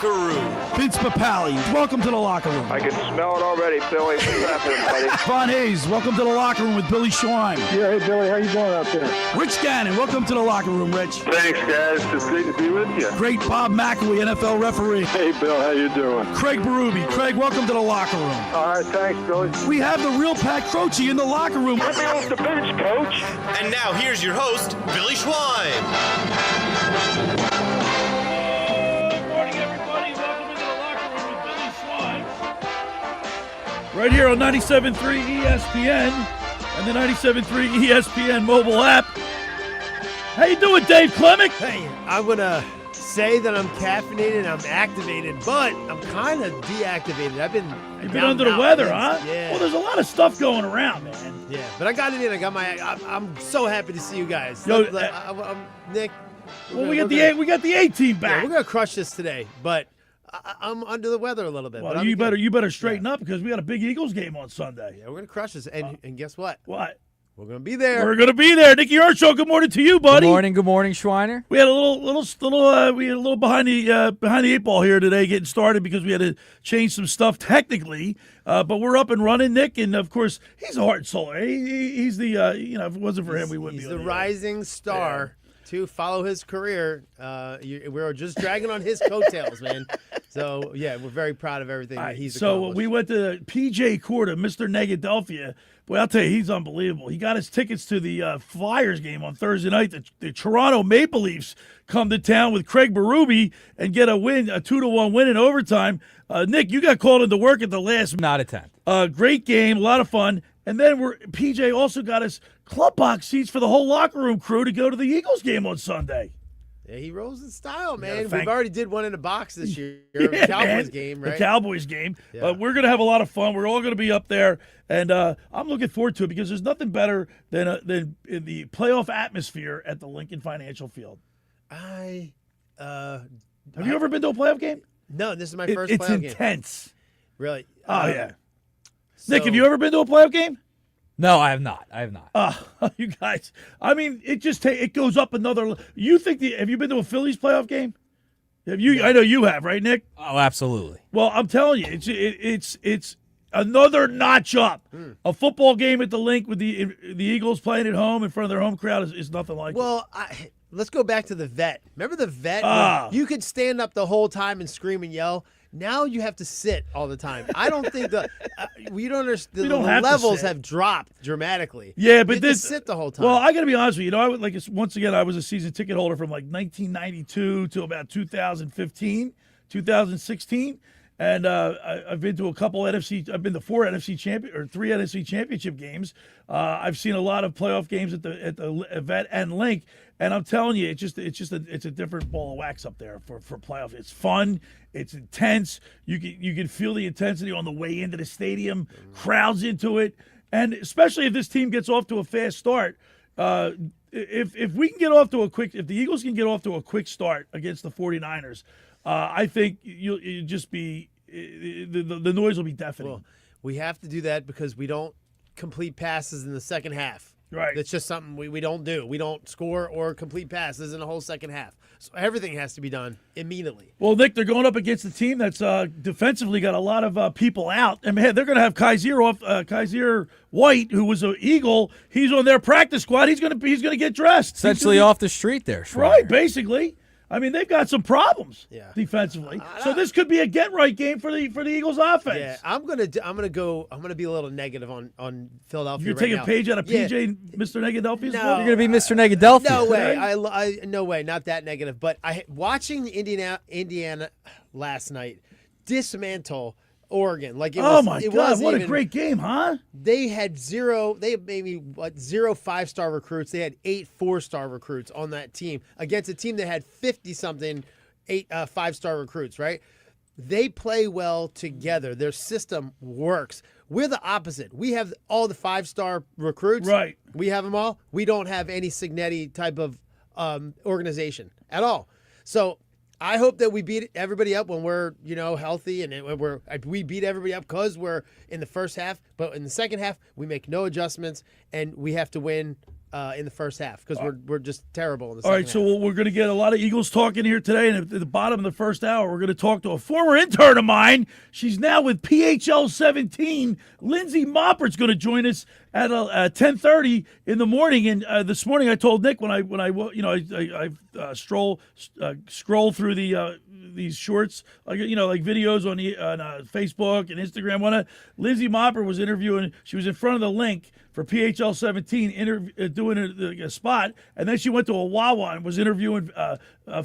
locker room. Vince Papali, welcome to the locker room. I can smell it already, Philly. What's happening, buddy? Von Hayes, welcome to the locker room with Billy Schwein. Yeah, hey, Billy, how you doing out there? Rich Gannon, welcome to the locker room, Rich. Thanks, guys. It's great to be with you. Great Bob McElwee, NFL referee. Hey, Bill, how you doing? Craig Berube. Craig, welcome to the locker room. All right, thanks, Billy. We have the real Pat Croce in the locker room. Let me off the bench, Coach. And now here's your host, Billy Schwein. Good morning, everybody. Welcome into the locker room with Billy Schwein. Right here on 97.3 ESPN and the 97.3 ESPN mobile app. How you doing, Dave Klemic? Hey, I'm going to say that I'm caffeinated and I'm activated, but I'm kind of deactivated. You've been under the weather, huh? Yeah. Well, there's a lot of stuff going around, man. Yeah, but I got it in. I'm so happy to see you guys. Yo, Nick. Well, we got the A team back. Yeah, we're gonna crush this today, but I'm under the weather a little bit. Well, you better straighten up because we got a big Eagles game on Sunday. Yeah, we're gonna crush this, and guess what? What? We're gonna be there. We're gonna be there. Nick Earnshaw, good morning to you, buddy. Good morning, Schweiner. We had a little behind the eight ball here today, getting started because we had to change some stuff technically. But we're up and running, Nick, and of course he's a heart and soul. He's the if it wasn't for him, we wouldn't be. He's on the the air. rising star. Yeah. To follow his career, we were just dragging on his coattails, man. So yeah, we're very proud of everything that he's accomplished. We went to PJ Corda, Mr. Negadelphia. Boy, I'll tell you, he's unbelievable. He got his tickets to the Flyers game on Thursday night. The Toronto Maple Leafs come to town with Craig Berube and get a win, a 2-1 win in overtime. Nick, you got called into work at the last. Not a 10. Great game, a lot of fun. And then PJ also got us club box seats for the whole locker room crew to go to the Eagles game on Sunday. Yeah, he rolls in style, man. We've already did one in a box this year. Yeah, the Cowboys man. game, right? The Cowboys game. Yeah. But we're going to have a lot of fun. We're all going to be up there. And I'm looking forward to it because there's nothing better than in the playoff atmosphere at the Lincoln Financial Field. Have you ever been to a playoff game? No, this is my first It's playoff game. intense. Really? Oh, yeah. Nick, have you ever been to a playoff game? No, I have not. You guys, I mean, it goes up another. You think have you been to a Phillies playoff game? Have you? I know you have, right, Nick? Oh, absolutely. Well, I'm telling you, it's another notch up. A football game at the Link with the Eagles playing at home in front of their home crowd is nothing like it. Well, let's go back to the vet. Remember the vet? You could stand up the whole time and scream and yell. Now you have to sit all the time. I don't think we don't understand. The levels have dropped dramatically. Yeah, but you sit the whole time. Well, I got to be honest with you. Once again, I was a season ticket holder from like 1992 to about 2015, 2016, and I've been to a couple NFC. I've been to three NFC championship games. I've seen a lot of playoff games at the Vet and Link. And I'm telling you, it's a different ball of wax up there for playoff. It's fun, it's intense. You can feel the intensity on the way into the stadium, crowds into it, and especially if this team gets off to a fast start. If we can get off to if the Eagles can get off to a quick start against the 49ers, I think you'll just be the noise will be deafening. Well, we have to do that because we don't complete passes in the second half. Right. That's just something we don't do. We don't score or complete passes in the whole second half. So everything has to be done immediately. Well, Nick, they're going up against a team that's defensively got a lot of people out. And, man, they're going to have Kaiser White, who was an Eagle. He's on their practice squad. He's going to get dressed. Essentially off the street there, Schweiner. Right, basically. I mean, they've got some problems defensively. So this could be a get-right game for the Eagles offense. Yeah, I'm gonna be a little negative on Philadelphia. You're taking a page out of PJ, Mr. Negadelphia's book? You're gonna be Mr. Negadelphia. No way. No way. Not that negative. But watching Indiana last night dismantle Oregon. Like oh my God! What a great game, huh? They had zero. They had maybe 0 5-star recruits. They had 8 4-star recruits on that team against a team that had 50-something 5-star recruits. Right? They play well together. Their system works. We're the opposite. We have all the 5-star recruits. Right. We have them all. We don't have any Signetti type of organization at all. So I hope that we beat everybody up when we're, healthy, and we beat everybody up because we're in the first half. But in the second half, we make no adjustments, and we have to win in the first half because we're just terrible in the All second right, half. so we're going to get a lot of Eagles talking here today, and at the bottom of the first hour, we're going to talk to a former intern of mine. She's now with PHL 17. Lindsey Moppert's going to join us at 10:30 in the morning. And this morning, I told Nick when I scroll through these shorts, like videos on Facebook and Instagram. Lindsey Moppert was interviewing. She was in front of the link for PHL 17, doing a spot, and then she went to a Wawa and was interviewing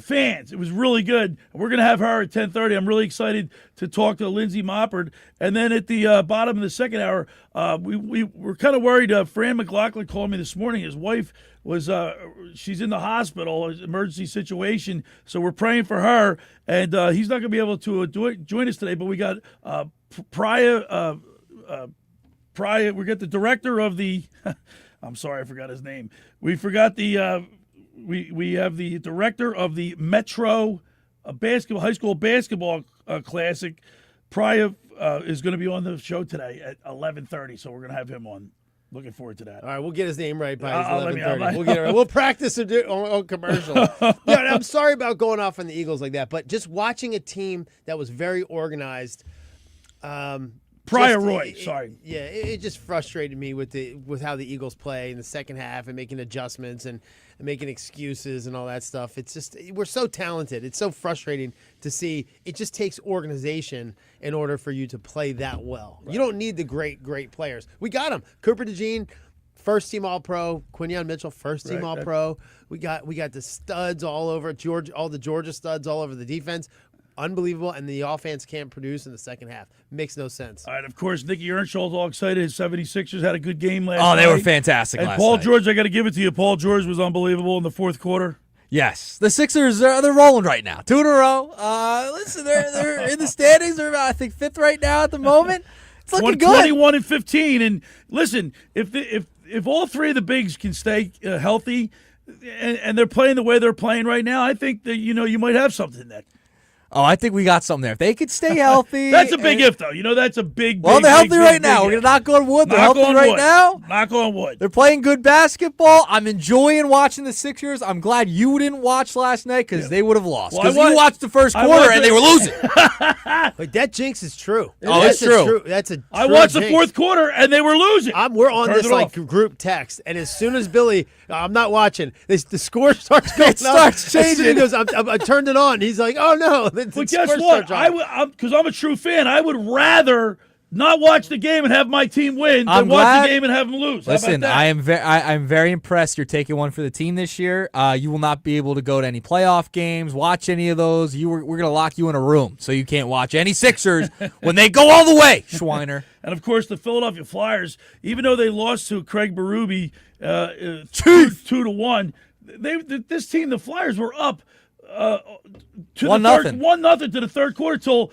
fans. It was really good. We're going to have her at 10:30. I'm really excited to talk to Lindsey Moppert. And then at the bottom of the second hour, we're kind of worried. Fran Mclaughlin called me this morning. His wife was she's in the hospital, emergency situation, so we're praying for her. And he's not going to be able to join us today, but we got Pryia. We got the director of the. I'm sorry, I forgot his name. We forgot the. We have the director of the Metro high school basketball classic. Pryia is going to be on the show today at 11:30, so we're going to have him on. Looking forward to that. All right, we'll get his name right by Let me- 11:30. We'll get it right. We'll practice on commercial. Yeah, and I'm sorry about going off on the Eagles like that, but just watching a team that was very organized. Pryia Roy, sorry. It just frustrated me with how the Eagles play in the second half and making adjustments and making excuses and all that stuff. It's just we're so talented. It's so frustrating to see. It just takes organization in order for you to play that well. Right. You don't need the great players. We got them. Cooper DeJean, first team All-Pro. Quinyon Mitchell, first team All-Pro. We got the studs all over Georgia, all the Georgia studs all over the defense. Unbelievable, and the offense can't produce in the second half. Makes no sense. All right, of course, Nick Earnshaw's all excited. His 76ers had a good game last night. Oh, they were fantastic and last Paul night. George, I got to give it to you. Paul George was unbelievable in the fourth quarter. Yes, the Sixers they're rolling right now, 2 in a row. Listen, they're in the standings. They're about, I think, 5th right now at the moment. It's looking good. 21 and 15. And listen, if all three of the bigs can stay healthy, and they're playing the way they're playing right now, I think that you might have something there. Oh, I think we got something there. If they could stay healthy. That's a big if, though. That's a big, well, big, they're healthy big, right big, now. big We're going to knock on wood. They're Knock healthy on right wood. now. Knock on wood. They're playing good basketball. I'm enjoying watching the Sixers. I'm glad you didn't watch last night because they would have lost. Because you watched the first quarter and they were losing. Wait, that jinx is true. It's true. That's a true I watched jinx. the fourth quarter and they were losing. We're on this off. group text, and as soon as Billy, I'm not watching. The score starts going up. starts As soon as he changing. goes, I turned it on. He's like, "Oh no!" But guess what? Because I'm a true fan, I would rather not watch the game and have my team win than watch the game and have them lose. How Listen, about that? I'm very impressed. You're taking one for the team this year. You will not be able to go to any playoff games, watch any of those. We're going to lock you in a room so you can't watch any Sixers when they go all the way, Schweiner. And of course, the Philadelphia Flyers, even though they lost to Craig Berube 2-1, this team, the Flyers, were up to 1-0. 1-0 to the third quarter till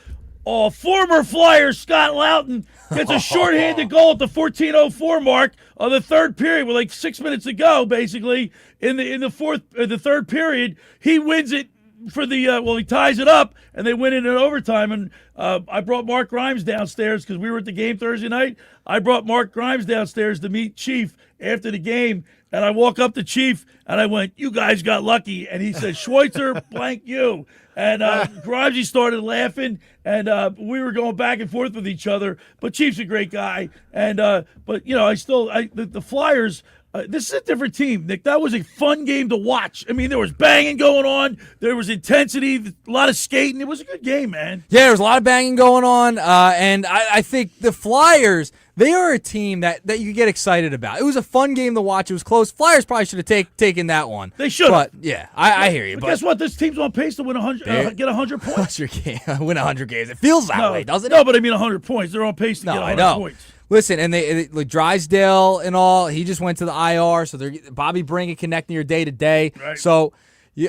former Flyer Scott Loughton gets a shorthanded goal at the 14:04 mark of the third period with like 6 minutes to go, basically in the third period. He wins it for the he ties it up and they win it in overtime. And I brought Mark Grimes downstairs because we were at the game Thursday night. I brought Mark Grimes downstairs to meet Chief after the game. And I walk up to Chief, and I went, "You guys got lucky." And he said, "Schweitzer, blank you." And Grimesy started laughing, and we were going back and forth with each other. But Chief's a great guy. And but the Flyers. This is a different team, Nick. That was a fun game to watch. I mean, there was banging going on. There was intensity, a lot of skating. It was a good game, man. Yeah, there was a lot of banging going on, and I think the Flyers, they are a team that you get excited about. It was a fun game to watch. It was close. Flyers probably should have taken that one. They should have. But, yeah, I hear you. But guess what? This team's on pace to win 100, get 100 points. What's your game? Win 100 games. It feels that way, doesn't it? No, but I mean 100 points. They're on pace to get 100 points. Listen, and like Drysdale and all, he just went to the IR, so Bobby Bring and connecting your day to day. So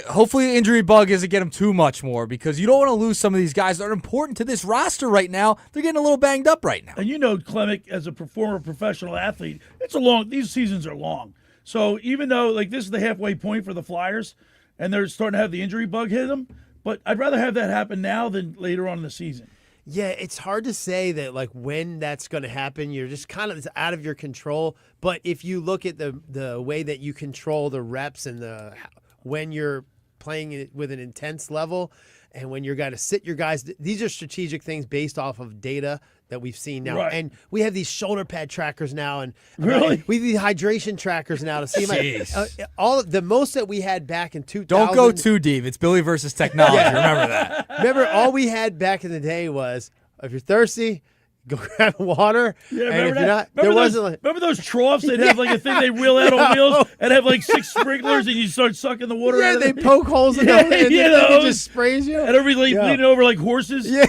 hopefully the injury bug doesn't get him too much more because you don't want to lose some of these guys that are important to this roster right now. They're getting a little banged up right now. And Klemic, as a former professional athlete, these seasons are long. So even though this is the halfway point for the Flyers, and they're starting to have the injury bug hit them, but I'd rather have that happen now than later on in the season. Yeah, it's hard to say that like when that's going to happen. You're just kind of it's out of your control. But if you look at the way that you control the reps and when you're playing it with an intense level, and when you're got to sit your guys, these are strategic things based off of data that we've seen now. Right. And we have these shoulder pad trackers now, and Really? we have these hydration trackers now to see the most that we had back in 2000. Don't go too deep. It's Billy versus technology. Remember that. Remember, all we had back in the day was if you're thirsty, go grab water. Yeah, and if you're not, remember there those, wasn't like, remember those troughs? They'd have like a thing they wheel out on wheels and have like 6 sprinklers, and you start sucking the water out of they it. poke holes in them, and it just sprays you. And everybody leaning over like horses. Yeah.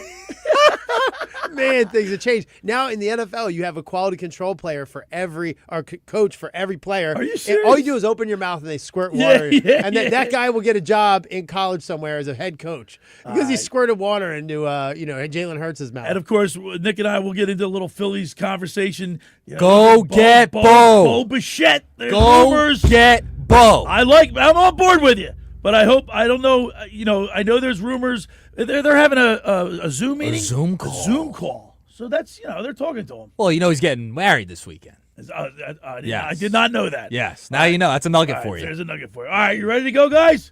Man, things have changed. Now in the NFL, you have a quality control player for every, or coach for every player. Are you And serious? all you do is open your mouth and they squirt water. And that guy will get a job in college somewhere as a head coach because he squirted water into Jalen Hurts' mouth. And of course, Nick and I will get into a little Phillies conversation. You know, Go get Bo. Bichette. There's Go rumors. get Bo. I'm on board with you. But I don't know, I know there's rumors. They're having a Zoom meeting. A Zoom call. A Zoom call. So that's, they're talking to him. Well, he's getting married this weekend. I did not know that. Yes. Now you know. That's a nugget All for right, you. There's a nugget for you. All right, you ready to go, guys?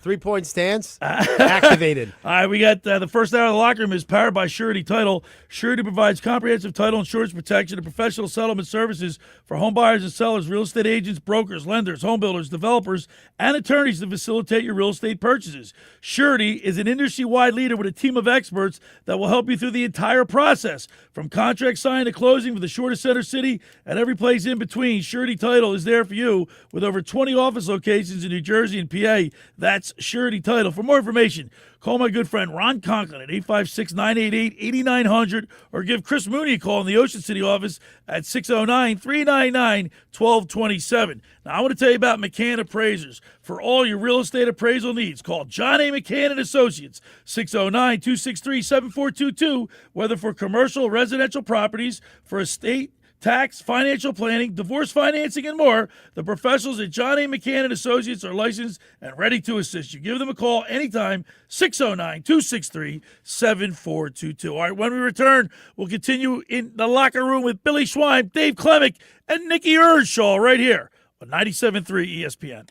3-point stance activated. All right, we got the first hour of the locker room is powered by Surety Title. Surety provides comprehensive title insurance protection and professional settlement services for home buyers and sellers, real estate agents, brokers, lenders, home builders, developers, and attorneys to facilitate your real estate purchases. Surety is an industry-wide leader with a team of experts that will help you through the entire process, from contract signing to closing, with the shortest center city and every place in between. Surety Title is there for you with over 20 office locations in New Jersey and PA. That's Surety Title. For more information, call my good friend Ron Conklin at 856-988-8900 or give Chris Mooney a call in the Ocean City office at 609-399-1227. Now, I want to tell you about McCann Appraisers. For all your real estate appraisal needs, call John A. McCann & Associates, 609-263-7422, whether for commercial, residential properties, for estate, tax, financial planning, divorce financing, and more. The professionals at John A. McCann & Associates are licensed and ready to assist you. Give them a call anytime, 609-263-7422. All right, when we return, we'll continue in the locker room with Billy Schwein, Dave Klemic, and Nick Earnshaw right here on 97.3 ESPN.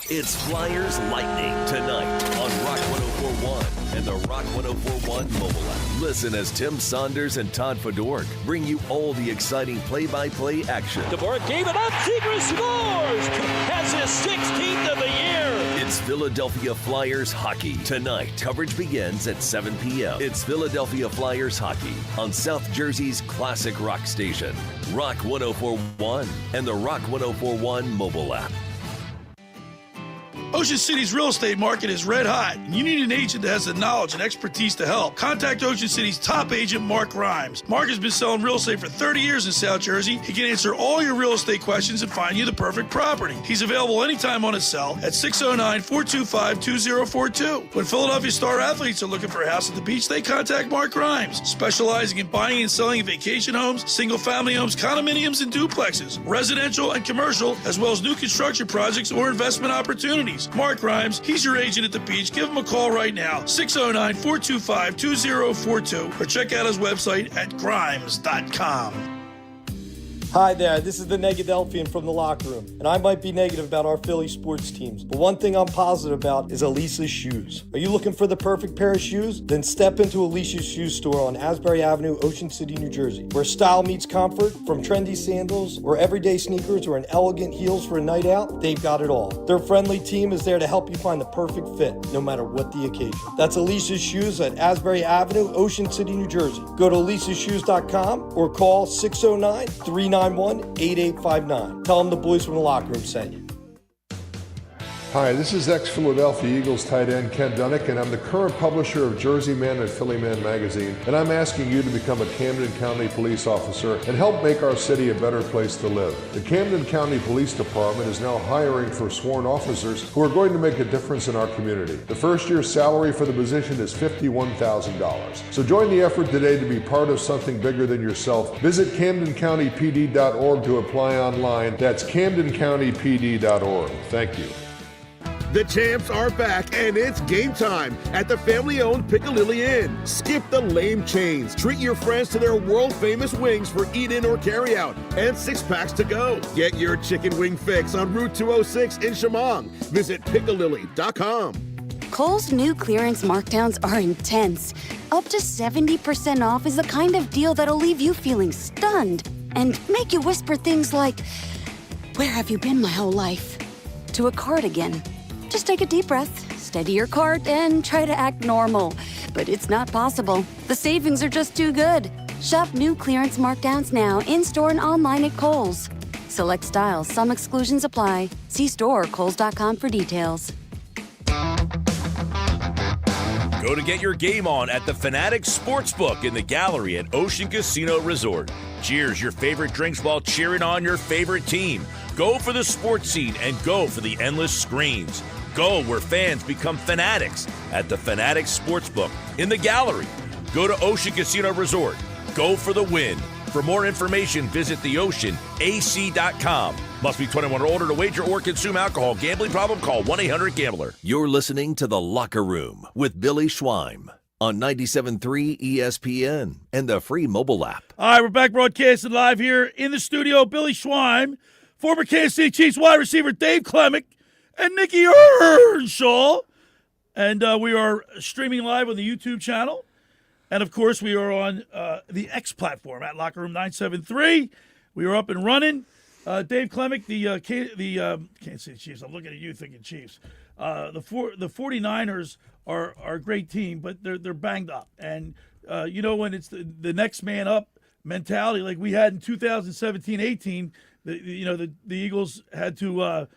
It's Flyers Lightning tonight on Rock 104.1 and the Rock 104.1 mobile app. Listen as Tim Saunders and Todd Fedork bring you all the exciting play-by-play action. DeBoer gave it up. Seager scores. Has his 16th of the year. It's Philadelphia Flyers hockey tonight. Coverage begins at 7 p.m. It's Philadelphia Flyers hockey on South Jersey's classic rock station, Rock 104.1 and the Rock 104.1 mobile app. Ocean City's real estate market is red hot, and you need an agent that has the knowledge and expertise to help. Contact Ocean City's top agent, Mark Grimes. Mark has been selling real estate for 30 years in South Jersey. He can answer all your real estate questions and find you the perfect property. He's available anytime on his cell at 609-425-2042. When Philadelphia star athletes are looking for a house at the beach, they contact Mark Grimes, specializing in buying and selling vacation homes, single-family homes, condominiums, and duplexes, residential and commercial, as well as new construction projects or investment opportunities. Mark Grimes, he's your agent at the beach. Give him a call right now, 609-425-2042, or check out his website at grimes.com. Hi there, this is the Negadelphian from the locker room, and I might be negative about our Philly sports teams, but one thing I'm positive about is Elisa's shoes. Are you looking for the perfect pair of shoes? Then step into Elisa's shoe store on Asbury Avenue, Ocean City, New Jersey, where style meets comfort. From trendy sandals or everyday sneakers or an elegant heels for a night out, they've got it all. Their friendly team is there to help you find the perfect fit, no matter what the occasion. That's Elisa's Shoes at Asbury Avenue, Ocean City, New Jersey. Go to elisashoes.com or call 609-391-8859. Tell them the boys from the locker room sent you. Hi, this is ex-Philadelphia Eagles tight end Ken Dunnick, and I'm the current publisher of Jersey Man and Philly Man magazine, and I'm asking you to become a Camden County police officer and help make our city a better place to live. The Camden County Police Department is now hiring for sworn officers who are going to make a difference in our community. The first year's salary for the position is $51,000. So join the effort today to be part of something bigger than yourself. Visit CamdenCountyPD.org to apply online. That's CamdenCountyPD.org. Thank you. The champs are back, and it's game time at the family-owned Piccadilly Inn. Skip the lame chains. Treat your friends to their world-famous wings for eat-in or carry-out, and 6-packs to go. Get your chicken wing fix on Route 206 in Shamong. Visit piccadilly.com. Kohl's new clearance markdowns are intense. Up to 70% off is the kind of deal that'll leave you feeling stunned and make you whisper things like, "Where have you been my whole life?" to a cardigan. Just take a deep breath, steady your cart, and try to act normal. But it's not possible. The savings are just too good. Shop new clearance markdowns now in-store and online at Kohl's. Select styles, some exclusions apply. See store or kohls.com for details. Go to get your game on at the Fanatics Sportsbook in the gallery at Ocean Casino Resort. Cheers your favorite drinks while cheering on your favorite team. Go for the sports scene and go for the endless screens. Go where fans become fanatics at the Fanatics Sportsbook in the gallery. Go to Ocean Casino Resort. Go for the win. For more information, visit theoceanac.com. Must be 21 or older to wager or consume alcohol. Gambling problem? Call 1-800-GAMBLER. You're listening to The Locker Room with Billy Schweim on 97.3 ESPN and the free mobile app. All right, we're back broadcasting live here in the studio. Billy Schweim, former Kansas City Chiefs wide receiver Dave Klemic, and Nick Earnshaw. And we are streaming live on the YouTube channel. And, of course, we are on the X platform at Locker Room 973. We are up and running. Dave Klemic, the Kansas City Chiefs. I'm looking at you thinking Chiefs. The 49ers are a great team, but they're banged up. And, when it's the next man up mentality like we had in 2017-18, the Eagles had to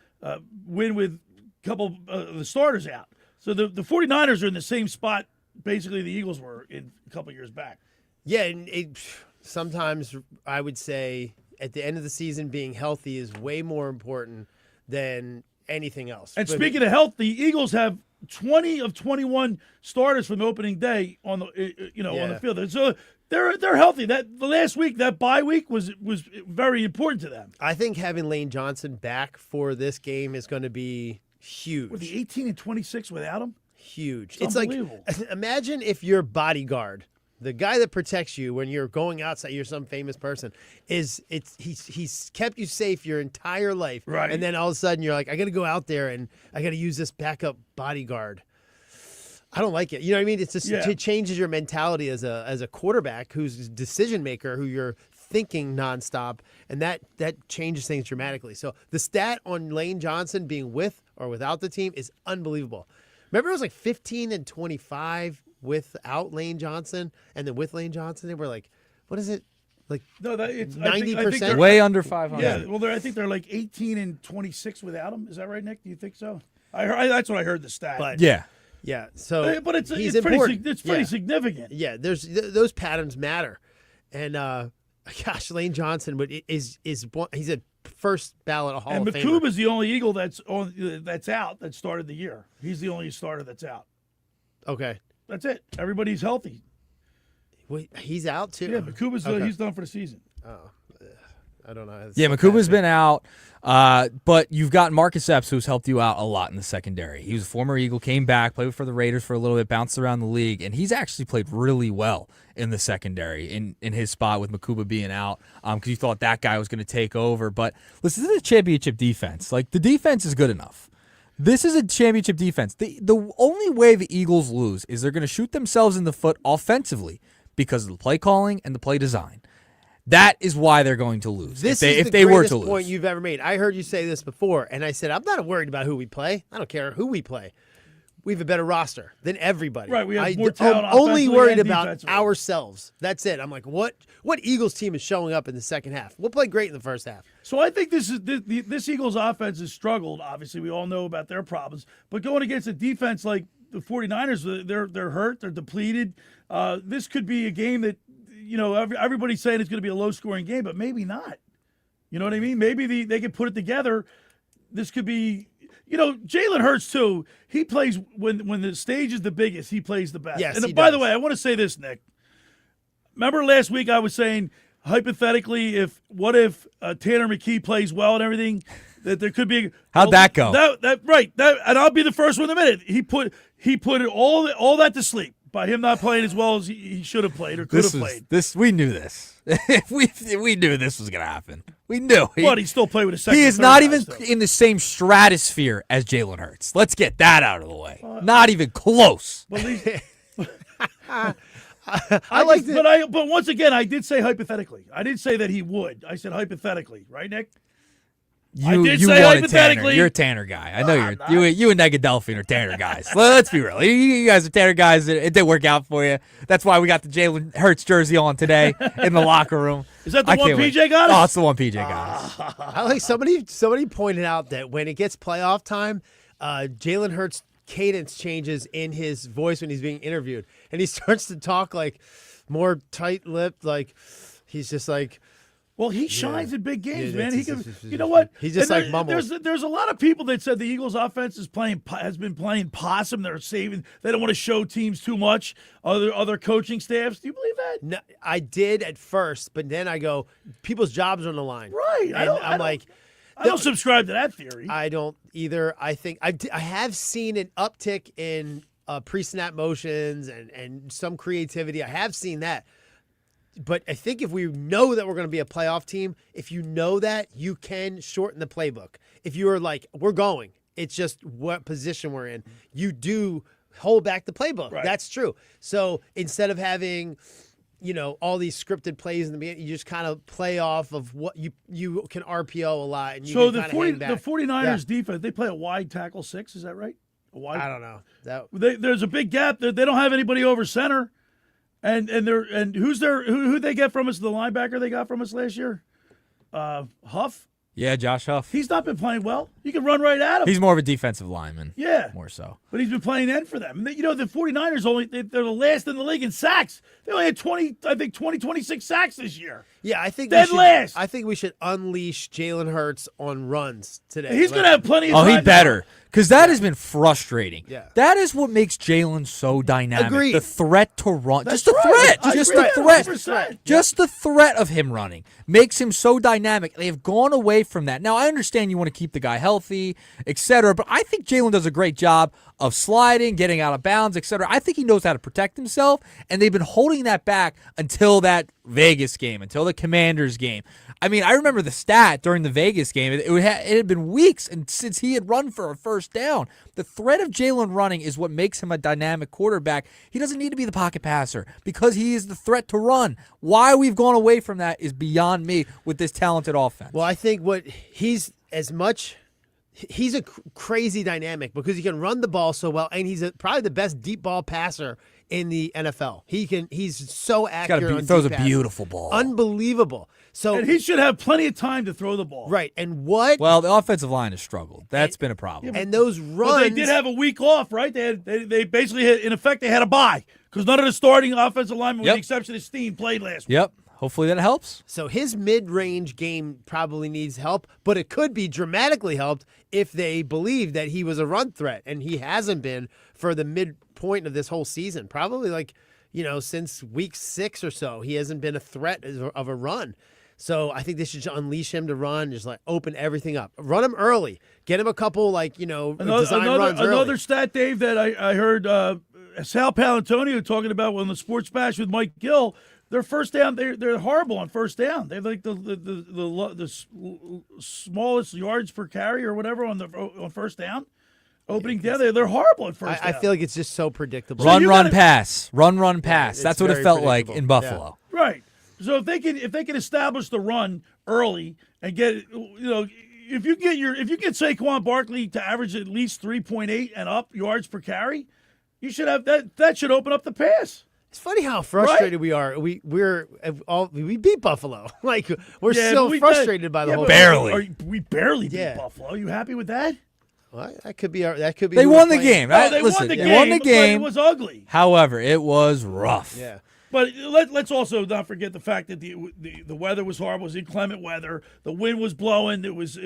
win with a couple of the starters out. So the 49ers are in the same spot basically the Eagles were in a couple years back. Yeah, and sometimes I would say at the end of the season being healthy is way more important than anything else. And speaking of health, the Eagles have 20 of 21 starters from opening day on the on the field. So they're healthy. That the last week, that bye week was very important to them. I think having Lane Johnson back for this game is going to be huge. With the 18 and 26 without him? Huge. It's like, imagine if your bodyguard, the guy that protects you when you're going outside, you're some famous person, he's kept you safe your entire life. Right. And then all of a sudden you're like, I got to go out there and I got to use this backup bodyguard. I don't like it. You know what I mean? It's just it changes your mentality as a quarterback who's a decision maker, who you're thinking nonstop, and that changes things dramatically. So the stat on Lane Johnson being with or without the team is unbelievable. Remember, it was like 15 and 25 without Lane Johnson, and then with Lane Johnson, they were like, what is it? Like it's 90%? Way under 500. Yeah, well, I think they're like 18 and 26 without him. Is that right, Nick? Do you think so? That's what I heard the stat. But, yeah. So, but it's important. It's pretty significant. Yeah, those patterns matter, and gosh, Lane Johnson, but he's a first ballot Hall of Famer. And McCoub is the only Eagle that's out that started the year. He's the only starter that's out. Okay, that's it. Everybody's healthy. Wait, he's out too. Yeah, McCoub is he's done for the season. Oh, I don't know. Yeah, Makuba's been out, but you've got Marcus Epps, who's helped you out a lot in the secondary. He was a former Eagle, came back, played for the Raiders for a little bit, bounced around the league, and he's actually played really well in the secondary in his spot with Makuba being out because you thought that guy was going to take over. But listen, this is a championship defense. Like, the defense is good enough. This is a championship defense. The only way the Eagles lose is they're going to shoot themselves in the foot offensively because of the play calling and the play design. That is why they're going to lose. This if is they the were to greatest lose. point you've ever made. I heard you say this before, and I said, I'm not worried about who we play. I don't care who we play. We have a better roster than everybody. Right, we have more talent. I'm only worried and about ourselves. That's it. I'm like, what Eagles team is showing up in the second half? We'll play great in the first half. So I think this Eagles offense has struggled. Obviously, we all know about their problems. But going against a defense like the 49ers, they're hurt, they're depleted. This could be a game that, everybody's saying it's going to be a low-scoring game, but maybe not. You know what I mean? Maybe they could put it together. This could be, Jalen Hurts, too. He plays when the stage is the biggest, he plays the best. Yes, and by the way, I want to say this, Nick. Remember last week I was saying, hypothetically, what if Tanner McKee plays well and everything, that there could be. How'd that go? And I'll be the first one to admit it. He put all that to sleep by him not playing as well as he should have played or could have played. We knew this. we knew this was gonna happen. We knew. He still played with a second. He is not even in the same stratosphere as Jalen Hurts. Let's get that out of the way. Not even close. But once again, I did say hypothetically. I didn't say that he would. I said hypothetically, right, Nick? You want a Tanner. You're a Tanner guy. I know you and Negadelphian are Tanner guys. Let's be real. You guys are Tanner guys. It didn't work out for you. That's why we got the Jalen Hurts jersey on today in the locker room. Is that the one PJ got us? Oh, it's the one PJ got us. I like somebody pointed out that when it gets playoff time, Jalen Hurts' cadence changes in his voice when he's being interviewed, and he starts to talk like more tight-lipped, like he's just like. Well, he shines in big games, man. He can, you know what? He's just like mumbles. There's a lot of people that said the Eagles' offense has been playing possum. They're saving. They don't want to show teams too much. Other coaching staffs. Do you believe that? No, I did at first, but then I go, people's jobs are on the line. Right. And I don't subscribe to that theory. I don't either. I think I have seen an uptick in pre-snap motions and some creativity. I have seen that. But I think if we know that we're going to be a playoff team, if you know that, you can shorten the playbook. If you are like, we're going, it's just what position we're in. You do hold back the playbook. Right. That's true. So instead of having, all these scripted plays in the beginning, you just kind of play off of what you can RPO a lot. And you so can the 49ers defense, they play a wide tackle 6. Is that right? I don't know. There's a big gap. They don't have anybody over center. And who they get from us? The linebacker they got from us last year, Huff. Yeah, Josh Huff. He's not been playing well. You can run right at him. He's more of a defensive lineman. Yeah, more so. But he's been playing end for them. And the 49ers they're the last in the league in sacks. They only had 26 sacks this year. Yeah, I think last. I think we should unleash Jalen Hurts on runs today. He's going to have plenty of time. Oh, he better. Because that has been frustrating. Yeah. That is what makes Jalen so dynamic. Agreed. The threat to run. That's just the right. threat. Just the threat. 100%. Just the threat of him running makes him so dynamic. They have gone away from that. Now, I understand you want to keep the guy healthy, etc., but I think Jalen does a great job of sliding, getting out of bounds, etc. I think he knows how to protect himself, and they've been holding that back until that Vegas game, until the Commanders game. I mean, I remember the stat during the Vegas game. It had been weeks since he had run for a first down. The threat of Jalen running is what makes him a dynamic quarterback. He doesn't need to be the pocket passer because he is the threat to run. Why we've gone away from that is beyond me with this talented offense. Well, I think he's a crazy dynamic because he can run the ball so well, and he's probably the best deep ball passer in the NFL. He's so accurate. He throws a beautiful ball. Unbelievable. So and he should have plenty of time to throw the ball. Right. And what? Well, the offensive line has struggled. That's been a problem. And those runs. Well, they did have a week off, right? They basically had, in effect, they had a bye because none of the starting offensive linemen, with the exception of Steen, played last week. Yep. Hopefully that helps. So his mid-range game probably needs help, but it could be dramatically helped if they believe that he was a run threat, and he hasn't been for the midpoint of this whole season. Probably since week 6 or so, he hasn't been a threat of a run. So I think they should unleash him to run, just open everything up. Run him early. Get him a couple design runs early. Another stat, Dave, that I heard Sal Palantonio talking about on the Sports Bash with Mike Gill. Their first down, they're horrible on first down. They have the smallest yards per carry or whatever on first down. Opening down, they're horrible at first down. I feel like it's just so predictable. Run, pass. Run, pass. That's what it felt like in Buffalo. Yeah. Right. So if they can establish the run early and get if you get Saquon Barkley to average at least 3.8 and up yards per carry, you should have that should open up the pass. It's funny how frustrated we are. We beat Buffalo. We're so frustrated by the whole barely. We barely beat Buffalo. Are you happy with that? Well, that could be. They won the game. Right? They won the game. But it was ugly. However, it was rough. Yeah. But let's also not forget the fact that the weather was horrible. It was inclement weather. The wind was blowing. It was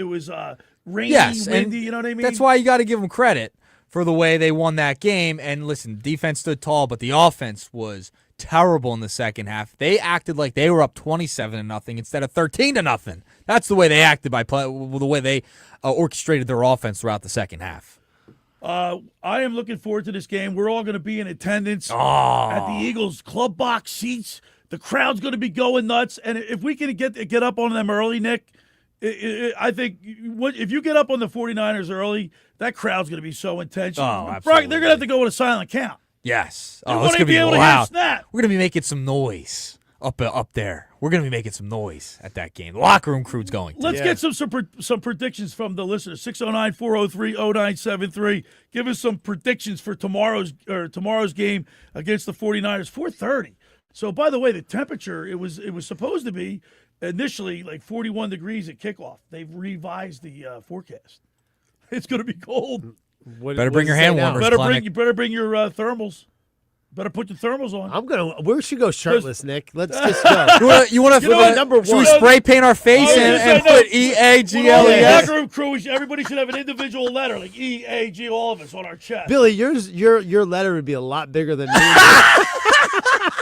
rainy, windy. You know what I mean? That's why you got to give them credit for the way they won that game. And listen, defense stood tall, but the offense was terrible in the second half. They acted like they were up 27-0 instead of 13-0. That's the way they acted the way they orchestrated their offense throughout the second half. I am looking forward to this game. We're all going to be in attendance at the Eagles club box seats. The crowd's going to be going nuts, and if we can get up on them early, Nick, I think if you get up on the 49ers early, that crowd's going to be so intense. Oh, absolutely. They're going to have to go with a silent count. Yes. It's going to be loud. We're going to be making some noise up there. We're going to be making some noise at that game. The locker room crew's going. Let's get some predictions from the listeners. 609-403-0973. Give us some predictions for tomorrow's game against the 49ers. 4:30. So, by the way, the temperature, it was supposed to be initially like 41 degrees at kickoff. They've revised the forecast. It's going to be cold. Better bring your hand warmers. You better bring your thermals. Better put your thermals on. We should go shirtless, Nick. Let's just go. You want to number one? Should we spray paint our face and put EAGLES? Locker room crew, everybody should have an individual letter, like EAG, all of us on our chest. Billy, your letter would be a lot bigger than me.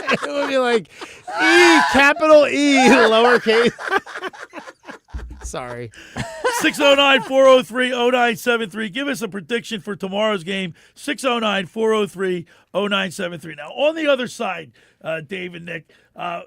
It would be like E, capital E, lowercase. Sorry. 609-403-0973. Give us a prediction for tomorrow's game. 609-403-0973. Now, on the other side, Dave and Nick, we're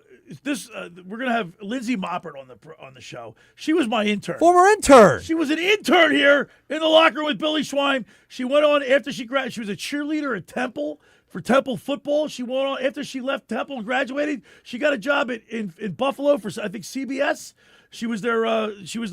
going to have Lindsey Moppert on the show. She was my intern. Former intern. She was an intern here in the locker room with Billy Schwein. She went on after she graduated. She was a cheerleader at Temple. For Temple football, she went on after she left Temple and graduated. She got a job in Buffalo for, I think, CBS. She was their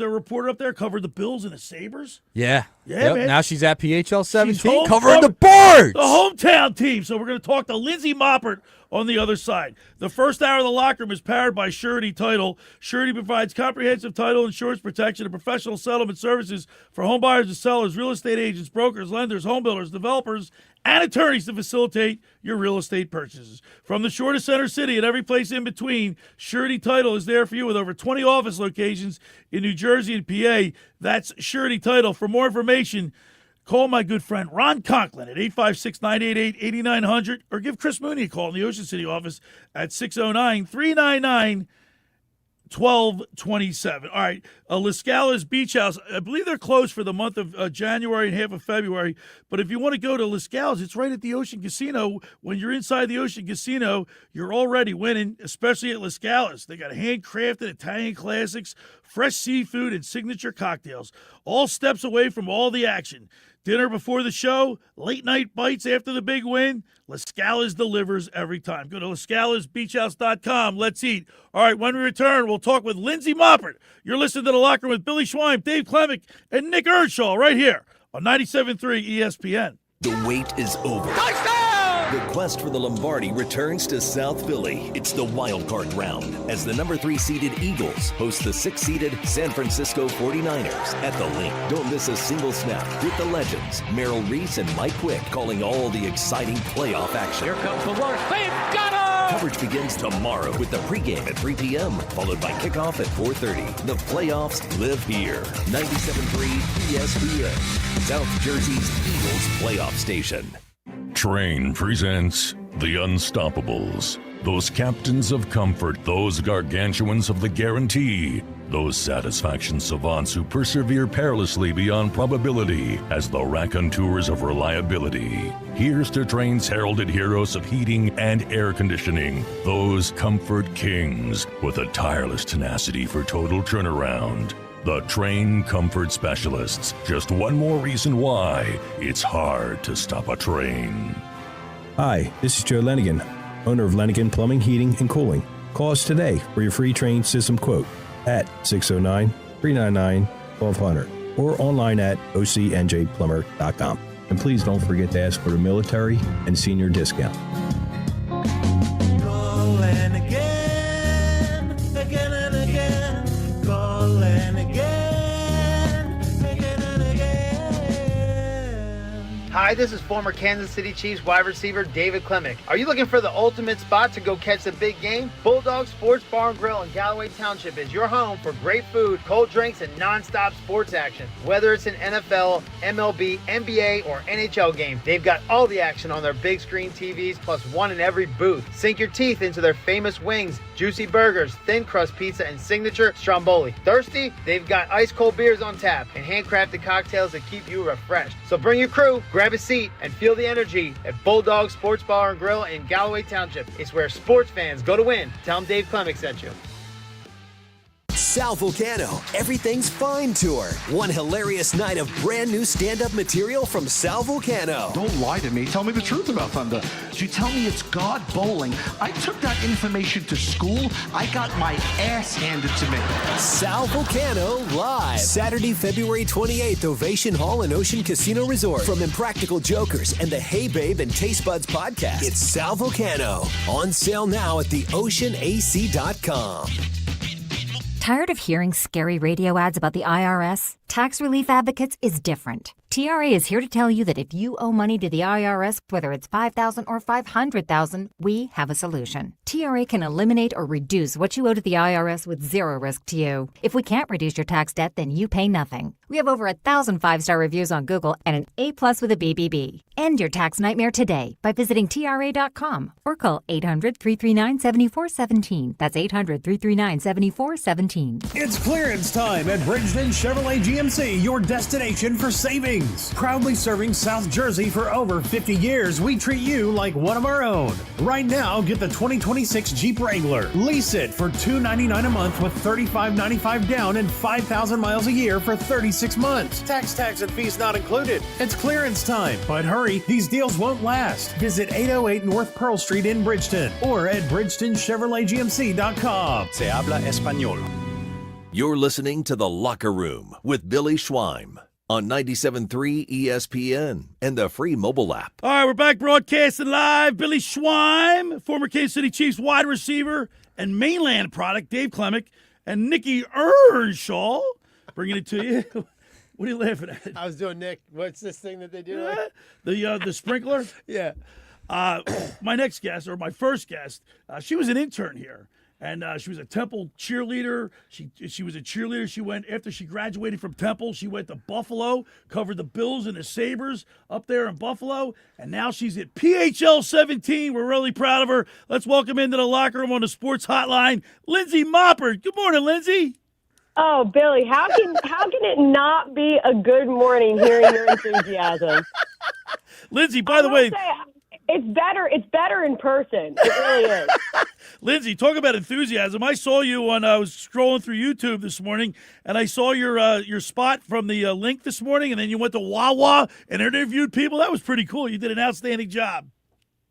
reporter up there, covered the Bills and the Sabres. Yeah, man. Now she's at PHL 17, covering the Birds, the hometown team. So we're going to talk to Lindsey Moppert on the other side. The first hour of the locker room is powered by Surety Title. Surety provides comprehensive title insurance protection and professional settlement services for home buyers and sellers, real estate agents, brokers, lenders, home builders, developers, and attorneys to facilitate your real estate purchases. From the shore to Center City and every place in between, Surety Title is there for you with over 20 office locations in New Jersey and PA. That's Surety Title. For more information, call my good friend Ron Conklin at 856-988-8900 or give Chris Mooney a call in the Ocean City office at 609-399-1227. All right, Lascala's Beach House, I believe they're closed for the month of January and half of February, but if you want to go to Lascala's, it's right at the Ocean Casino. When you're inside the Ocean Casino, you're already winning, especially at Lascala's. They got handcrafted Italian classics, fresh seafood, and signature cocktails, all steps away from all the action. Dinner before the show, late-night bites after the big win. Lascala's delivers every time. Go to LascalasBeachHouse.com. Let's eat. All right, when we return, we'll talk with Lindsey Moppert. You're listening to The Locker Room with Billy Schwein, Dave Klemic, and Nick Earnshaw right here on 97.3 ESPN. The wait is over. The quest for the Lombardi returns to South Philly. It's the wild card round as the number 3 seeded Eagles host the 6 seeded San Francisco 49ers at the Link. Don't miss a single snap with the legends, Merrill Reese and Mike Quick, calling all the exciting playoff action. Here comes the launch. They've got him! Coverage begins tomorrow with the pregame at 3 p.m., followed by kickoff at 4:30. The playoffs live here. 97.3 ESPN, South Jersey's Eagles playoff station. Train presents The Unstoppables. Those captains of comfort, those gargantuans of the guarantee, those satisfaction savants who persevere perilously beyond probability as the raconteurs of reliability. Here's to Train's heralded heroes of heating and air conditioning, those comfort kings with a tireless tenacity for total turnaround. The Train Comfort Specialists. Just one more reason why it's hard to stop a train. Hi, this is Joe Lenigan, owner of Lenigan Plumbing, Heating, and Cooling. Call us today for your free train system quote at 609-399-1200 or online at ocnjplumber.com. And please don't forget to ask for the military and senior discount. Call Lenigan, again and again. Call Lenigan, again and again. Hi, this is former Kansas City Chiefs wide receiver Dave Klemic. Are you looking for the ultimate spot to go catch the big game? Bulldog Sports Bar and Grill in Galloway Township is your home for great food, cold drinks, and non-stop sports action. Whether it's an NFL, MLB, NBA, or NHL game, they've got all the action on their big screen TVs, plus one in every booth. Sink your teeth into their famous wings, juicy burgers, thin crust pizza, and signature stromboli. Thirsty? They've got ice cold beers on tap and handcrafted cocktails that keep you refreshed. So bring your crew, grab a seat, and feel the energy at Bulldog Sports Bar and Grill in Galloway Township. It's where sports fans go to win. Tell them Dave Klemic sent you. Sal Vulcano, Everything's Fine Tour. One hilarious night of brand new stand-up material from Sal Vulcano. Don't lie to me. Tell me the truth about Thunder. Did you tell me it's God bowling? I took that information to school. I got my ass handed to me. Sal Vulcano live. Saturday, February 28th, Ovation Hall and Ocean Casino Resort. From Impractical Jokers and the Hey Babe and Taste Buds podcast, it's Sal Vulcano. On sale now at theoceanac.com. Tired of hearing scary radio ads about the IRS? Tax Relief Advocates is different. TRA is here to tell you that if you owe money to the IRS, whether it's $5,000 or $500,000, we have a solution. TRA can eliminate or reduce what you owe to the IRS with zero risk to you. If we can't reduce your tax debt, then you pay nothing. We have over 1,000 5-star reviews on Google and an A+ with a BBB. End your tax nightmare today by visiting TRA.com or call 800-339-7417. That's 800-339-7417. It's clearance time at Bridgeton Chevrolet GMC, your destination for savings. Proudly serving South Jersey for over 50 years, we treat you like one of our own. Right now, get the 2026 Jeep Wrangler. Lease it for $299 a month with $35.95 down and 5,000 miles a year for 36 months. Tax and fees not included. It's clearance time, but hurry, these deals won't last. Visit 808 North Pearl Street in Bridgeton or at BridgetonChevroletGMC.com. Se habla español. You're listening to The Locker Room with Billy Schweim on 97.3 ESPN and the free mobile app. All right, we're back broadcasting live. Billy Schweim, former Kansas City Chiefs wide receiver and mainland product, Dave Klemic, and Nick Earnshaw bringing it to you. What are you laughing at? I was doing Nick. What's this thing that they do? The sprinkler? Yeah. My next guest, or my first guest, she was an intern here. And she was a Temple cheerleader. She was a cheerleader. She went, after she graduated from Temple, she went to Buffalo, covered the Bills and the Sabres up there in Buffalo. And now she's at PHL 17. We're really proud of her. Let's welcome into the locker room on the sports hotline, Lindsey Moppert. Good morning, Lindsey. Oh, Billy, how can it not be a good morning hearing your enthusiasm? Lindsey, by the way, it's better in person. It really is. Lindsey, talk about enthusiasm. I saw you when I was scrolling through YouTube this morning, and I saw your spot from the link this morning, and then you went to Wawa and interviewed people. That was pretty cool. You did an outstanding job.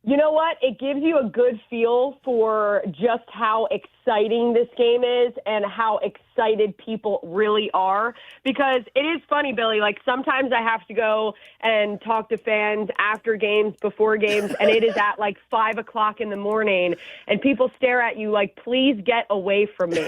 You know what? It gives you a good feel for just how exciting this game is and how excited people really are. Because it is funny, Billy, like sometimes I have to go and talk to fans after games, before games, and it is at like 5 o'clock in the morning, and people stare at you like, please get away from me.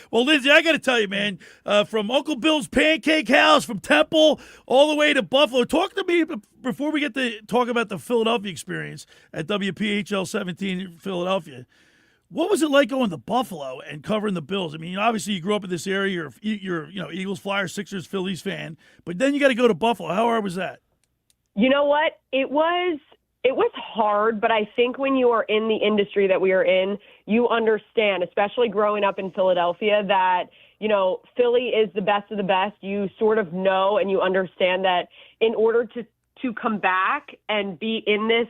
Well, Lindsey, I got to tell you, man, from Uncle Bill's Pancake House, from Temple, all the way to Buffalo. Talk to me before we get to talk about the Philadelphia experience at WPHL 17 in Philadelphia. What was it like going to Buffalo and covering the Bills? I mean, obviously you grew up in this area. You're Eagles, Flyers, Sixers, Phillies fan, but then you got to go to Buffalo. How hard was that? You know what? It was hard, but I think when you are in the industry that we are in, you understand, especially growing up in Philadelphia, that, Philly is the best of the best. You sort of know and you understand that in order to come back and be in this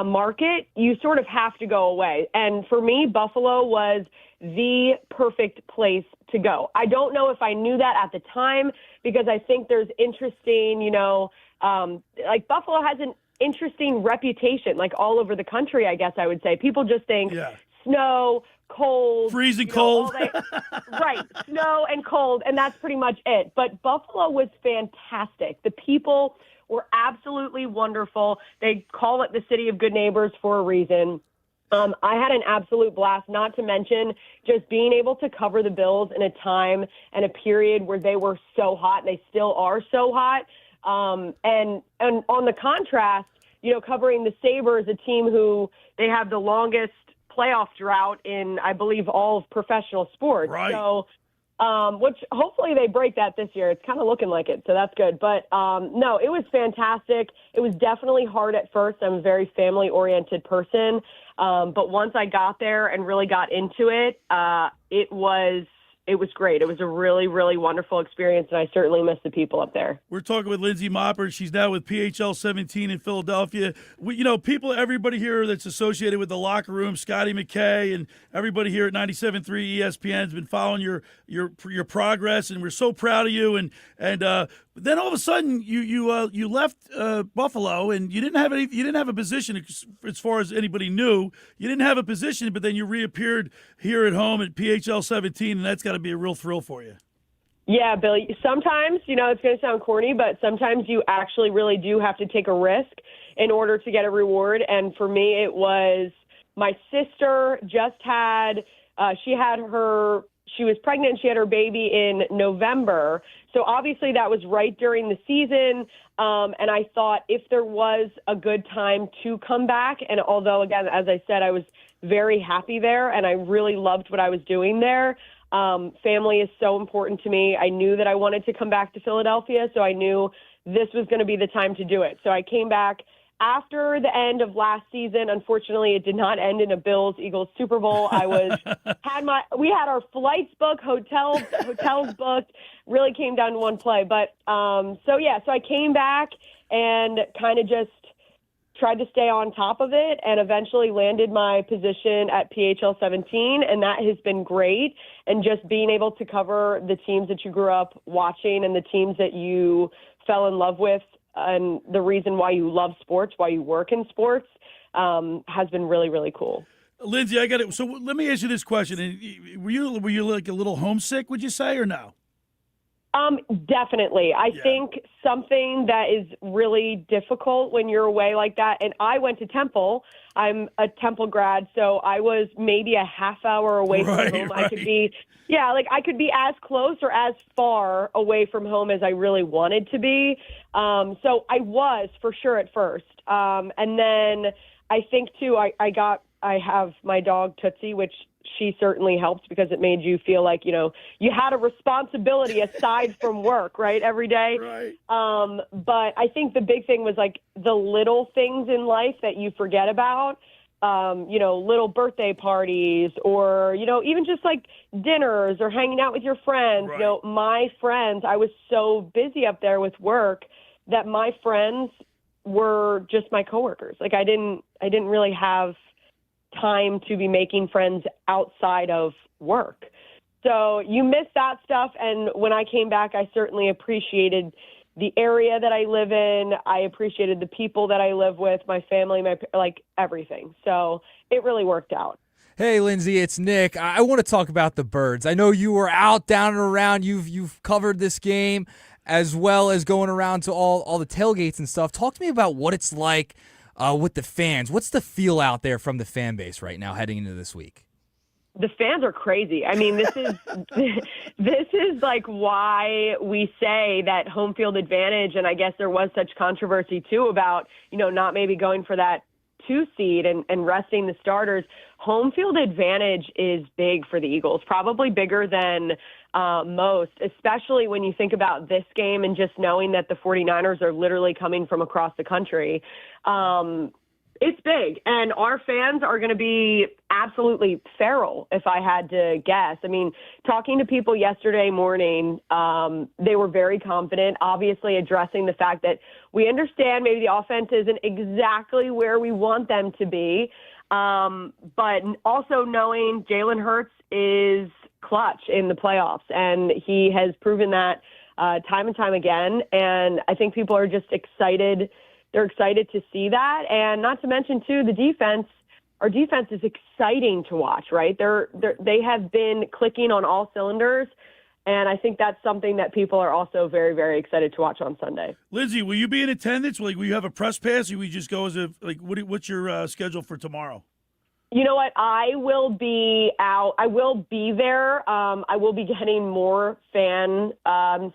market, you sort of have to go away. And for me, Buffalo was the perfect place to go. I don't know if I knew that at the time, because I think there's interesting, like Buffalo has an interesting reputation, like all over the country, I guess I would say. People just think snow, cold. Freezing cold. Right, snow and cold, and that's pretty much it. But Buffalo was fantastic. The people were absolutely wonderful. They call it the city of good neighbors for a reason. I had an absolute blast, not to mention just being able to cover the Bills in a time and a period where they were so hot, and they still are so hot. And on the contrast, covering the Sabres, a team who they have the longest playoff drought in, I believe, all of professional sports. Right. So, which hopefully they break that this year. It's kind of looking like it, so that's good. But no, it was fantastic. It was definitely hard at first. I'm a very family-oriented person. But once I got there and really got into it, it was great. It was a really, really wonderful experience, and I certainly miss the people up there. We're talking with Lindsey Moppert. She's now with PHL 17 in Philadelphia. Everybody here that's associated with the locker room, Scotty McKay, and everybody here at 97.3 ESPN has been following your progress, and we're so proud of you. And then all of a sudden you left Buffalo, and you didn't have a position as far as anybody knew. You didn't have a position, but then you reappeared here at home at PHL 17, and that's got to be a real thrill for you. Yeah, Billy. Sometimes, it's going to sound corny, but sometimes you actually really do have to take a risk in order to get a reward. And for me, it was my sister just had she was pregnant. She had her baby in November. So obviously that was right during the season. And I thought if there was a good time to come back, and although, again, as I said, I was very happy there and I really loved what I was doing there. Family is so important to me. I knew that I wanted to come back to Philadelphia, so I knew this was going to be the time to do it. So I came back after the end of last season. Unfortunately, it did not end in a Bills-Eagles Super Bowl. We had our flights booked, hotels booked. Really came down to one play. But so I came back and kind of just tried to stay on top of it and eventually landed my position at PHL 17, and that has been great. And just being able to cover the teams that you grew up watching and the teams that you fell in love with and the reason why you love sports, why you work in sports, has been really, really cool. Lindsey, I got it. So let me ask you this question. Were you like a little homesick, would you say, or no? Definitely. I think something that is really difficult when you're away like that, and I went to Temple. I'm a Temple grad, so I was maybe a half hour away from home. Right. I could be as close or as far away from home as I really wanted to be. So I was for sure at first. And then I think too, I have my dog Tootsie, which she certainly helped because it made you feel like, you had a responsibility aside from work, right, every day. Right. But I think the big thing was like the little things in life that you forget about, little birthday parties or, even just like dinners or hanging out with your friends. Right. My friends, I was so busy up there with work that my friends were just my coworkers. Like I didn't really have time to be making friends outside of work. So you miss that stuff. And when I came back, I certainly appreciated the area that I live in. I appreciated the people that I live with, my family, everything. So it really worked out. Hey, Lindsey, it's Nick. I want to talk about the Birds. I know you were out, down, and around. You've covered this game as well as going around to all the tailgates and stuff. Talk to me about what it's like with the fans. What's the feel out there from the fan base right now heading into this week? The fans are crazy. I mean, this is like why we say that home field advantage, and I guess there was such controversy too about, not maybe going for that 2 seed and resting the starters. Home field advantage is big for the Eagles, probably bigger than most, especially when you think about this game and just knowing that the 49ers are literally coming from across the country. It's big, and our fans are going to be absolutely feral, if I had to guess. I mean, talking to people yesterday morning, they were very confident, obviously addressing the fact that we understand maybe the offense isn't exactly where we want them to be, but also knowing Jalen Hurts is clutch in the playoffs, and he has proven that time and time again, and I think people are just excited. They're excited to see that. And not to mention, too, the defense. Our defense is exciting to watch, right? They have been clicking on all cylinders, and I think that's something that people are also very, very excited to watch on Sunday. Lindsey, will you be in attendance? Will you have a press pass, or will you just go as what's your schedule for tomorrow? You know what? I will be out. I will be there. I will be getting more fan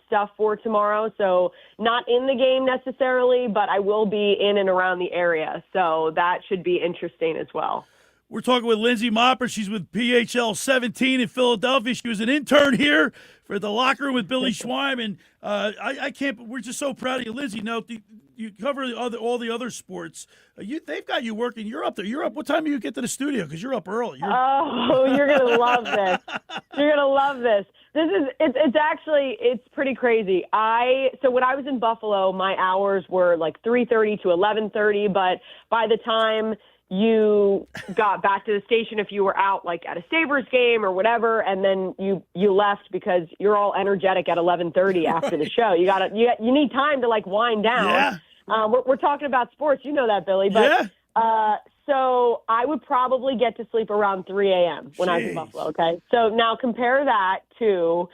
stuff for tomorrow. So not in the game necessarily, but I will be in and around the area. So that should be interesting as well. We're talking with Lindsey Moppert. She's with PHL 17 in Philadelphia. She was an intern here for the locker room with Billy Schweim. And I can't. We're just so proud of you, Lindsey. Now you cover all the other sports. They've got you working. You're up there. You're up. What time do you get to the studio? Because you're up early. You're gonna love this. You're gonna love this. It's pretty crazy. So when I was in Buffalo, my hours were like 3:30 to 11:30. But by the time you got back to the station, if you were out like at a Sabres game or whatever, and then you left because you're all energetic at 11:30 after the show. You need time to like wind down. Yeah. We're talking about sports, you know that, Billy. But so I would probably get to sleep around 3 a.m. when I was in Buffalo. Okay, so now compare that to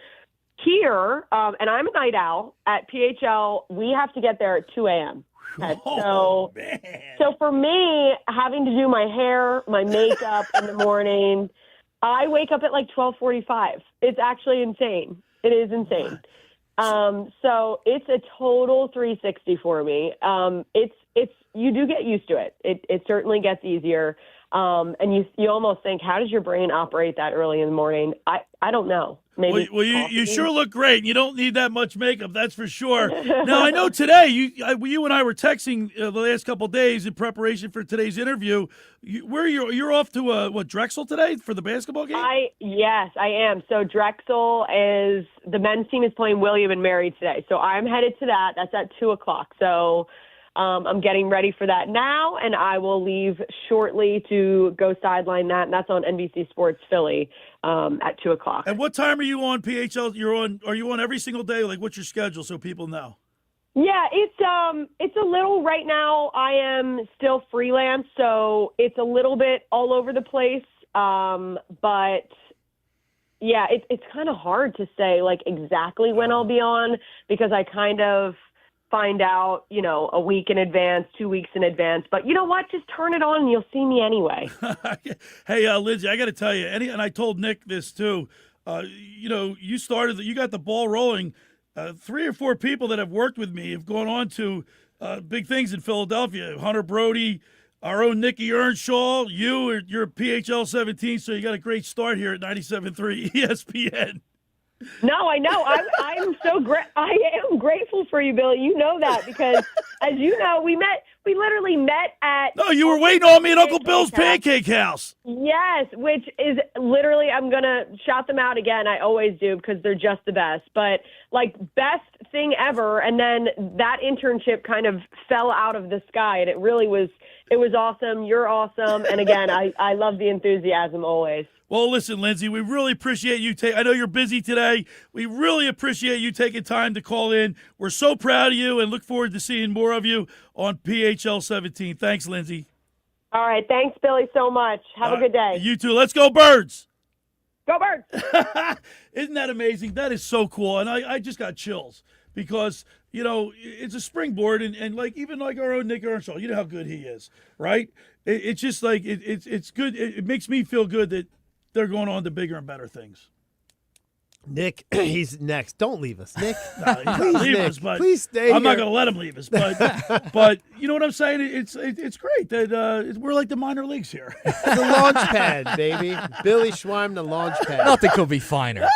here, and I'm a night owl at PHL. We have to get there at 2 a.m. So for me, having to do my hair, my makeup in the morning, I wake up at like 12:45. It's actually insane. It is insane. So it's a total 360 for me. It's you do get used to it. It certainly gets easier. And you almost think, how does your brain operate that early in the morning? I don't know. Maybe. Well, you sure look great. You don't need that much makeup, that's for sure. Now, I know today you and I were texting the last couple of days in preparation for today's interview. You're off to Drexel today for the basketball game? Yes, I am. So Drexel the men's team is playing William and Mary today. So I'm headed to that. That's at 2:00. So I'm getting ready for that now, and I will leave shortly to go sideline that, and that's on NBC Sports Philly at 2:00. And what time are you on PHL? Are you on every single day? Like, what's your schedule so people know? Yeah, it's a little right now. I am still freelance, so it's a little bit all over the place. But yeah, it's kind of hard to say like exactly when I'll be on because I kind of find out, a week in advance, 2 weeks in advance. But you know what? Just turn it on and you'll see me anyway. Hey, Lindsey, I got to tell you, and I told Nick this too. You got the ball rolling. 3 or 4 people that have worked with me have gone on to big things in Philadelphia. Hunter Brody, our own Nick Earnshaw, you're PHL 17, so you got a great start here at 97.3 ESPN. No, I know. I'm so I am grateful for you, Billy. You know that because, as you know, we literally met at. No, you were waiting on me at Uncle Bill's Pancake House. Yes, which is literally, I'm gonna shout them out again. I always do because they're just the best. But like best thing ever, and then that internship kind of fell out of the sky, and it really was. It was awesome. You're awesome, and again, I love the enthusiasm always. Well, listen, Lindsey, we really appreciate you. I know you're busy today. We really appreciate you taking time to call in. We're so proud of you and look forward to seeing more of you on PHL 17. Thanks, Lindsey. All right. Thanks, Billy, so much. Have a good day. You too. Let's go, Birds. Go, Birds. Isn't that amazing? That is so cool. And I just got chills because, it's a springboard and like even like our own Nick Earnshaw, you know how good he is, right? It's just like it's good. It makes me feel good that they're going on to bigger and better things. Nick, he's next. Don't leave us, Nick. No, he's not leaving us, but please stay I'm here. not going to let him leave us. But you know what I'm saying? It's great that we're like the minor leagues here. The launch pad, baby. Billy Schweim, the launch pad. Nothing could be finer.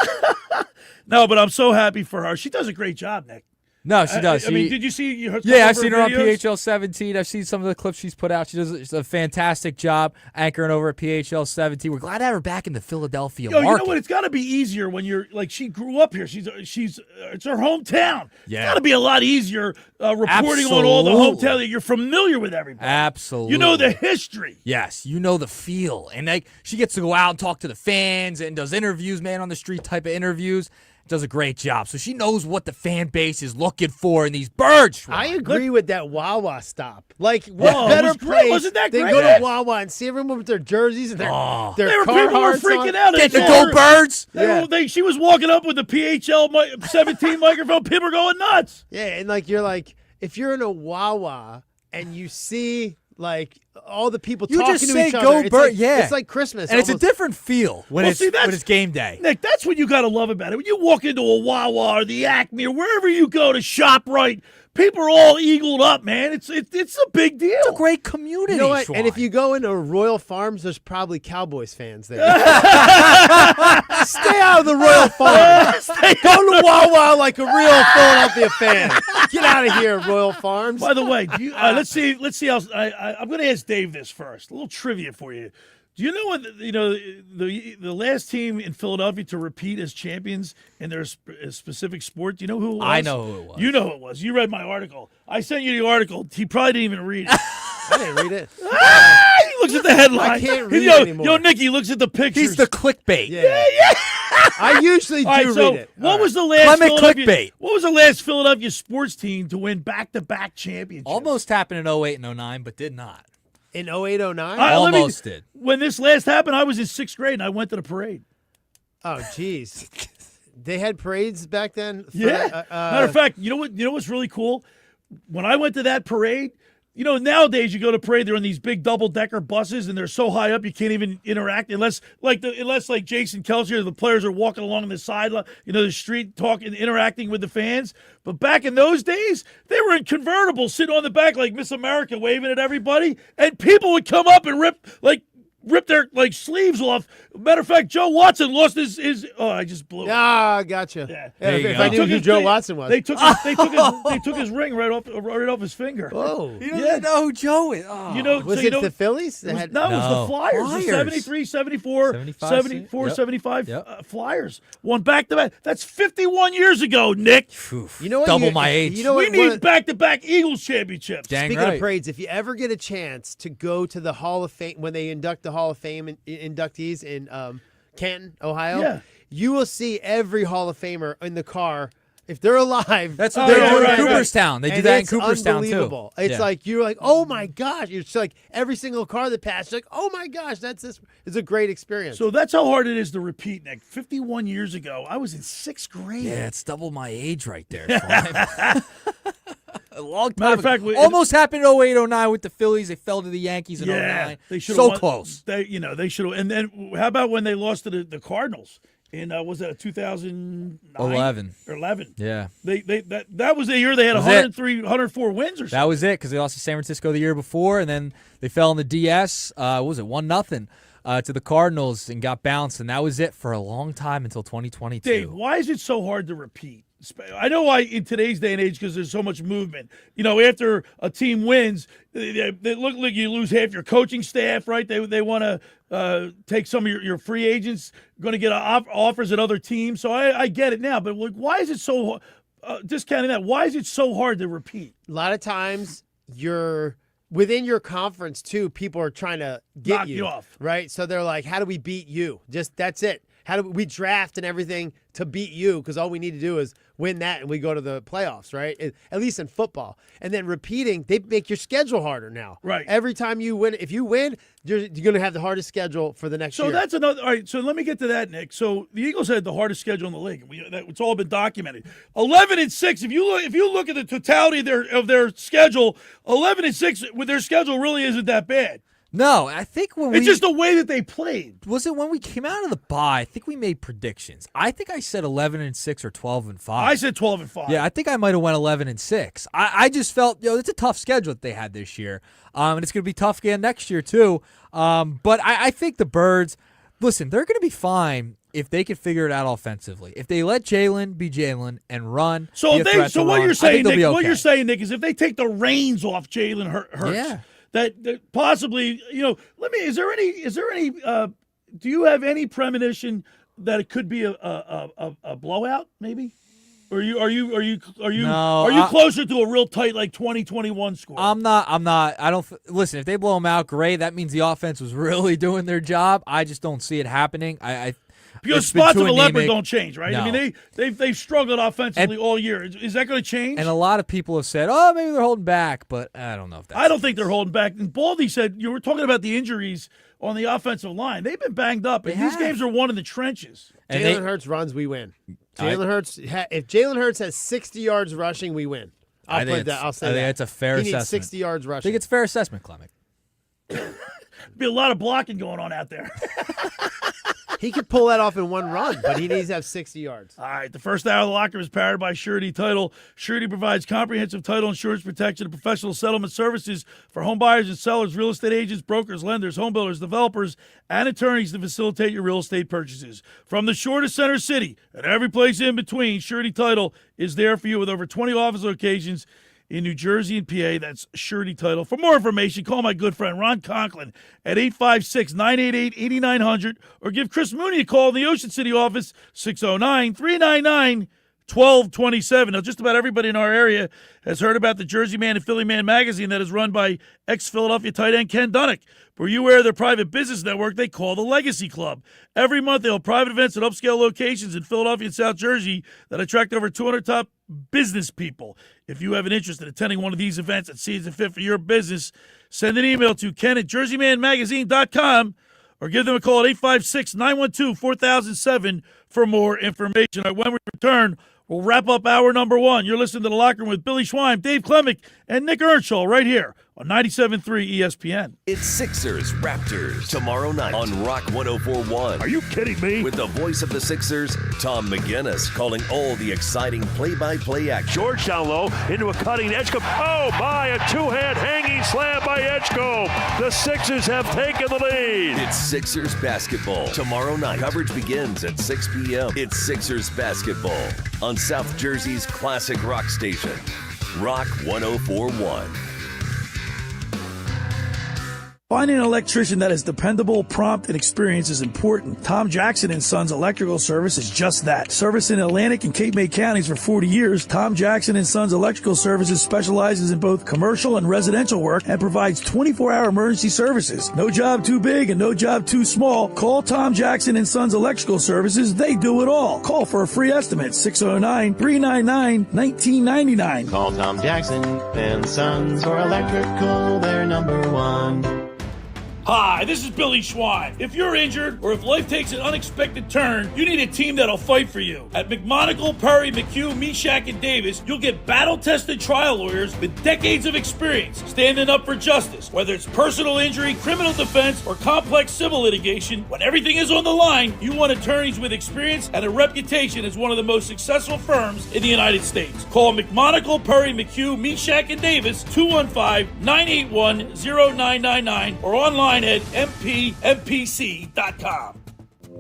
No, but I'm so happy for her. She does a great job, Nick. No, she does. I mean, did you see her? Yeah, I've seen her on PHL 17. I've seen some of the clips she's put out. She does a fantastic job anchoring over at PHL 17. We're glad to have her back in the Philadelphia market. You know what? It's got to be easier when you're like she grew up here. She's it's her hometown. Yeah. It's got to be a lot easier reporting on all the hometown that you're familiar with everybody. Absolutely. You know the history. Yes, you know the feel. And she gets to go out and talk to the fans and does interviews, man on the street type of interviews. Does a great job. So she knows what the fan base is looking for in these Birds. I agree with that Wawa stop. Like, what better place Wasn't that than great? go to Wawa and see everyone with their jerseys and their People were freaking out. Get the Go Birds. She was walking up with the PHL 17 microphone. People were going nuts. Yeah, and like you're like, if you're in a Wawa and you see like all the people You talking just to say each go other. Bird, It's like, yeah. it's like Christmas, and it's a almost. different feel when Well, it's see, when it's game day. Nick, that's what you got to love about it. When you walk into a Wawa or the Acme or wherever you go to shop right, people are all eagled up, man. It's a big deal. It's a great community. You know what? Schwan. And if you go into Royal Farms, there's probably Cowboys fans there. Stay out of the Royal Farms. Go to Wawa like a real Philadelphia fan. Get out of here, Royal Farms. By the way, do you, let's see how I'm going to ask Dave this first. A little trivia for you. Do you know what the last team in Philadelphia to repeat as champions in their specific sport? Do you know who it was? I know who it was. You know who it was. You read my article. I sent you the article. He probably didn't even read it. I didn't read it. He looks at the headline. I can't read anymore. Yo, Nicky looks at the pictures. He's the clickbait. Yeah. I usually do All right, so read it. What was the last Klemic clickbait. What was the last Philadelphia sports team to win back-to-back championships? Almost happened in 08 and 09, but did not. In 08, 09? Almost did. When this last happened, I was in 6th grade, and I went to the parade. Oh, jeez. They had parades back then? Yeah. Matter of fact, you know what's really cool? When I went to that parade, nowadays you go to parade, they're on these big double-decker buses, and they're so high up you can't even interact unless Jason Kelce or the players are walking along the side, the street, talking, interacting with the fans. But back in those days, they were in convertibles, sitting on the back like Miss America, waving at everybody, and people would come up and rip their sleeves off. Matter of fact, Joe Watson lost his I just blew it. Ah, gotcha. Yeah. If I knew who Joe Watson was. They took his ring right off his finger. Oh. You don't even know who Joe is. Oh. Was it the Phillies? It was the Flyers. The 73, 74, 75 Flyers. Won back-to-back. That's 51 years ago, Nick. You know what? Double my age. You know we what? need back-to-back Eagles championships. Dang Speaking right. of parades, if you ever get a chance to go to the Hall of Fame, when they induct the Hall of Fame inductees in Canton, Ohio, you will see every Hall of Famer in the car. If they're alive, That's what they do in right. Cooperstown. They do And that in it's Cooperstown, too. unbelievable. It's like, you're like, oh my gosh. It's like every single car that passed, you're like, oh my gosh, it's a great experience. So that's how hard it is to repeat, Nick. 51 years ago, I was in 6th grade. Yeah, it's double my age right there. A long time Matter of fact, ago. Almost happened in 08, 09 with the Phillies. They fell to the Yankees in 09. They should so close. They should have. And then how about when they lost to the Cardinals? In was that 2009? 11. Or 11. Yeah. That was the year they had 104 wins or something. That was it because they lost to San Francisco the year before, and then they fell in the DS. What was it, 1-0 to the Cardinals and got bounced, and that was it for a long time until 2022. Dave, why is it so hard to repeat? I know why in today's day and age because there's so much movement. After a team wins, they look like you lose half your coaching staff, right? They want to take some of your free agents, going to get offers at other teams. So I get it now. But why is it so discounting that? Why is it so hard to repeat? A lot of times you're within your conference too. People are trying to get Knock you off, right? So they're like, "How do we beat you?" Just that's it. How do we draft and everything to beat you? Because all we need to do is win that, and we go to the playoffs, right? At least in football. And then repeating, they make your schedule harder now. Right. Every time you win, if you win, you're going to have the hardest schedule for the next year. So that's another. All right. So let me get to that, Nick. So the Eagles had the hardest schedule in the league. It's all been documented. 11-6. If you look at the totality of their schedule, 11-6 with their schedule really isn't that bad. No, I think it's just the way that they played. Was it when we came out of the bye? I think we made predictions. I think I said 11-6 or 12-5. I said 12-5. Yeah, I think I might have went 11-6. I just felt it's a tough schedule that they had this year, and it's going to be tough again next year too. But I think the Birds, listen, they're going to be fine if they can figure it out offensively. If they let Jalen be Jalen and run. So what you're saying, Nick, what you're saying, Nick, is if they take the reins off Jalen Hurts. Yeah. That possibly, is there any do you have any premonition that it could be a blowout maybe? Or are you closer to a real tight like 2021 score? I'm not. I don't listen, if they blow them out, great. That means the offense was really doing their job. I just don't see it happening. Because spots of a leopard don't change, right? No. I mean, they've struggled offensively all year. Is that going to change? And a lot of people have said, "Oh, maybe they're holding back," but I don't know if that's. I don't think they're holding back. And Baldy said you were talking about the injuries on the offensive line. They've been banged up, and these games are won in the trenches. Jalen Hurts runs, we win. If Jalen Hurts has 60 yards rushing, we win. I'll say that. I think it's a fair he assessment. needs 60 yards rushing. I think it's a fair assessment, Klemic. Be a lot of blocking going on out there. He could pull that off in one run, but he needs to have 60 yards. All right, the first hour of the locker room is powered by Surety Title. Surety provides comprehensive title insurance protection and professional settlement services for home buyers and sellers, real estate agents, brokers, lenders, home builders, developers, and attorneys to facilitate your real estate purchases. From the shore to center city and every place in between, Surety Title is there for you with over 20 office locations in New Jersey and PA. That's Surety Title. For more information, call my good friend Ron Conklin at 856-988-8900 or give Chris Mooney a call in the Ocean City office, 609-399-1227. Now, just about everybody in our area has heard about the Jersey Man and Philly Man magazine that is run by ex-Philadelphia tight end Ken Dunnick. Were you aware of their private business network they call the Legacy Club? Every month, they hold private events at upscale locations in Philadelphia and South Jersey that attract over 200 top business people. If you have an interest in attending one of these events that seems fit for your business, send an email to ken@jerseymanmagazine.com or give them a call at 856-912-4007 for more information. When we return, we'll wrap up hour number one. You're listening to The Locker Room with Billy Schwein, Dave Klemic, and Nick Earnshaw right here on 97.3 ESPN. It's Sixers Raptors tomorrow night on Rock 104.1. Are you kidding me? With the voice of the Sixers, Tom McGinnis, calling all the exciting play-by-play action. George down low into a cutting Edgecombe. Oh, my, a two-hand hanging slam by Edgecombe. The Sixers have taken the lead. It's Sixers basketball tomorrow night. Coverage begins at 6 p.m. It's Sixers basketball on South Jersey's classic rock station, Rock 104.1. Finding an electrician that is dependable, prompt, and experienced is important. Tom Jackson & Sons Electrical Service is just that. Service in Atlantic and Cape May counties for 40 years, Tom Jackson & Sons Electrical Services specializes in both commercial and residential work and provides 24-hour emergency services. No job too big and no job too small. Call Tom Jackson & Sons Electrical Services. They do it all. Call for a free estimate, 609-399-1999. Call Tom Jackson & Sons for electrical. They're number one. Hi, this is Billy Schwein. If you're injured or if life takes an unexpected turn, you need a team that'll fight for you. At McMonagle, Perry, McHugh, Meshack, and Davis, you'll get battle-tested trial lawyers with decades of experience standing up for justice. Whether it's personal injury, criminal defense, or complex civil litigation, when everything is on the line, you want attorneys with experience and a reputation as one of the most successful firms in the United States. Call McMonagle, Perry, McHugh, Meshack, and Davis, 215-981-0999, or online at mpmpc.com.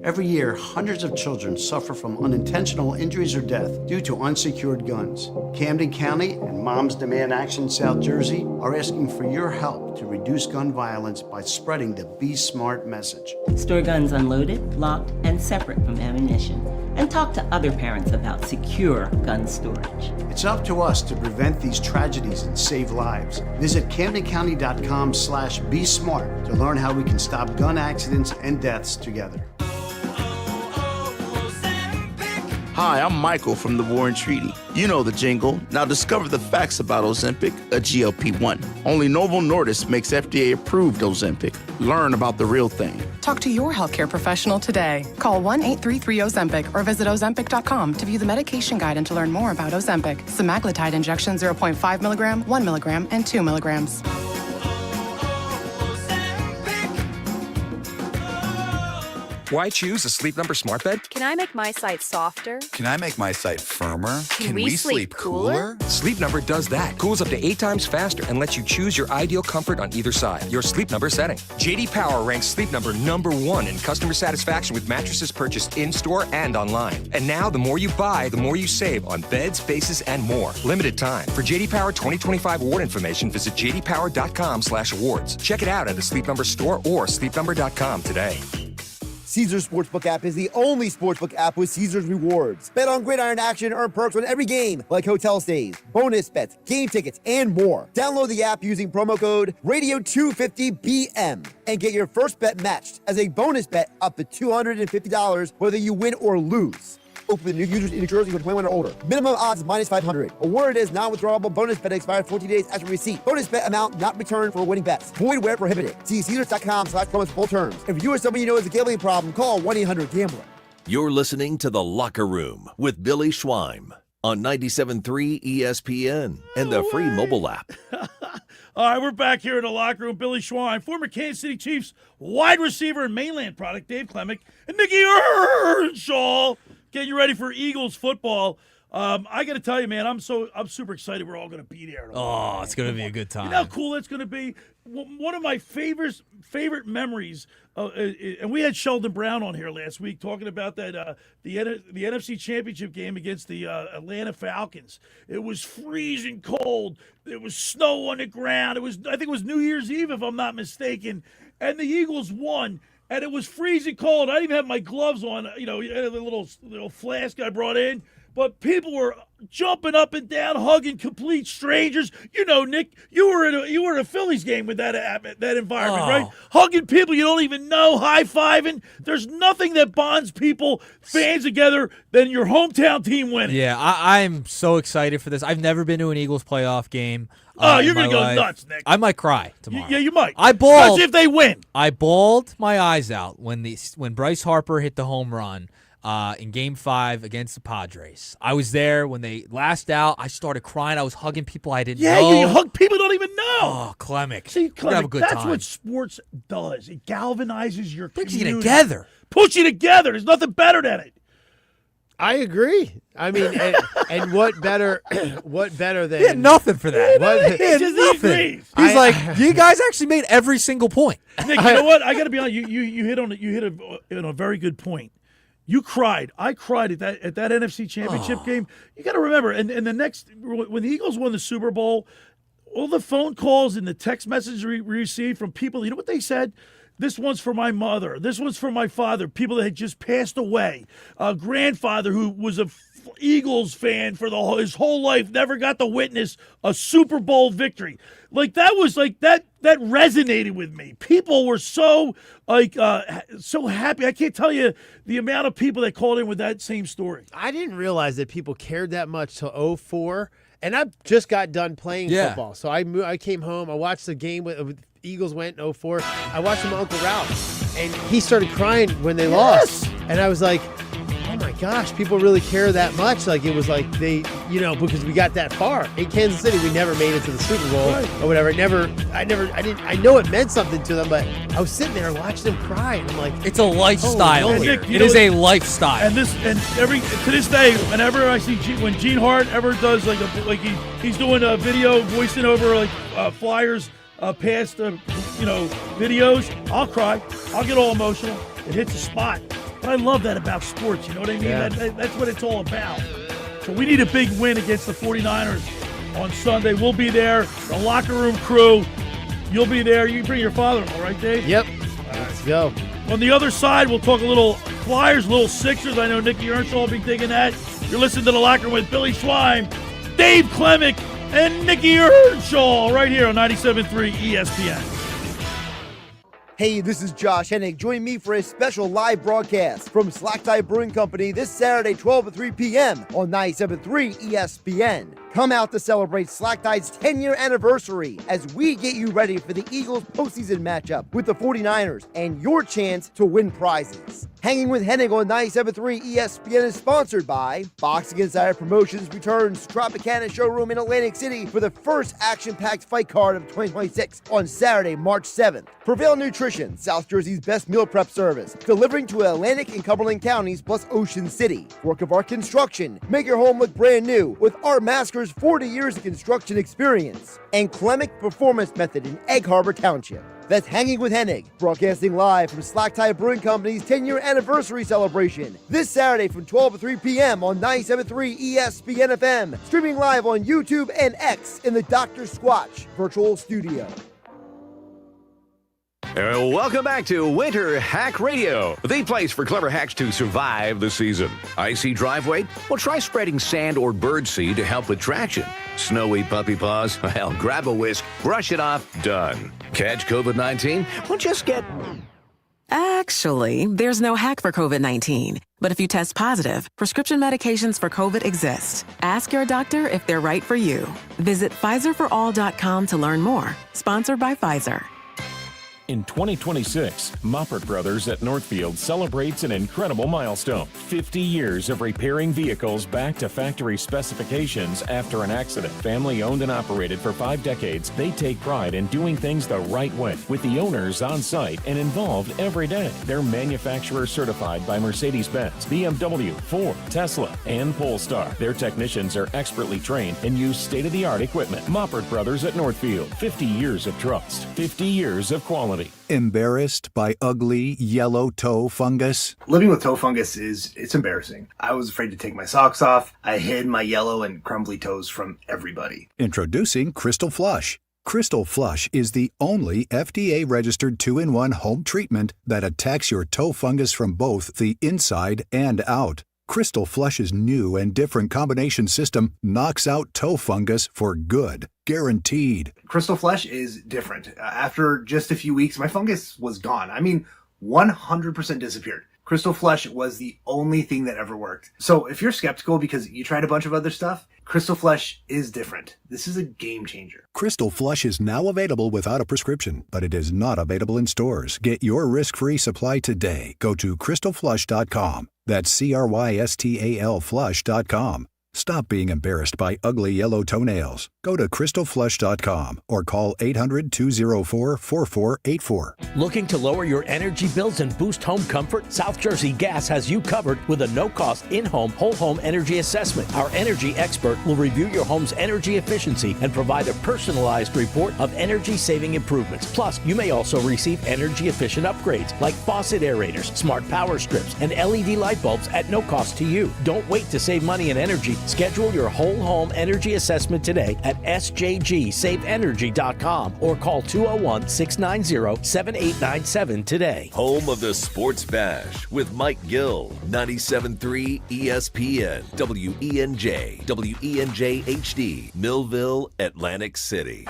Every year, hundreds of children suffer from unintentional injuries or death due to unsecured guns. Camden County and Moms Demand Action South Jersey are asking for your help to reduce gun violence by spreading the Be Smart message. Store guns unloaded, locked, and separate from ammunition. And talk to other parents about secure gun storage. It's up to us to prevent these tragedies and save lives. Visit CamdenCounty.com/BeSmart to learn how we can stop gun accidents and deaths together. Hi, I'm Michael from the Warren Treaty. You know the jingle. Now discover the facts about Ozempic, a GLP-1. Only Novo Nordisk makes FDA-approved Ozempic. Learn about the real thing. Talk to your healthcare professional today. Call 1-833-OZEMPIC or visit Ozempic.com to view the medication guide and to learn more about Ozempic. Semaglutide injection 0.5 milligram, 1 milligram, and 2 milligrams. Why choose a Sleep Number smart bed? Can I make my site softer? Can I make my site firmer? Can we sleep cooler? Sleep Number does that. Cools up to 8 times faster and lets you choose your ideal comfort on either side. Your Sleep Number setting. JD Power ranks Sleep Number #1 in customer satisfaction with mattresses purchased in-store and online. And now, the more you buy, the more you save on beds, bases, and more. Limited time. For JD Power 2025 award information, visit jdpower.com/awards. Check it out at a Sleep Number store or sleepnumber.com today. Caesars Sportsbook app is the only sportsbook app with Caesars rewards. Bet on gridiron action, earn perks on every game, like hotel stays, bonus bets, game tickets, and more. Download the app using promo code Radio250BM and get your first bet matched as a bonus bet up to $250 whether you win or lose. Open to new users in New Jersey for 21 or older. Minimum odds is -500. Award is non-withdrawable bonus bet expires 14 days after receipt. Bonus bet amount not returned for winning bets. Void where prohibited. See Caesars.com/promo for full terms. If you or somebody you know has a gambling problem, call 1-800-GAMBLER. You're listening to The Locker Room with Billy Schwein on 97.3 ESPN and the free mobile app. All right, we're back here in the locker room. Billy Schwein, former Kansas City Chiefs wide receiver and mainland product, Dave Klemic, and Nick Earnshaw getting you ready for Eagles football. I got to tell you, man, I'm super excited. We're all going to be there. Oh, it's going to be a good time. You know how cool it's going to be? One of my favorite memories, and we had Sheldon Brown on here last week talking about that the NFC Championship game against the Atlanta Falcons. It was freezing cold. There was snow on the ground. I think it was New Year's Eve, if I'm not mistaken, and the Eagles won. And it was freezing cold. I didn't even have my gloves on. You know, a little flask I brought in. But people were jumping up and down, hugging complete strangers. You know, Nick, you were at a Phillies game with that environment, right? Hugging people you don't even know, high-fiving. There's nothing that bonds fans together, than your hometown team winning. Yeah, I'm so excited for this. I've never been to an Eagles playoff game. You're going to go nuts, Nick. I might cry tomorrow. Yeah, you might. I bawled. Especially if they win. I bawled my eyes out when Bryce Harper hit the home run. In Game 5 against the Padres. I was there when they last out. I started crying. I was hugging people I didn't know. Yeah, you hug people you don't even know. Oh, Klemic. See, We're gonna have a good that's time. what sports does. It galvanizes your community. Puts you together. Puts you together. There's nothing better than it. I agree. I mean, and what better than... He had nothing for that. He had nothing. He's like, you guys actually made every single point. Nick, you know what? I got to be honest. You hit on a very good point. You cried. I cried at that NFC Championship game. You got to remember, and the next when the Eagles won the Super Bowl, all the phone calls and the text messages we received from people. You know what they said? This one's for my mother. This one's for my father. People that had just passed away. A grandfather who was a Eagles fan for his whole life, never got to witness a Super Bowl victory. Like that was like that resonated with me. People were so so happy. I can't tell you the amount of people that called in with that same story. I didn't realize that people cared that much till 2004, and I just got done playing football. So I came home. I watched the game with Eagles went in 2004. I watched him Uncle Ralph, and he started crying when they lost, and I was like, oh my gosh, people really care that much. Like it was like they, because we got that far. In Kansas City, we never made it to the Super Bowl or whatever. I know it meant something to them, but I was sitting there watching them cry, and I'm like, it's a lifestyle. Nick, it is a lifestyle. And to this day, whenever I see when Gene Hart ever does he's doing a video voicing over Flyers past videos, I'll cry. I'll get all emotional. It hits a spot. But I love that about sports, you know what I mean? Yeah. That's what it's all about. So we need a big win against the 49ers on Sunday. We'll be there. The locker room crew, you'll be there. You can bring your father-in-law, right, Dave? Yep. Let's go. On the other side, we'll talk a little Flyers, a little Sixers. I know Nick Earnshaw will be digging that. You're listening to The Locker Room with Billy Schwein, Dave Klemic, and Nick Earnshaw right here on 97.3 ESPN. Hey, this is Josh Hennig. Join me for a special live broadcast from Slack Tie Brewing Company this Saturday, 12 to 3 p.m. on 97.3 ESPN. Come out to celebrate Slack Tie's 10-year anniversary as we get you ready for the Eagles postseason matchup with the 49ers and your chance to win prizes. Hanging with Hennig on 97.3 ESPN is sponsored by Boxing Insider Promotions returns Tropicana Showroom in Atlantic City for the first action-packed fight card of 2026 on Saturday, March 7th. Prevail Nutrition, South Jersey's best meal prep service, delivering to Atlantic and Cumberland counties plus Ocean City. Work of Art Construction, make your home look brand new with Art Masker's 40 years of construction experience. And Klemic Performance Method in Egg Harbor Township. That's Hanging with Hennig, broadcasting live from Slack Tie Brewing Company's 10-year anniversary celebration this Saturday from 12 to 3 p.m. on 97.3 ESPN FM, streaming live on YouTube and X in the Dr. Squatch virtual studio. Welcome back to Winter Hack Radio, the place for clever hacks to survive the season. Icy driveway? Well, try spreading sand or birdseed to help with traction. Snowy puppy paws? Well, grab a whisk, brush it off, done. Catch COVID-19? Well, just get... Actually, there's no hack for COVID-19. But if you test positive, prescription medications for COVID exist. Ask your doctor if they're right for you. Visit PfizerForAll.com to learn more. Sponsored by Pfizer. In 2026, Moppert Brothers at Northfield celebrates an incredible milestone. 50 years of repairing vehicles back to factory specifications after an accident. Family owned and operated for 5 decades, they take pride in doing things the right way, with the owners on site and involved every day. They're manufacturer certified by Mercedes-Benz, BMW, Ford, Tesla, and Polestar. Their technicians are expertly trained and use state-of-the-art equipment. Moppert Brothers at Northfield. 50 years of trust. 50 years of quality. Embarrassed by ugly yellow toe fungus? Living with toe fungus it's embarrassing. I was afraid to take my socks off. I hid my yellow and crumbly toes from everybody. Introducing Crystal Flush. Crystal Flush is the only FDA-registered 2-in-1 home treatment that attacks your toe fungus from both the inside and out. Crystal Flush's new and different combination system knocks out toe fungus for good. Guaranteed. Crystal Flush is different. After just a few weeks, my fungus was gone. 100% disappeared. Crystal Flush was the only thing that ever worked. So if you're skeptical because you tried a bunch of other stuff, Crystal Flush is different. This is a game changer. Crystal Flush is now available without a prescription, but it is not available in stores. Get your risk-free supply today. Go to crystalflush.com. That's CRYSTAL flush.com. Stop being embarrassed by ugly yellow toenails. Go to crystalflush.com or call 800-204-4484. Looking to lower your energy bills and boost home comfort? South Jersey Gas has you covered with a no-cost in-home, whole-home energy assessment. Our energy expert will review your home's energy efficiency and provide a personalized report of energy-saving improvements. Plus, you may also receive energy-efficient upgrades like faucet aerators, smart power strips, and LED light bulbs at no cost to you. Don't wait to save money and energy. Schedule your whole home energy assessment today at sjgsaveenergy.com or call 201-690-7897 today. Home of the Sports Bash with Mike Gill, 97.3 ESPN, WENJ, WENJ HD, Millville, Atlantic City.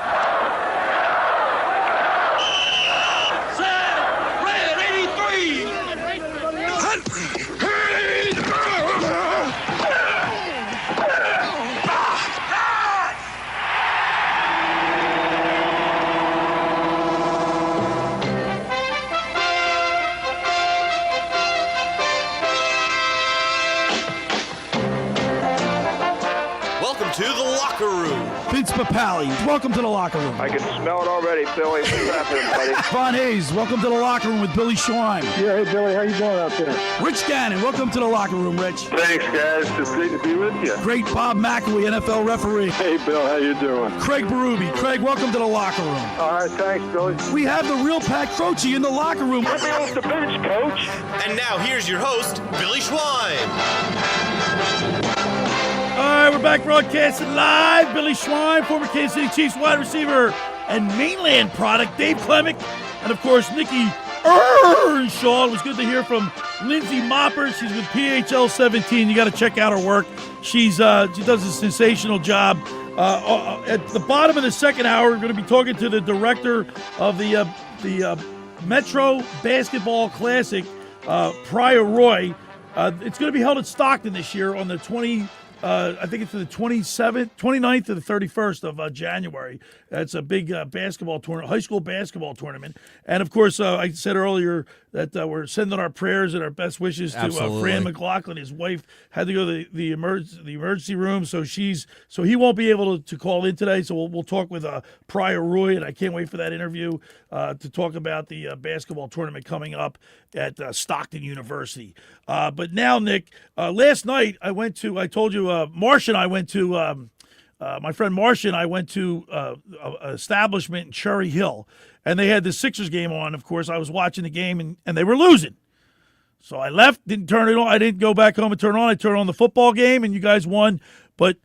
Vince Papali, welcome to the locker room. I can smell it already, Billy. What's happening, buddy? Von Hayes, welcome to the locker room with Billy Schwein. Yeah, hey, Billy, how you doing out there? Rich Gannon, welcome to the locker room, Rich. Thanks, guys. It's great to be with you. Great Bob McElwee, NFL referee. Hey, Bill, how you doing? Craig Berube. Craig, welcome to the locker room. All right, thanks, Billy. We have the real Pat Croce in the locker room. Let me off the bench, Coach. And now here's your host, Billy Schwein. All right, we're back broadcasting live. Billy Schwein, former Kansas City Chiefs wide receiver and mainland product, Dave Klemic, and, of course, Nick Earnshaw. It was good to hear from Lindsey Moppert. She's with PHL 17. You got to check out her work. She does a sensational job. At the bottom of the second hour, we're going to be talking to the director of the Metro Basketball Classic, Pryia Roy. It's going to be held at Stockton this year on the I think it's the 29th to the 31st of January. It's a big basketball tournament, high school basketball tournament. And, of course, I said earlier that we're sending our prayers and our best wishes to Fran Mclaughlin. His wife had to go to the emergency room, so he won't be able to call in today. So we'll talk with Pryia Roy, and I can't wait for that interview to talk about the basketball tournament coming up at Stockton University. But now, Nick, last night I told you, Marsh and I went to, my friend Marsh and I went to an establishment in Cherry Hill, and they had the Sixers game on. Of course, I was watching the game, and they were losing. So I left, didn't turn it on. I didn't go back home and turn it on. I turned on the football game, and you guys won. But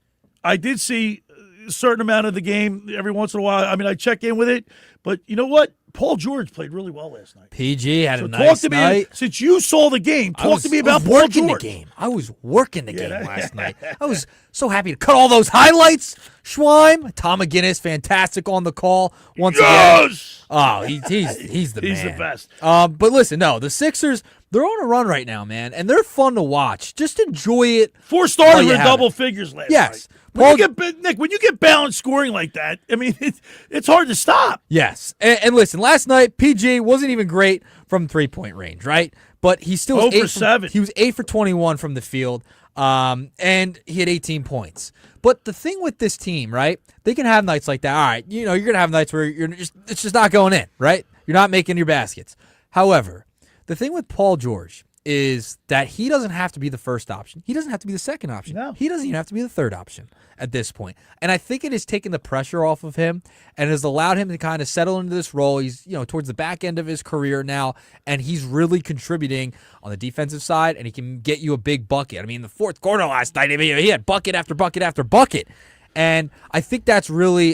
I did see a certain amount of the game every once in a while. I mean, I check in with it. But you know what? Paul George played really well last night. PG had a nice night. Since you saw the game, talk to me about Paul George. I was working the game last night. I was so happy to cut all those highlights. Schweim, Tom McGinnis, fantastic on the call once again. Oh, he's the man. He's the best. But listen, no, the Sixers, they're on a run right now, man, and they're fun to watch. Just enjoy it. 4 stars with double figures last night. Nick, when you get balanced scoring like that, I mean, it's hard to stop. Yes. And listen, last night, PG wasn't even great from three-point range, right? But he still was 0 for 7. He was 8 for 21 from the field, and he had 18 points. But the thing with this team, right, they can have nights like that. All right, you're going to have nights where it's just not going in, right? You're not making your baskets. However, the thing with Paul George is that he doesn't have to be the first option. He doesn't have to be the second option. No. He doesn't even have to be the third option at this point. And I think it has taken the pressure off of him and has allowed him to kind of settle into this role. He's, towards the back end of his career now, and he's really contributing on the defensive side, and he can get you a big bucket. I mean, the fourth quarter last night, he had bucket after bucket after bucket. And I think that's really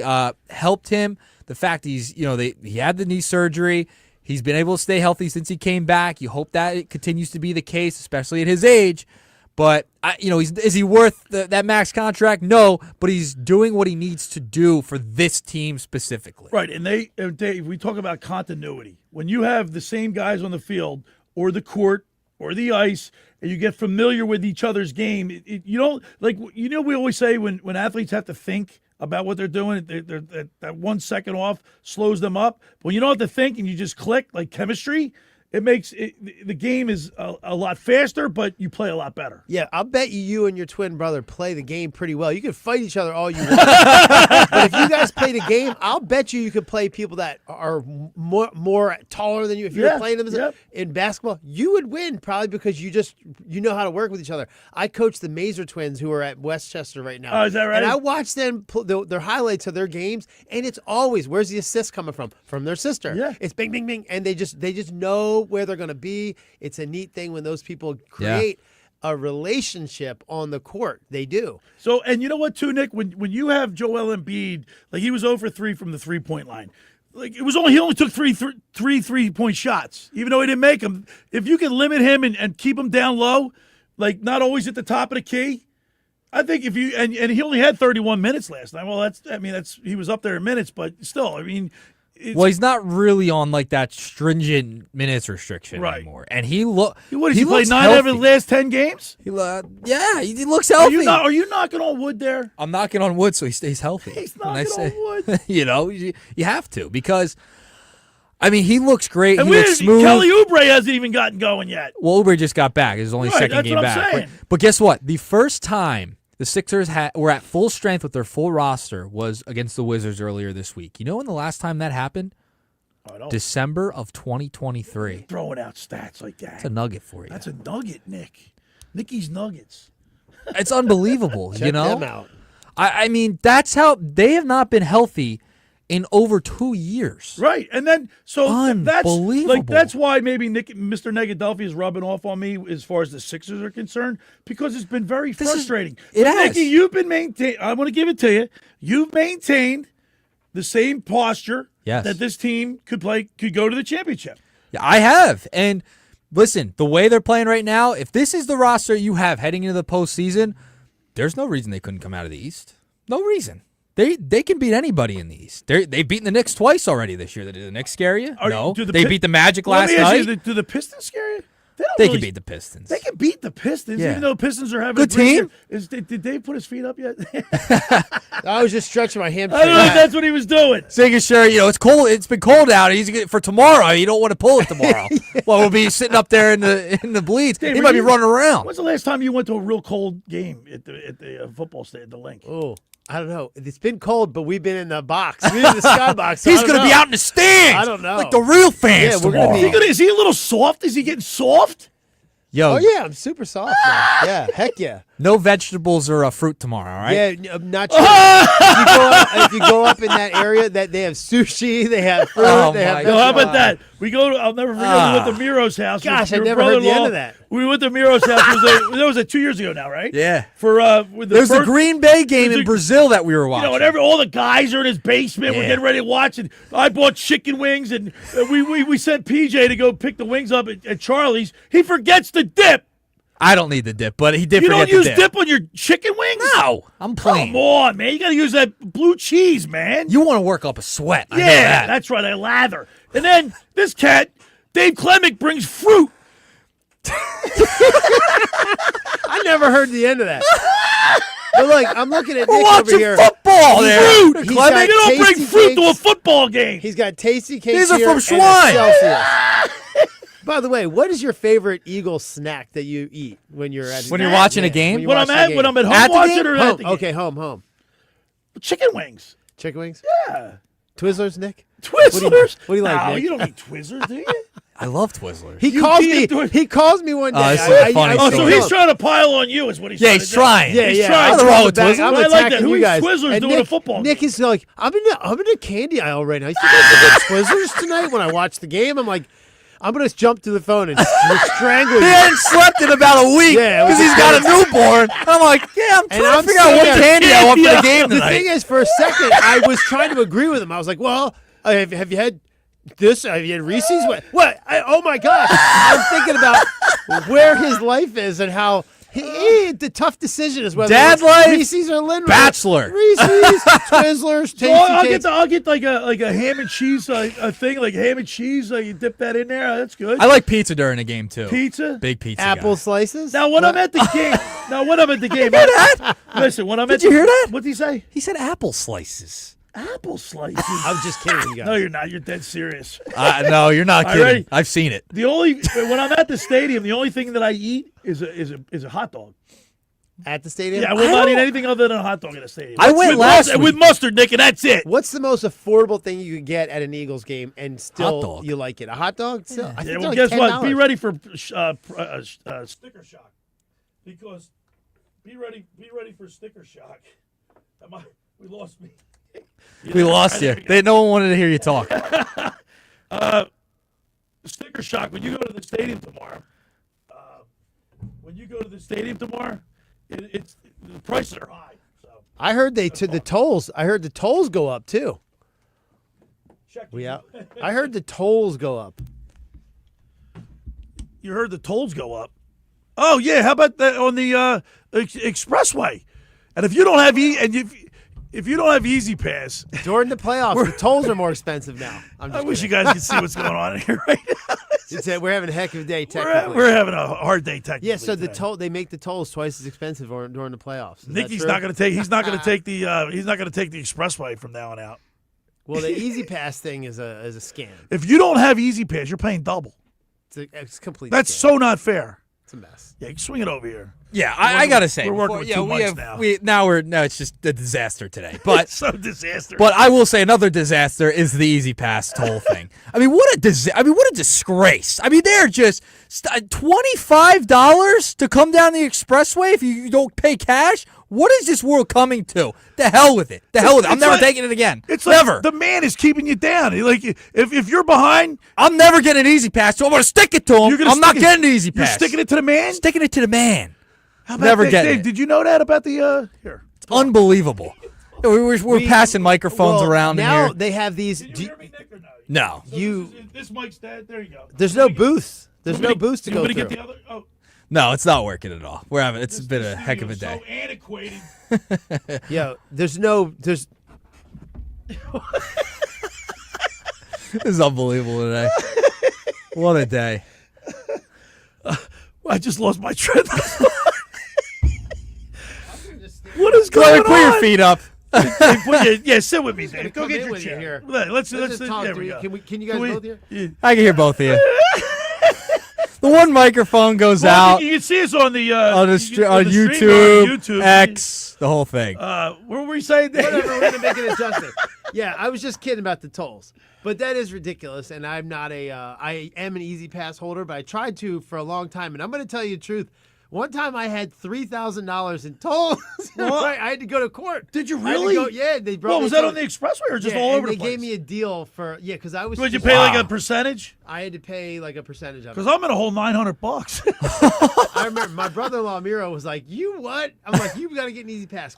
helped him. The fact he had the knee surgery. He's been able to stay healthy since he came back. You hope that it continues to be the case, especially at his age. But, is he worth that max contract? No, but he's doing what he needs to do for this team specifically. Right, and Dave, we talk about continuity. When you have the same guys on the field or the court or the ice, and you get familiar with each other's game, we always say when athletes have to think about what they're doing, that 1 second off slows them up. But when you don't have to think and you just click, like chemistry, it makes the game is a lot faster, but you play a lot better. Yeah, I'll bet you and your twin brother play the game pretty well. You can fight each other all you want. But if you guys play the game, I'll bet you could play people that are more taller than you. If you're playing them in basketball, you would win probably because you know how to work with each other. I coach the Mazer twins who are at Westchester right now. Oh, is that right? And I watch them their highlights of their games, and it's always, where's the assist coming from? From their sister. Yeah. It's bing, bing, bing, and they just know where they're going to be. It's a neat thing when those people create a relationship on the court. They do. So, and you know what, too, Nick? When you have Joel Embiid, like he was 0 for 3 from the 3-point line. Like he only took three 3-point shots, even though he didn't make them. If you can limit him and keep him down low, like not always at the top of the key, I think if you and he only had 31 minutes last night. Well, he was up there in minutes, but still, I mean. He's not really on like that stringent minutes restriction anymore, and he What did he play 9 out of his last 10 games? He looks healthy. Are you knocking on wood there? I'm knocking on wood so he stays healthy. He's knocking on wood. You have to because, I mean, he looks great. And he looks smooth. Kelly Oubre hasn't even gotten going yet. Well, Oubre just got back. It's only second game back. I'm saying. But guess what? The first time the Sixers were at full strength with their full roster was against the Wizards earlier this week. You know when the last time that happened? December of 2023. Throwing out stats like that. That's a nugget for you. That's a nugget, Nick. Nicky's Nuggets. It's unbelievable, Check them out. I mean, that's how they have not been healthy in over 2 years. Right. And then Unbelievable. that's why maybe Mr. Negadelphia is rubbing off on me as far as the Sixers are concerned, because it's been very frustrating. Has. Nicky, you've been maintained. I want to give it to you. You've maintained the same posture that this team could go to the championship. Yeah, I have. And listen, the way they're playing right now, if this is the roster you have heading into the postseason, there's no reason they couldn't come out of the East. No reason. They can beat anybody in the East. They've beaten the Knicks twice already this year. Did the Knicks scare you? No. They beat the Magic last night. Do the Pistons scare you? They can beat the Pistons. They can beat the Pistons, even though the Pistons are having good a great team. Year. Did Dave put his feet up yet? I was just stretching my hamstring. I don't know if that's what he was doing. Making sure, it's cold. It's been cold out. For tomorrow. You don't want to pull it tomorrow. Well, we'll be sitting up there in the bleeds. Dave, he might be running around. When's the last time you went to a real cold game at the football stand, the Link? Oh, I don't know. It's been cold, but we've been in the box. We've been in the skybox. So He's going to be out in the stands. I don't know. Like the real fans tomorrow. Is he a little soft? Is he getting soft? Yo. Oh, yeah, I'm super soft now. Yeah, heck yeah. No vegetables or fruit tomorrow, all right? Yeah, I'm not sure. If you go up in that area, that they have sushi, they have fruit, they have how about that? I'll never forget, we went to Miro's house. Gosh, I never heard the end of that. We went to Miro's house. That was 2 years ago now, right? Yeah. There's the Green Bay game in Brazil that we were watching. And all the guys are in his basement. We're getting ready to watch it. I bought chicken wings, and we sent PJ to go pick the wings up at Charlie's. He forgets the dip. I don't need the dip, but he did You forget don't use the dip on your chicken wings? No, I'm plain. Come on, man. You got to use that blue cheese, man. You want to work up a sweat. I know Yeah, that. that's right. I lather. And then this cat, Dave Klemic, brings fruit. I never heard the end of that. But look, I'm looking at We're Nick watching over here. football there. Fruit. He's got You don't bring tasty fruit to a cakes. football game. He's got tasty cakes These are here from and Schwein. a Celsius. By the way, what is your favorite Eagle snack that you eat when you're at When you're watching a game? When I'm at home At the watching game? or home. at the game? Okay, home. Chicken wings. Chicken wings? Yeah. Twizzlers, Nick? Twizzlers? What do you like, No, Nick? you don't eat Twizzlers, do you? I love Twizzlers. He calls me one day. Oh, this is a funny Oh, so story. he's trying to pile on you is what he's Yeah, trying he's to do. trying. Yeah, He's yeah. trying. Nothing wrong with Twizzlers. I'm I like attacking that. Who you eats guys. Twizzlers And doing a Nick, football Nick game? is like, I'm in the candy aisle right now. You guys get Twizzlers tonight when I watch the game? I'm like, I'm going to jump to the phone and strangle you. He hadn't slept in about a week Yeah, it because was he's got a newborborn. I'm like, yeah, I'm trying to figure out what candy I want for the game The tonight. thing is, for a second, I was trying to agree with him. I was like, well, have you had this? Have you had Reese's? What? Oh, my gosh. I'm thinking about where his life is and how the tough decision is whether Dad it's life, Reese's or Lindbergh. Bachelor. Reese's, Twizzlers, tasty cakes. I'll get like a ham and cheese a thing like ham and cheese. You dip that in there. That's good. I like pizza during the game too. Pizza, big pizza. Apple guy. slices. Now when I'm at the game, listen. When I'm Did you hear that? What did he say? He said apple slices. Apple slices. I'm just kidding, you guys. No, you're not. You're dead serious. No, you're not All kidding. right. I've seen it. When I'm at the stadium, the only thing that I eat is a hot dog. At the stadium? Yeah, I will not eat anything other than a hot dog at a stadium. I went last week. with mustard, Nick, and that's it. What's the most affordable thing you could get at an Eagles game and still Hot dog. you like it? A hot dog? Still? I think Yeah, they're well, like guess $10. what? Be ready for sticker shock, because be ready for sticker shock. We lost me. We lost you. No one wanted to hear you talk. Sticker shock when you go to the stadium tomorrow. It's the prices are high. So I heard the tolls. I heard the tolls go up too. I heard the tolls go up. You heard the tolls go up. Oh yeah, how about that on the expressway? And if you don't have if you don't have Easy Pass during the playoffs, the tolls are more expensive now. I wish you guys could see what's going on here right now. We're having a heck of a day. Technically, we're having a hard day technically. Yeah, so today. they make the tolls twice as expensive during the playoffs. Is Nicky's that not true? going to take. He's not going to take the. He's not going to take the expressway from now on out. Well, the Easy Pass thing is a scam. If you don't have Easy Pass, you're paying double. It's complete. That's scam. so not fair. It's a mess. Yeah, swing it over here. Yeah, I gotta say, we're working with too much now. It's just a disaster today. But it's so disaster. But I will say another disaster is the Easy Pass toll thing. I mean, what a disgrace. I mean, they're just $25 to come down the expressway if you don't pay cash. What is this world coming to? The hell with it. I'm never taking it again. It's never. Like the man is keeping you down. Like if you're behind, I'm never getting an Easy Pass, so I'm going to stick it to him. I'm not getting the Easy Pass. You're sticking it to the man? Sticking it to the man. How about never getting Dave, it. did you know that about the here? It's unbelievable. We're passing microphones around in now here. they have these. Can you hear me, Nick, or No. no? So this mic's dead. There you go. There's no booth. There's no booth to go through. Get the other, No, it's not working at all. It's been a heck of a day. So antiquated. Yeah, there's. This is unbelievable today. What a day. I just lost my train. What is going on? Put your feet up. Sit with me, Dave. Go get your chair. Here. Let's talk. there we go. Can you guys both hear? Yeah. I can hear both of you. The one microphone goes out. You can see us on the on YouTube, X, the whole thing. What were we saying? Whatever, we're gonna make an adjustment. Yeah, I was just kidding about the tolls, but that is ridiculous. And I'm not I am an Easy Pass holder, but I tried to for a long time. And I'm going to tell you the truth. One time I had $3,000 in tolls. I had to go to court. Did you really? They brought. Was that on the expressway or just all over the place? They gave me a deal for because I was. Would you pay like a percentage? I had to pay like a percentage of it. Because I'm in a whole $900. I remember my brother-in-law Miro was like, "You what?" I'm like, "You got to get an Easy Pass."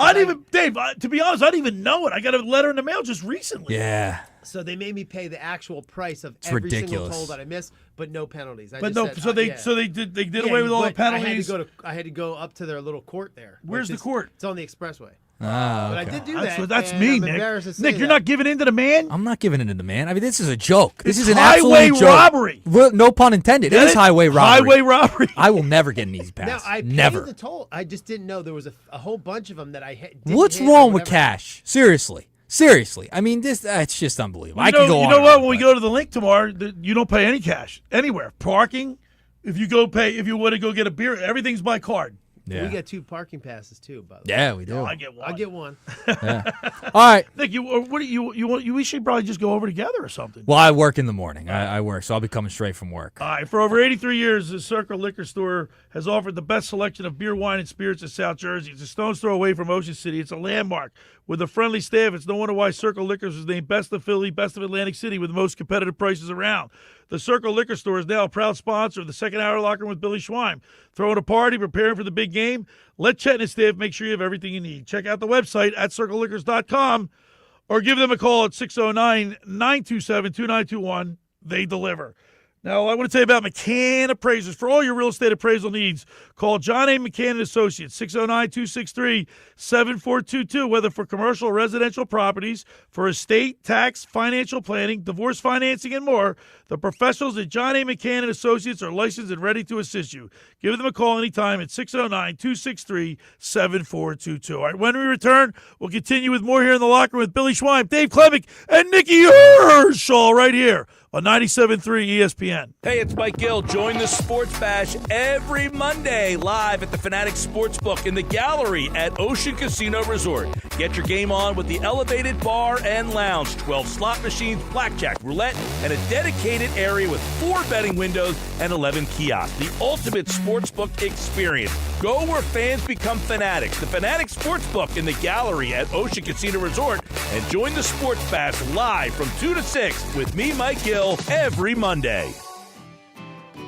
Dave. To be honest, I didn't even know it. I got a letter in the mail just recently. Yeah. So they made me pay the actual price of It's every ridiculous. single toll that I missed, but no penalties. They did away with all the penalties. I had to go up to their little court there. Where's the court? It's on the expressway. Ah, But I okay. did do that. That's and me, I'm Nick. embarrassed to say Nick, you're that. not giving in to the man? I'm not giving in to the man. I mean, this is a joke. This is an highway absolute joke. robbery. No pun intended. Get It is it? highway robbery. Highway robbery. I will never get an easy pass. Now, I never. paid the toll. I just didn't know there was a whole bunch of them that I didn't What's hit or wrong with whatever. cash? Seriously. I mean, it's just unbelievable. I You can go on. know and what? on, When we but- go to the link tomorrow, you don't pay any cash anywhere. Parking, if you want to go get a beer, everything's by card. Yeah. We get 2 parking passes too, by the way. Yeah, we do. No, I get one. I'll get one. Yeah. All right. Nick, we should probably just go over together or something. Well, I work in the morning. I work, so I'll be coming straight from work. All right. For over 83 years, the Circle Liquor Store has offered the best selection of beer, wine, and spirits in South Jersey. It's a stone's throw away from Ocean City. It's a landmark with a friendly staff. It's no wonder why Circle Liquors was named Best of Philly, Best of Atlantic City with the most competitive prices around. The Circle Liquor Store is now a proud sponsor of the Second Hour Locker Room with Billy Schweim. Throwing a party, preparing for the big game. Let Chet and his staff make sure you have everything you need. Check out the website at circleliquors.com or give them a call at 609-927-2921. They deliver. Now, I want to tell you about McCann Appraisers. For all your real estate appraisal needs, call John A. McCann & Associates, 609-263-7422, whether for commercial or residential properties, for estate, tax, financial planning, divorce financing, and more. The professionals at John A. McCann & Associates are licensed and ready to assist you. Give them a call anytime at 609-263-7422. All right, when we return, we'll continue with more here in the locker room with Billy Schweim, Dave Klemic, and Nick Earnshaw right here on 97.3 ESPN. Hey, it's Mike Gill. Join the Sports Bash every Monday live at the Fanatic Sportsbook in the gallery at Ocean Casino Resort. Get your game on with the elevated bar and lounge, 12 slot machines, blackjack, roulette, and a dedicated area with 4 betting windows and 11 kiosks. The ultimate sportsbook experience. Go where fans become fanatics. The Fanatic Sportsbook in the gallery at Ocean Casino Resort, and join the Sports Bash live from 2 to 6 with me, Mike Gill, every Monday.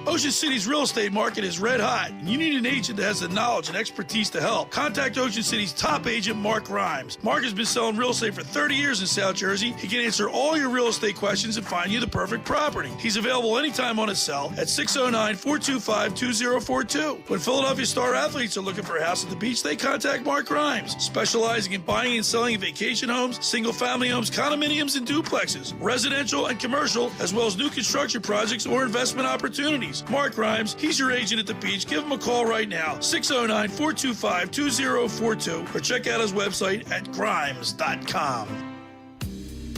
Ocean City's real estate market is red hot, and you need an agent that has the knowledge and expertise to help. Contact Ocean City's top agent, Mark Grimes. Mark has been selling real estate for 30 years in South Jersey. He can answer all your real estate questions and find you the perfect property. He's available anytime on his cell at 609-425-2042. When Philadelphia Star athletes are looking for a house at the beach, they contact Mark Grimes, specializing in buying and selling vacation homes, single-family homes, condominiums, and duplexes, residential and commercial, as well as new construction projects or investment opportunities. Mark Grimes, he's your agent at the beach. Give him a call right now, 609-425-2042, or check out his website at grimes.com.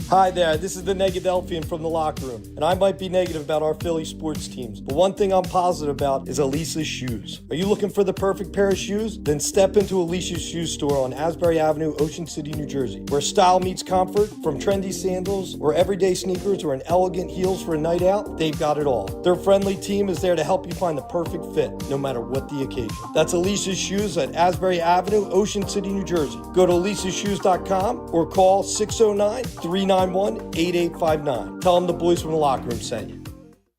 Hi there, this is the Negadelphian from the locker room, and I might be negative about our Philly sports teams, but one thing I'm positive about is Elisa's shoes. Are you looking for the perfect pair of shoes? Then step into Elisa's shoe store on Asbury Avenue, Ocean City, New Jersey, where style meets comfort. From trendy sandals or everyday sneakers or an elegant heels for a night out, they've got it all. Their friendly team is there to help you find the perfect fit, no matter what the occasion. That's Elisa's Shoes at Asbury Avenue, Ocean City, New Jersey. Go to elisashoes.com or call 609-391-8859. Tell them the boys from the locker room sent you.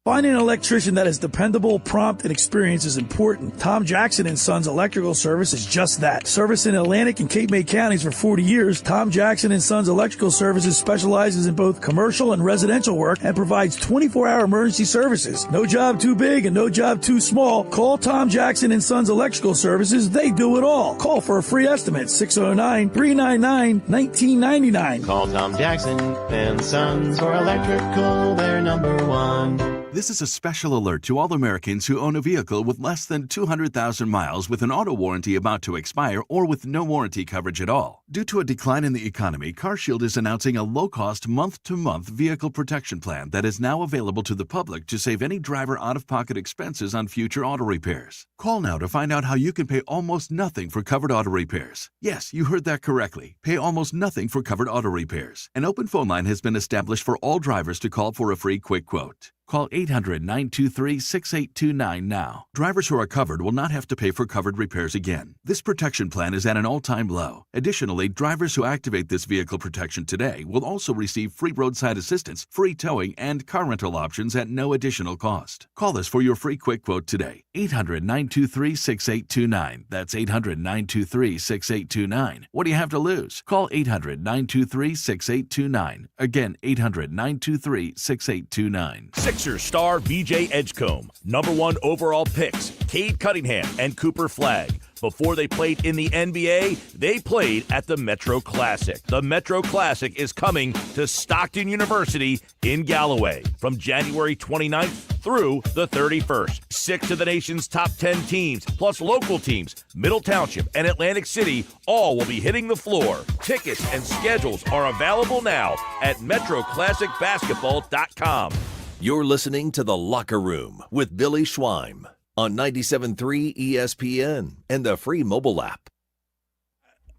Finding an electrician that is dependable, prompt, and experienced is important. Tom Jackson & Sons Electrical Service is just that. Service in Atlantic and Cape May counties for 40 years, Tom Jackson & Sons Electrical Services specializes in both commercial and residential work and provides 24-hour emergency services. No job too big and no job too small. Call Tom Jackson & Sons Electrical Services. They do it all. Call for a free estimate, 609-399-1999. Call Tom Jackson and Sons for electrical, they're number one. This is a special alert to all Americans who own a vehicle with less than 200,000 miles with an auto warranty about to expire or with no warranty coverage at all. Due to a decline in the economy, CarShield is announcing a low-cost month-to-month vehicle protection plan that is now available to the public to save any driver out-of-pocket expenses on future auto repairs. Call now to find out how you can pay almost nothing for covered auto repairs. Yes, you heard that correctly. Pay almost nothing for covered auto repairs. An open phone line has been established for all drivers to call for a free quick quote. Call 800-923-6829 now. Drivers who are covered will not have to pay for covered repairs again. This protection plan is at an all-time low. Additionally, drivers who activate this vehicle protection today will also receive free roadside assistance, free towing, and car rental options at no additional cost. Call us for your free quick quote today. 800-923-6829. That's 800-923-6829. What do you have to lose? Call 800-923-6829. Again, 800-923-6829. Sixers star BJ Edgecombe, #1 overall picks, Cade Cunningham and Cooper Flagg. Before they played in the NBA, they played at the Metro Classic. The Metro Classic is coming to Stockton University in Galloway from January 29th through the 31st. 6 of the nation's top 10 teams, plus local teams, Middle Township and Atlantic City, all will be hitting the floor. Tickets and schedules are available now at MetroClassicBasketball.com. You're listening to The Locker Room with Billy Schweim on 97.3 ESPN and the free mobile app.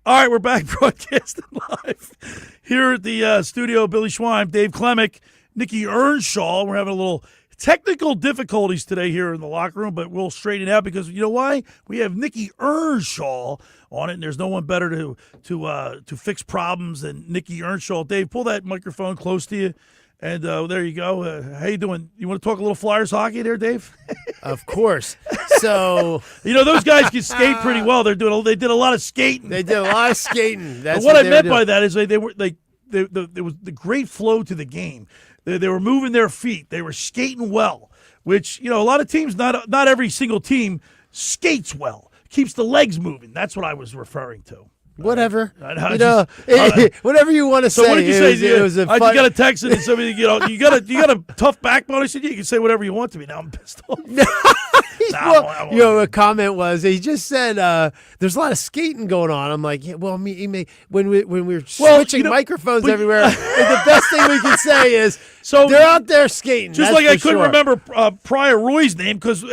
All right, we're back broadcasting live here at the studio. Billy Schweim, Dave Klemic, Nick Earnshaw. We're having a little technical difficulties today here in the locker room, but we'll straighten it out because you know why? We have Nick Earnshaw on it, and there's no one better to fix problems than Nick Earnshaw. Dave, pull that microphone close to you. And there you go. How you doing? You want to talk a little Flyers hockey there, Dave? Of course. So those guys can skate pretty well. They did a lot of skating. They did a lot of skating. That's what I meant by that is there was the great flow to the game. They were moving their feet. They were skating well, which a lot of teams, not every single team skates well. Keeps the legs moving. That's what I was referring to. Whatever. Whatever you want to say. So what did you say? I just got a text and somebody, you got a tough backbone. I said, yeah, you can say whatever you want to me. Now I'm pissed off. A comment was he just said there's a lot of skating going on. I'm like, yeah, well, when we're switching microphones everywhere, the best thing we can say is they're out there skating. Just like I couldn't remember Pryia Roy's name because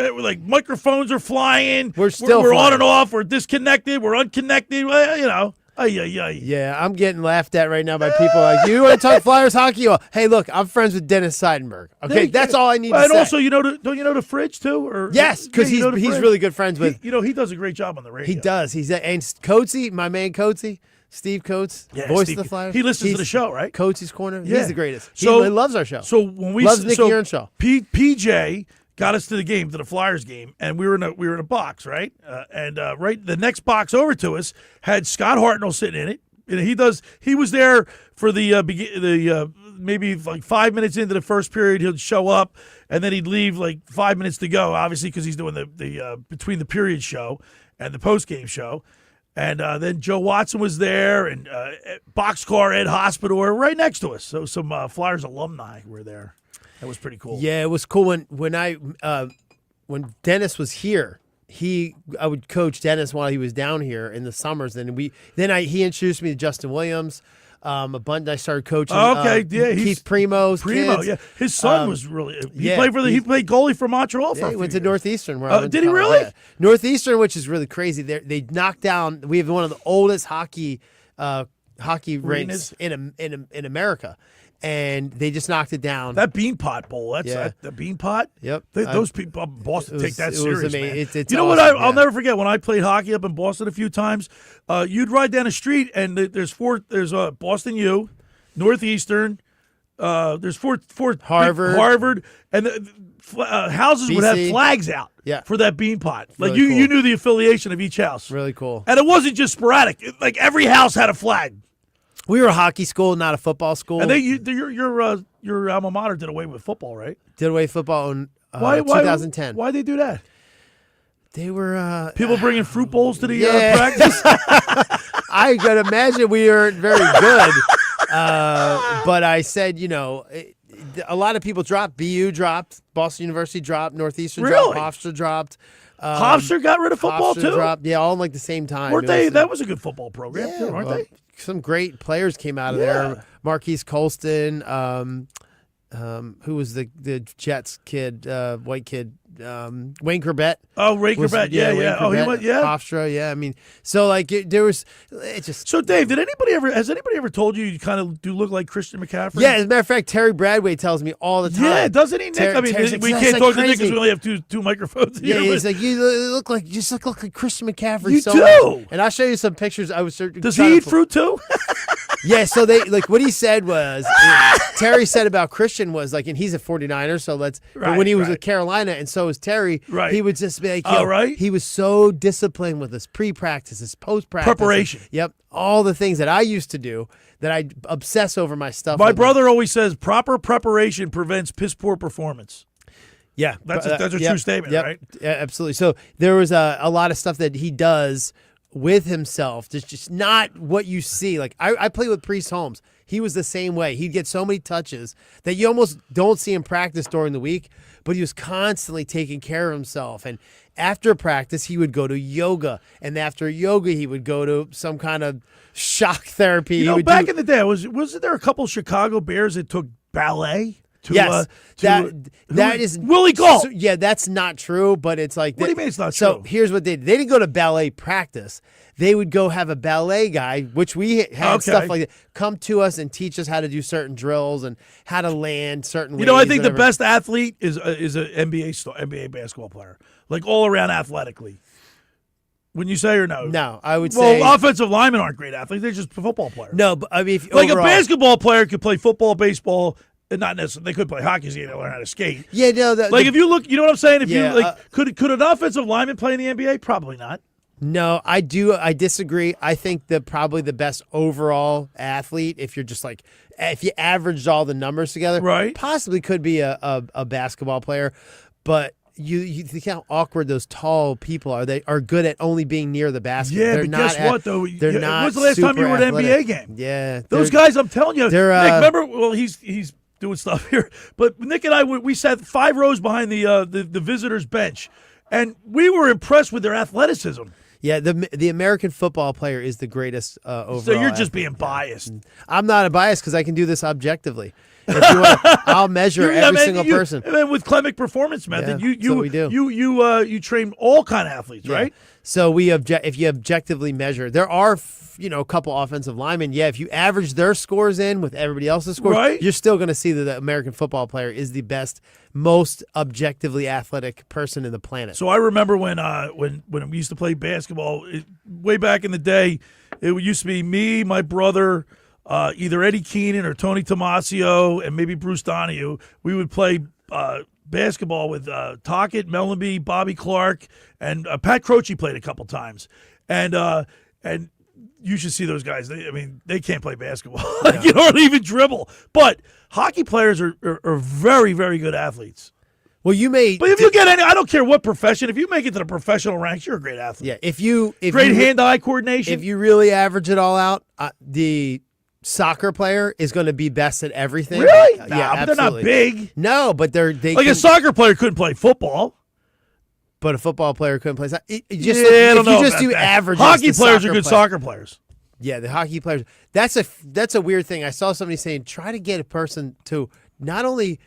microphones are flying. We're flying. On and off. We're disconnected. We're unconnected. Yeah, I'm getting laughed at right now by people like, you want to talk Flyers hockey? Well, hey, look, I'm friends with Dennis Seidenberg. Okay, that's all I need to say. And also, don't you know the Fridge too? Or yes, because he's really good friends with. He does a great job on the radio. He does. And Coatsy, my man Coatsy, Steve Coates, voice of the Flyers. He listens to the show, right? Coatsy's Corner. Yeah. He's the greatest. He loves our show. So when we loves Nick Earnshaw. PJ got us to the game, to the Flyers game, and we were in a box, right? Right, the next box over to us had Scott Hartnell sitting in it. He was there for the maybe like 5 minutes into the first period. He'll show up, and then he'd leave like 5 minutes to go, obviously because he's doing the between the period show and the post game show. And then Joe Watson was there, and Boxcar Ed Hospital were right next to us. So some Flyers alumni were there. That was pretty cool. Yeah, it was cool when Dennis was here. I would coach Dennis while he was down here in the summers, and he introduced me to Justin Williams. I started coaching. Keith Primo's kids. Yeah, his son was really. He played goalie for Montreal. He went to Northeastern. Did he really? Yeah. Northeastern, which is really crazy. They knocked down. We have one of the oldest hockey rinks in America. And they just knocked it down. That Beanpot Bowl. The Beanpot. Yep. Those people in Boston take that serious, man. It's you know awesome, what? I'll never forget when I played hockey up in Boston a few times. You'd ride down the street and there's Boston U, Northeastern. There's four Harvard, and the houses would have flags out. Yeah. For that Beanpot. Like really you cool. knew the affiliation of each house. Really cool. And it wasn't just sporadic. Like every house had a flag. We were a hockey school, not a football school. And your alma mater did away with football, right? Did away with football in 2010. Why'd they do that? They were people bringing fruit bowls to the practice. I could imagine we weren't very good, but I said, a lot of people dropped. BU dropped. Boston University dropped. Northeastern dropped. Hofstra dropped. Hofstra got rid of football Hofstra too. Dropped. Yeah, all in like the same time. Weren't they? That was a good football program, too, aren't they? Some great players came out of there. Marquise Colston, who was the Jets kid, white kid, Wayne Corbett. Oh, Ray Corbett, yeah. Oh, he went, Hofstra, yeah. I mean, so like there was, it just. So Dave, has anybody ever told you kind of do look like Christian McCaffrey? Yeah, as a matter of fact, Terry Bradway tells me all the time. Yeah, doesn't he, Nick? We can't talk to Nick because we only have two microphones. Yeah, he's like, you look like Christian McCaffrey. You so do. Much. And I'll show you some pictures. Does he eat fruit too? Yeah, so what he said was Terry said about Christian was like, and he's a 49er, so but when he was with Carolina, and so was Terry, he would just be like, he was so disciplined with his pre-practice, his post-practice. Preparation. Yep. All the things that I used to do that I obsess over my stuff. My brother always says proper preparation prevents piss poor performance. Yeah, that's a true statement, right? Yeah, absolutely. So there was a lot of stuff that he does with himself. It's just not what you see. Like I played with Priest Holmes. He was the same way. He'd get so many touches that you almost don't see him practice during the week, but he was constantly taking care of himself. And after practice, he would go to yoga. And after yoga, he would go to some kind of shock therapy. You know, back in the day, wasn't there a couple of Chicago Bears that took ballet? Yes, that is Willie Galt. Yeah, that's not true, but it's like what do you mean it's not so true? Here's what they did. They didn't go to ballet practice. They would go have a ballet guy, which we had stuff like that, come to us and teach us how to do certain drills and how to land certain ways. You know, I think the best athlete is an NBA basketball player, like all around athletically. Wouldn't you say or no? No, I would say. Well, offensive linemen aren't great athletes; they're just football players. No, but I mean, like overall, a basketball player could play football, baseball. Not necessarily. They could play hockey, so you learn how to skate. Yeah, no. If you look, you know what I'm saying. If you could an offensive lineman play in the NBA? Probably not. No, I do. I disagree. I think that probably the best overall athlete, if you're just like, if you averaged all the numbers together, right, possibly could be a basketball player. But you think how awkward those tall people are. They are good at only being near the basket. Yeah, they're but not guess what though? They're not. When's the last time you were at an NBA game? Yeah, those guys. I'm telling you. They're, Nick, remember? Well, he's doing stuff here, but Nick and I we sat 5 rows behind the visitors' bench, and we were impressed with their athleticism. Yeah, the American football player is the greatest overall. So you're just being biased. I'm not biased because I can do this objectively. If you want, I'll measure every single person. And then with Klemic Performance Method, we do. You train all kind of athletes, right? So if you objectively measure, there are a couple offensive linemen. Yeah, if you average their scores in with everybody else's scores, you're still going to see that the American football player is the best, most objectively athletic person in the planet. So I remember when we used to play basketball way back in the day, it used to be me, my brother, either Eddie Keenan or Tony Tomasio, and maybe Bruce Donahue. We would play basketball with Tockett, Mellenby, Bobby Clark, and Pat Croce played a couple times. And you should see those guys. They can't play basketball. You don't even dribble. But hockey players are very, very good athletes. Well, But if you get any, I don't care what profession. If you make it to the professional ranks, you're a great athlete. Yeah, if great hand-eye coordination. If you really average it all out, the soccer player is going to be best at everything. Really? Yeah, but absolutely. they're not big. No, but a soccer player couldn't play football. But a football player couldn't play soccer. I don't know. Just do average. Hockey players are good soccer players. Yeah, the hockey players. That's a weird thing. I saw somebody saying try to get a person to not only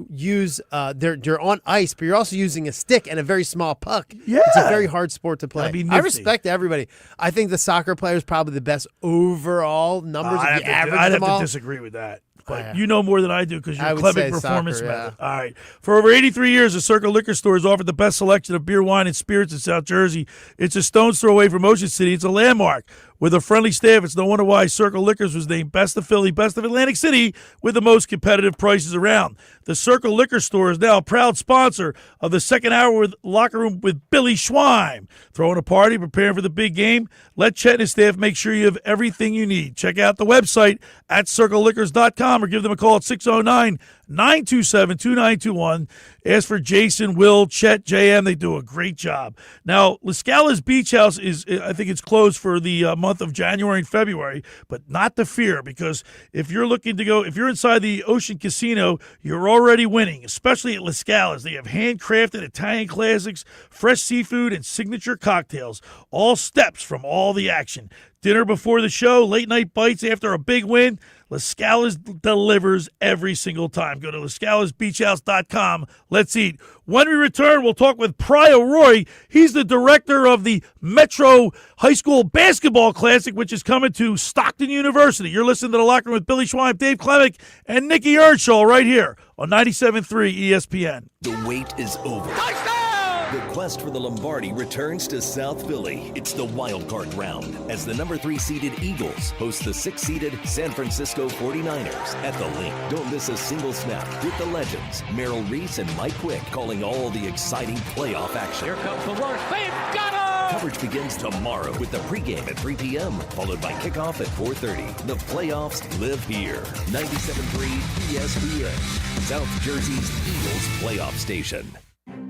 use they're on ice, but you're also using a stick and a very small puck. Yeah, it's a very hard sport to play. That'd be I nifty. respect everybody. I think the soccer player is probably the best overall numbers. I'd have to disagree with that. But you know more than I do because you're a Klemic Performance Method. All right. For over 83 years, the Circle Liquor Store has offered the best selection of beer, wine, and spirits in South Jersey. It's a stone's throw away from Ocean City. It's a landmark. With a friendly staff, it's no wonder why Circle Liquors was named Best of Philly, Best of Atlantic City, with the most competitive prices around. The Circle Liquor Store is now a proud sponsor of the second hour with Locker Room with Billy Schweim. Throwing a party, preparing for the big game? Let Chet and his staff make sure you have everything you need. Check out the website at circleliquors.com or give them a call at 609-927-2921. Ask for Jason, Will, Chet, JM. They do a great job. Now, La Scala's Beach House I think it's closed for the month of January and February, but not to fear, because if you're looking to go, if you're inside the Ocean Casino, you're already winning, especially at La Scala's. They have handcrafted Italian classics, fresh seafood, and signature cocktails. All steps from all the action. Dinner before the show, late night bites after a big win. La Scala's delivers every single time. Go to LaScalasBeachHouse.com. Let's eat. When we return, we'll talk with Pryia Roy. He's the director of the Metro High School Basketball Classic, which is coming to Stockton University. You're listening to The Locker Room with Billy Schweim, Dave Klemic, and Nick Earnshaw right here on 97.3 ESPN. The wait is over. The quest for the Lombardi returns to South Philly. It's the wild card round as the number 3 seeded Eagles host the 6 seeded San Francisco 49ers at the Link. Don't miss a single snap with the legends, Merrill Reese and Mike Quick, calling all the exciting playoff action. Here comes the rush. They've got him! Coverage begins tomorrow with the pregame at 3 p.m., followed by kickoff at 4:30. The playoffs live here. 97.3 ESPN, South Jersey's Eagles playoff station.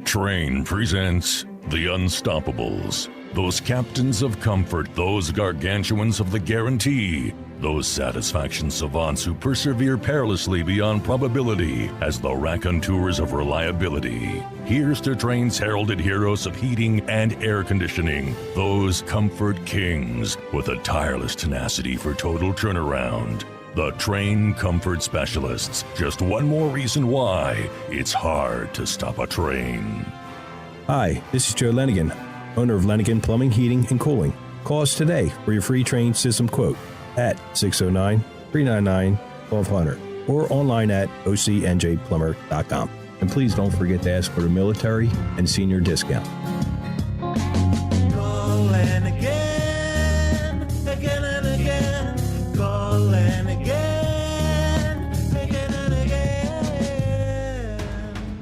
Train presents The Unstoppables. Those captains of comfort, those gargantuans of the guarantee, those satisfaction savants who persevere perilously beyond probability as the raconteurs of reliability. Here's to Train's heralded heroes of heating and air conditioning, those comfort kings with a tireless tenacity for total turnaround. The Train Comfort Specialists. Just one more reason why it's hard to stop a train. Hi, this is Joe Lenigan, owner of Lenigan Plumbing, Heating, and Cooling. Call us today for your free train system quote at 609-399-1200 or online at ocnjplumber.com. And please don't forget to ask for the military and senior discount. Call and again, again and again. Call and again, again and again.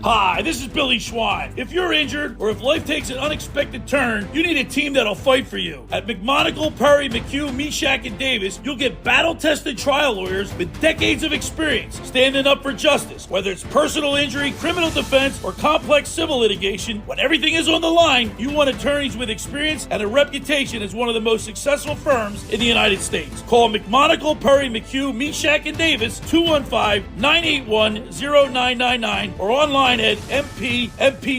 Hi, this is Billy Schwein. If you're injured or if life takes an unexpected turn, you need a team that'll fight for you. At McMonagle, Perry, McHugh, Meshack, and Davis, you'll get battle-tested trial lawyers with decades of experience standing up for justice. Whether it's personal injury, criminal defense, or complex civil litigation, when everything is on the line, you want attorneys with experience and a reputation as one of the most successful firms in the United States. Call McMonagle, Perry, McHugh, Meshack, and Davis, 215-981-0999, or online at mpmpc.com.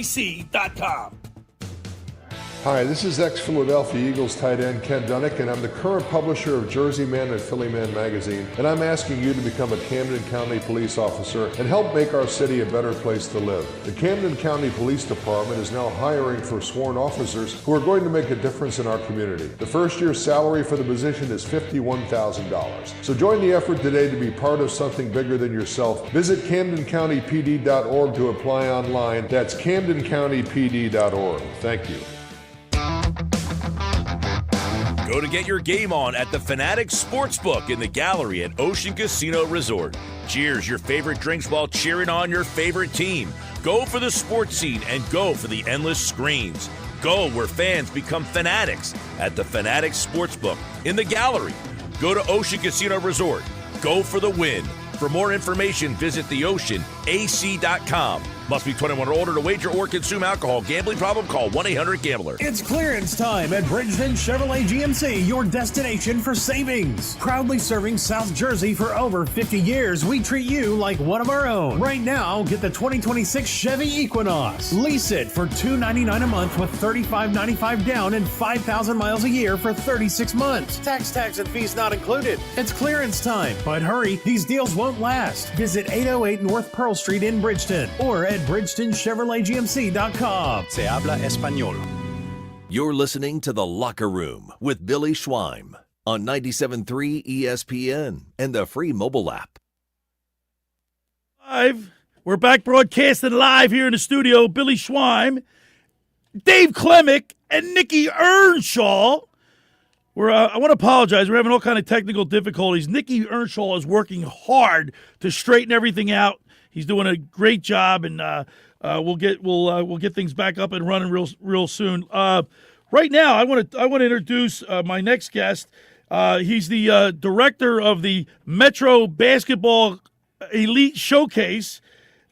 Hi, this is ex-Philadelphia Eagles tight end Ken Dunnick, and I'm the current publisher of Jersey Man and Philly Man magazine, and I'm asking you to become a Camden County police officer and help make our city a better place to live. The Camden County Police Department is now hiring for sworn officers who are going to make a difference in our community. The first year's salary for the position is $51,000. So join the effort today to be part of something bigger than yourself. Visit CamdenCountyPD.org to apply online. That's CamdenCountyPD.org. Thank you. Go to get your game on at the Fanatic Sportsbook in the Gallery at Ocean Casino Resort. Cheers your favorite drinks while cheering on your favorite team. Go for the sports scene and go for the endless screens. Go where fans become fanatics at the Fanatic Sportsbook in the Gallery. Go to Ocean Casino Resort. Go for the win. For more information, visit theoceanac.com. Must be 21 or older to wager or consume alcohol. Gambling problem? Call 1-800-GAMBLER. It's clearance time at Bridgeton Chevrolet GMC, your destination for savings. Proudly serving South Jersey for over 50 years, we treat you like one of our own. Right now, get the 2026 Chevy Equinox. Lease it for $299 a month with $35.95 down and 5,000 miles a year for 36 months. Tax and fees not included. It's clearance time, but hurry, these deals won't last. Visit 808 North Pearl Street in Bridgeton or at BridgetonChevroletGMC.com. Se habla español. You're listening to The Locker Room with Billy Schwein on 97.3 ESPN and the free mobile app. We're back broadcasting live here in the studio. Billy Schwein, Dave Klemic, and Nick Earnshaw. I want to apologize. We're having all kind of technical difficulties. Nick Earnshaw is working hard to straighten everything out. He's doing a great job, and we'll get things back up and running real soon. Right now, I want to introduce my next guest. He's the director of the Metro Basketball Elite Showcase.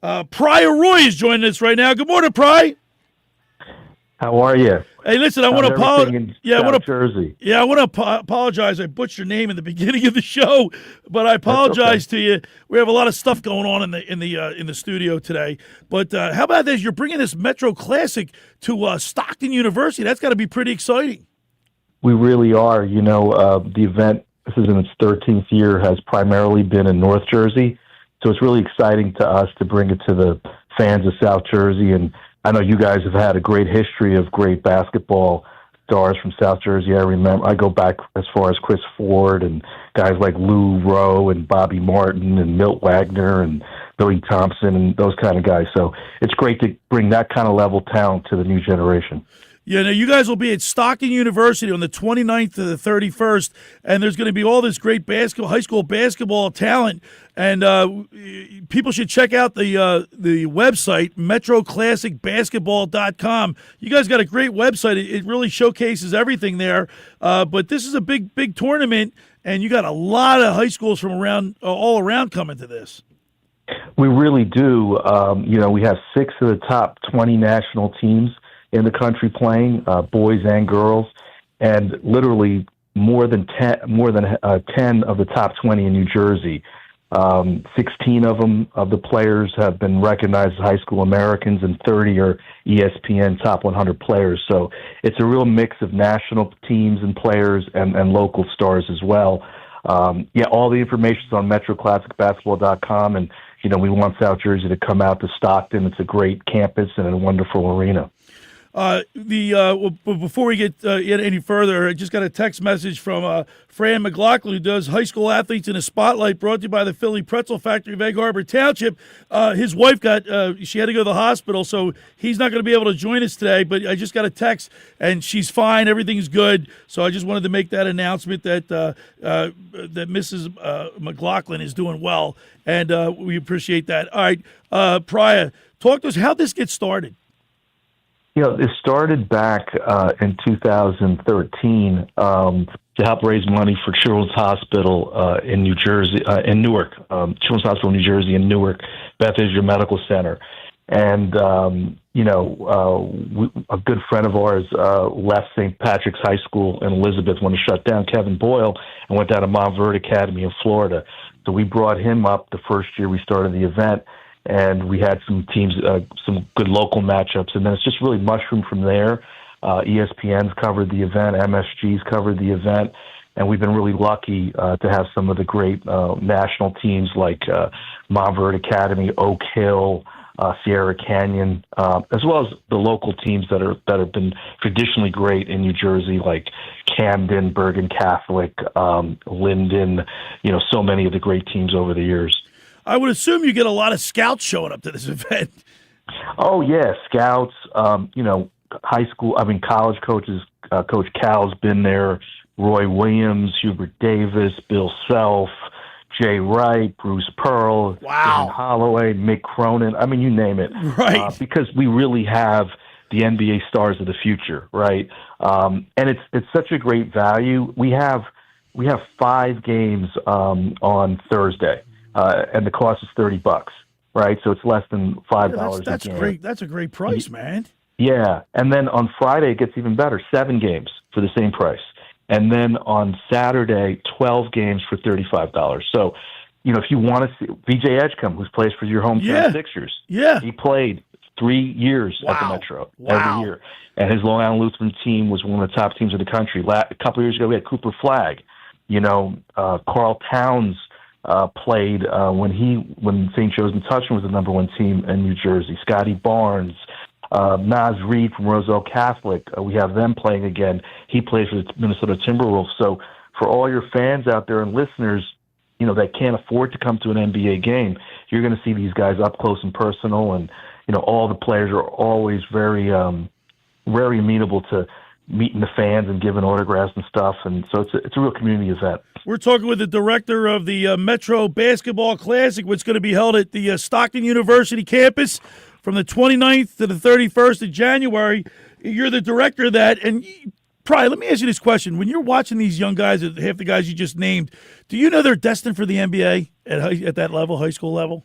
Pryia Roy is joining us right now. Good morning, Pry. How are you? Hey, listen, I want to apologize. Yeah, I want to apologize. I butchered your name in the beginning of the show, but I apologize to you. We have a lot of stuff going on in the studio today. But how about this? You're bringing this Metro Classic to Stockton University. That's got to be pretty exciting. We really are. You know, the event, this is in its 13th year, has primarily been in North Jersey. So it's really exciting to us to bring it to the fans of South Jersey. And I know you guys have had a great history of great basketball stars from South Jersey. I go back as far as Chris Ford and guys like Lou Rowe and Bobby Martin and Milt Wagner and Billy Thompson and those kind of guys. So it's great to bring that kind of level talent to the new generation. Yeah, now you guys will be at Stockton University on the 29th to the 31st, and there's going to be all this great high school basketball talent, and people should check out the website, metroclassicbasketball.com. You guys got a great website. It really showcases everything there, but this is a big tournament, and you got a lot of high schools from all around coming to this. We really do. We have 6 of the top 20 national teams in the country playing, boys and girls, and literally more than 10 of the top 20 in New Jersey. 16 of the players have been recognized as high school Americans, and 30 are ESPN top 100 players. So it's a real mix of national teams and players and local stars as well. All the information is on metroclassicbasketball.com, and we want South Jersey to come out to Stockton. It's a great campus and a wonderful arena. Before we get any further, I just got a text message from Fran Mclaughlin, who does High School Athletes in a Spotlight, brought to you by the Philly Pretzel Factory of Egg Harbor Township. His wife she had to go to the hospital, so he's not going to be able to join us today, but I just got a text, and she's fine. Everything's good. So I just wanted to make that announcement that Mrs. McLaughlin is doing well, and we appreciate that. All right, Pryia, talk to us. How'd this get started? It started back in 2013 to help raise money for Children's Hospital in New Jersey, in Newark, Children's Hospital in New Jersey in Newark, Beth Israel Medical Center. And, a good friend of ours left St. Patrick's High School in Elizabeth when it shut down, Kevin Boyle, and went down to Montverde Academy in Florida. So we brought him up the first year we started the event. And we had some teams, some good local matchups, and then it's just really mushroomed from there. ESPN's covered the event, MSG's covered the event, and we've been really lucky to have some of the great national teams like Montverde Academy, Oak Hill, Sierra Canyon, as well as the local teams that have been traditionally great in New Jersey, like Camden, Bergen Catholic, Linden. So many of the great teams over the years. I would assume you get a lot of scouts showing up to this event. Oh, yeah, scouts, college coaches. Coach Cal's been there, Roy Williams, Hubert Davis, Bill Self, Jay Wright, Bruce Pearl, Dan Holloway, Mick Cronin. you name it. Right. Because we really have the NBA stars of the future, right? And it's such a great value. We have 5 games on Thursday. And the cost is $30, right? So it's less than $5. That's great. That's a great price, man. Yeah, and then on Friday it gets even better. 7 games for the same price, and then on Saturday 12 games for $35. So, if you want to see VJ Edgecombe, who plays for your hometown Sixers, he played 3 years at the Metro every year, and his Long Island Lutheran team was one of the top teams in the country. A couple of years ago, we had Cooper Flagg. Carl Towns. Played when St. Joe's and Touchman was the number 1 team in New Jersey. Scotty Barnes, Naz Reid from Roselle Catholic. We have them playing again. He plays for the Minnesota Timberwolves. So for all your fans out there and listeners, that can't afford to come to an NBA game, you're going to see these guys up close and personal. And all the players are always very, very amenable to meeting the fans and giving autographs and stuff, and so it's a real community event. We're talking with the director of the Metro Basketball Classic, which is going to be held at the Stockton University campus from the 29th to the 31st of January. You're the director of that, and Pryia, let me ask you this question. When you're watching these young guys, half the guys you just named, do you know they're destined for the NBA at that level, high school level?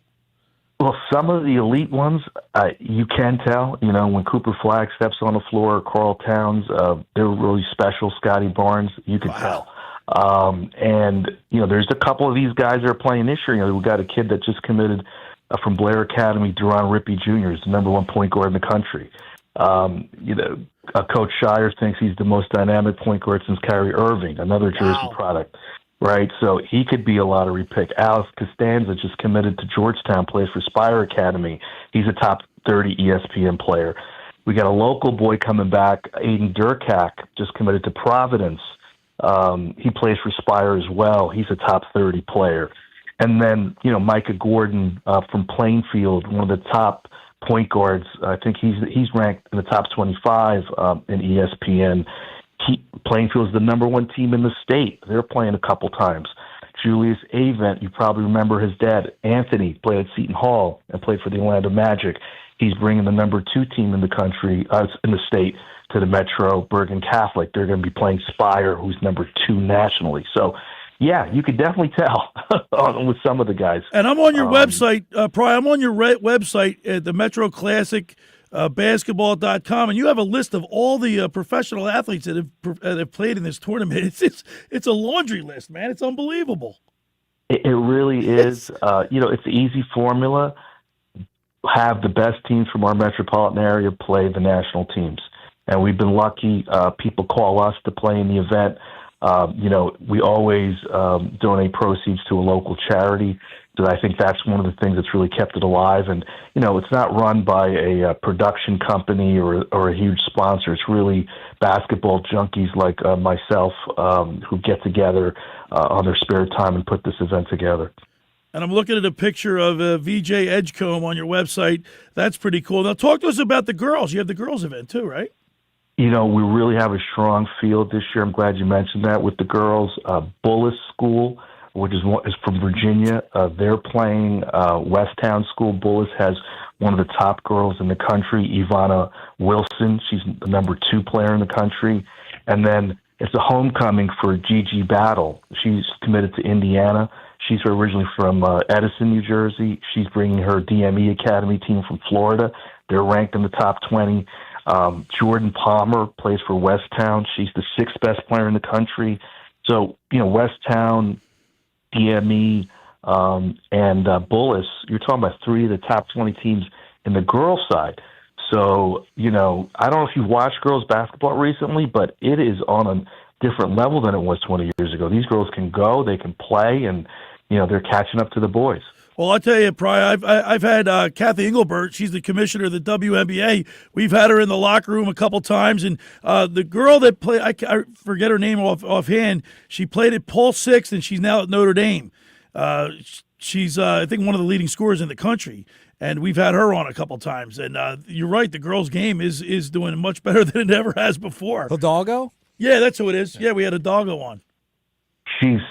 Well, some of the elite ones, you can tell. When Cooper Flagg steps on the floor, Carl Towns, they're really special. Scotty Barnes, you can tell. And there's a couple of these guys that are playing this year. We've got a kid that just committed from Blair Academy, Duron Rippey Jr. is the number 1 point guard in the country. Coach Shires thinks he's the most dynamic point guard since Kyrie Irving, another Jersey product. Right, so he could be a lottery pick. Alex Costanza just committed to Georgetown, plays for Spire Academy. He's a top 30 ESPN player. We got a local boy coming back, Aiden Durkak, just committed to Providence. He plays for Spire as well. He's a top 30 player. And then, Micah Gordon from Plainfield, one of the top point guards. I think he's ranked in the top 25 in ESPN. Plainfield is the number one team in the state. They're playing a couple times. Julius Avent, you probably remember his dad, Anthony, played at Seton Hall and played for the Orlando Magic. He's bringing the number 2 team in the country, in the state, to the Metro Bergen Catholic. They're going to be playing Spire, who's number 2 nationally. So, yeah, you could definitely tell with some of the guys. And I'm on your website, Pryia. I'm on your website at the Metro Classic. Basketball.com, and you have a list of all the professional athletes that have played in this tournament. It's a laundry list, man. It's unbelievable. It really is. It's the easy formula. Have the best teams from our metropolitan area play the national teams. And we've been lucky. People call us to play in the event. We always donate proceeds to a local charity. So I think that's one of the things that's really kept it alive. And, it's not run by a production company or a huge sponsor. It's really basketball junkies like myself who get together on their spare time and put this event together. And I'm looking at a picture of VJ Edgecombe on your website. That's pretty cool. Now, talk to us about the girls. You have the girls event too, right? We really have a strong field this year. I'm glad you mentioned that with the girls. Bullis School, which is from Virginia, they're playing Westtown School. Bullis has one of the top girls in the country, Ivana Wilson. She's the number 2 player in the country. And then it's a homecoming for Gigi Battle. She's committed to Indiana. She's originally from Edison, New Jersey. She's bringing her DME Academy team from Florida. They're ranked in the top 20. Jordan Palmer plays for Westtown. She's the 6th best player in the country. So, Westtown, DME, and Bullis, you're talking about 3 of the top 20 teams in the girls' side. So, I don't know if you've watched girls' basketball recently, but it is on a different level than it was 20 years ago. These girls can go, they can play, and, they're catching up to the boys. Well, I'll tell you, Pryia, I've had Kathy Engelbert. She's the commissioner of the WNBA. We've had her in the locker room a couple times, and the girl that played, I forget her name offhand, she played at Paul Six, and she's now at Notre Dame. She's, I think, one of the leading scorers in the country, and we've had her on a couple times. And you're right, the girls' game is doing much better than it ever has before. Hidalgo? Yeah, that's who it is. Yeah, we had Hidalgo on. She's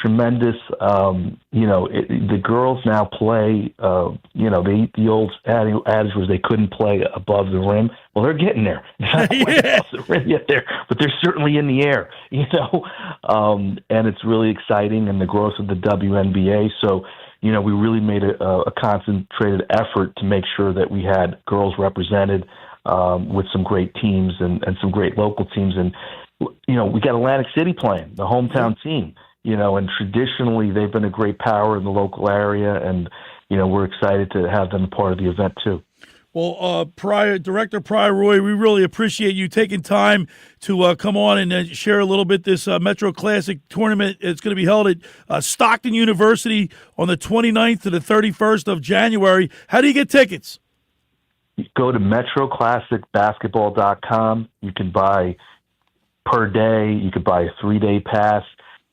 tremendous. The girls now play. The old adage was they couldn't play above the rim. Well, they're getting there. Not quite above the rim yet there, but they're certainly in the air. And it's really exciting. And the growth of the WNBA. So, we really made a concentrated effort to make sure that we had girls represented with some great teams and some great local teams. And we got Atlantic City playing, the hometown team, and traditionally they've been a great power in the local area, and, we're excited to have them a part of the event too. Well, Director Pryia Roy, we really appreciate you taking time to come on and share a little bit this Metro Classic tournament. It's going to be held at Stockton University on the 29th to the 31st of January. How do you get tickets? Go to metroclassicbasketball.com. You can buy per day. You could buy a 3-day pass.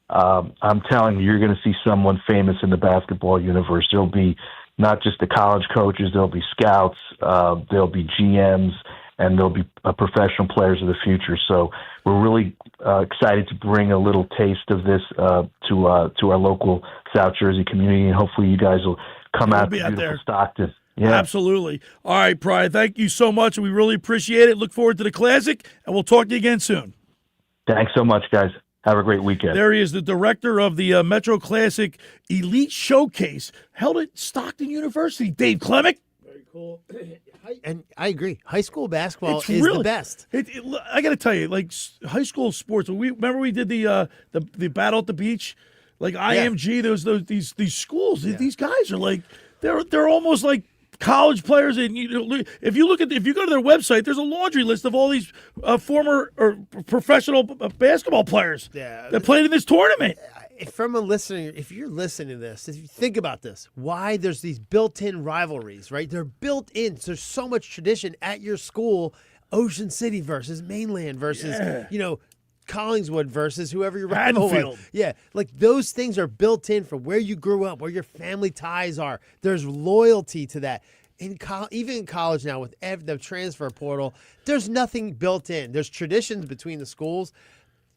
I'm telling you, you're going to see someone famous in the basketball universe. There'll be not just the college coaches, there'll be scouts, there'll be GMs, and there'll be professional players of the future. So we're really excited to bring a little taste of this to our local South Jersey community, and hopefully you guys will come out to beautiful Stockton. Yeah. Absolutely. All right, Pryia, thank you so much. We really appreciate it. Look forward to the Classic, and we'll talk to you again soon. Thanks so much, guys. Have a great weekend. There he is, the director of the Metro Classic Elite Showcase held at Stockton University. Dave Klemic. Very cool. And I agree. High school basketball is the best. I got to tell you, like high school sports. We did the battle at the beach, like IMG. These schools. Yeah. These guys are like they're almost like college players. And if you go to their website, there's a laundry list of all these former or professional basketball players that played in this tournament. From a listener, if you're listening to this, if you think about this, why there's these built-in rivalries, right? They're built in. There's so much tradition at your school. Ocean City versus Mainland versus Collingswood versus whoever your rival was. Yeah, like those things are built in from where you grew up, where your family ties are. There's loyalty to that. even in college now with the transfer portal, there's nothing built in. There's traditions between the schools.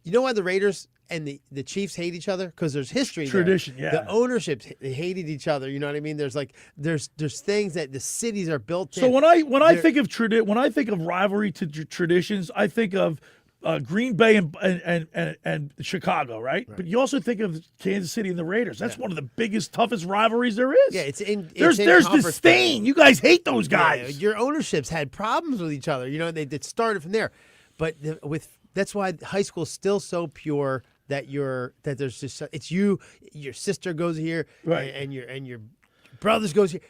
You know why the Raiders and the Chiefs hate each other? Because there's history. Tradition, there. yeah. The ownerships, they hated each other. You know what I mean? There's things that the cities are built in. So when I think of rivalry to traditions, I think of Green Bay and Chicago, right? But you also think of Kansas City and the Raiders. That's one of the biggest, toughest rivalries there is. Yeah, there's disdain. You guys hate those guys. Yeah, your ownerships had problems with each other. You know, they started from there. But that's why high school is still so pure that there's just it's you, your sister goes here, right, and your brothers goes here.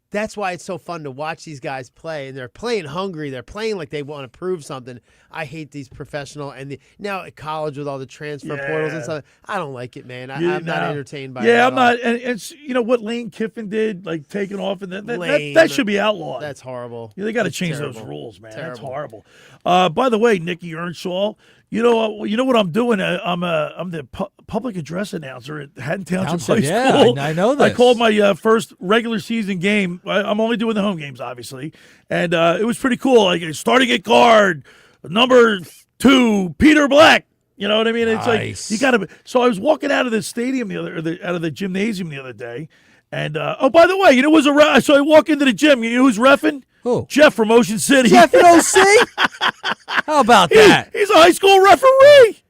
That's why it's so fun to watch these guys play, and they're playing hungry. They're playing like they want to prove something. I hate these professional now at college with all the transfer portals and stuff. I don't like it, man. I'm not entertained by it. Yeah, I'm not. And you know what Lane Kiffin did, like taking off, and that should be outlawed. That's horrible. Yeah, they got to change those rules, man. Terrible. That's horrible. By the way, Nick Earnshaw, you know what I'm doing? I'm the public address announcer at Haddon Township High School. I know this. I called my first regular season game. I'm only doing the home games, obviously, and it was pretty cool. Like starting at guard, number 2, Peter Black. You know what I mean? It's like you got to. So I was walking out of the stadium out of the gymnasium the other day, and by the way, you know it was so I walk into the gym. You know who's reffing? Who? Jeff from Ocean City. Jeff at OC? How about that? He's a high school referee.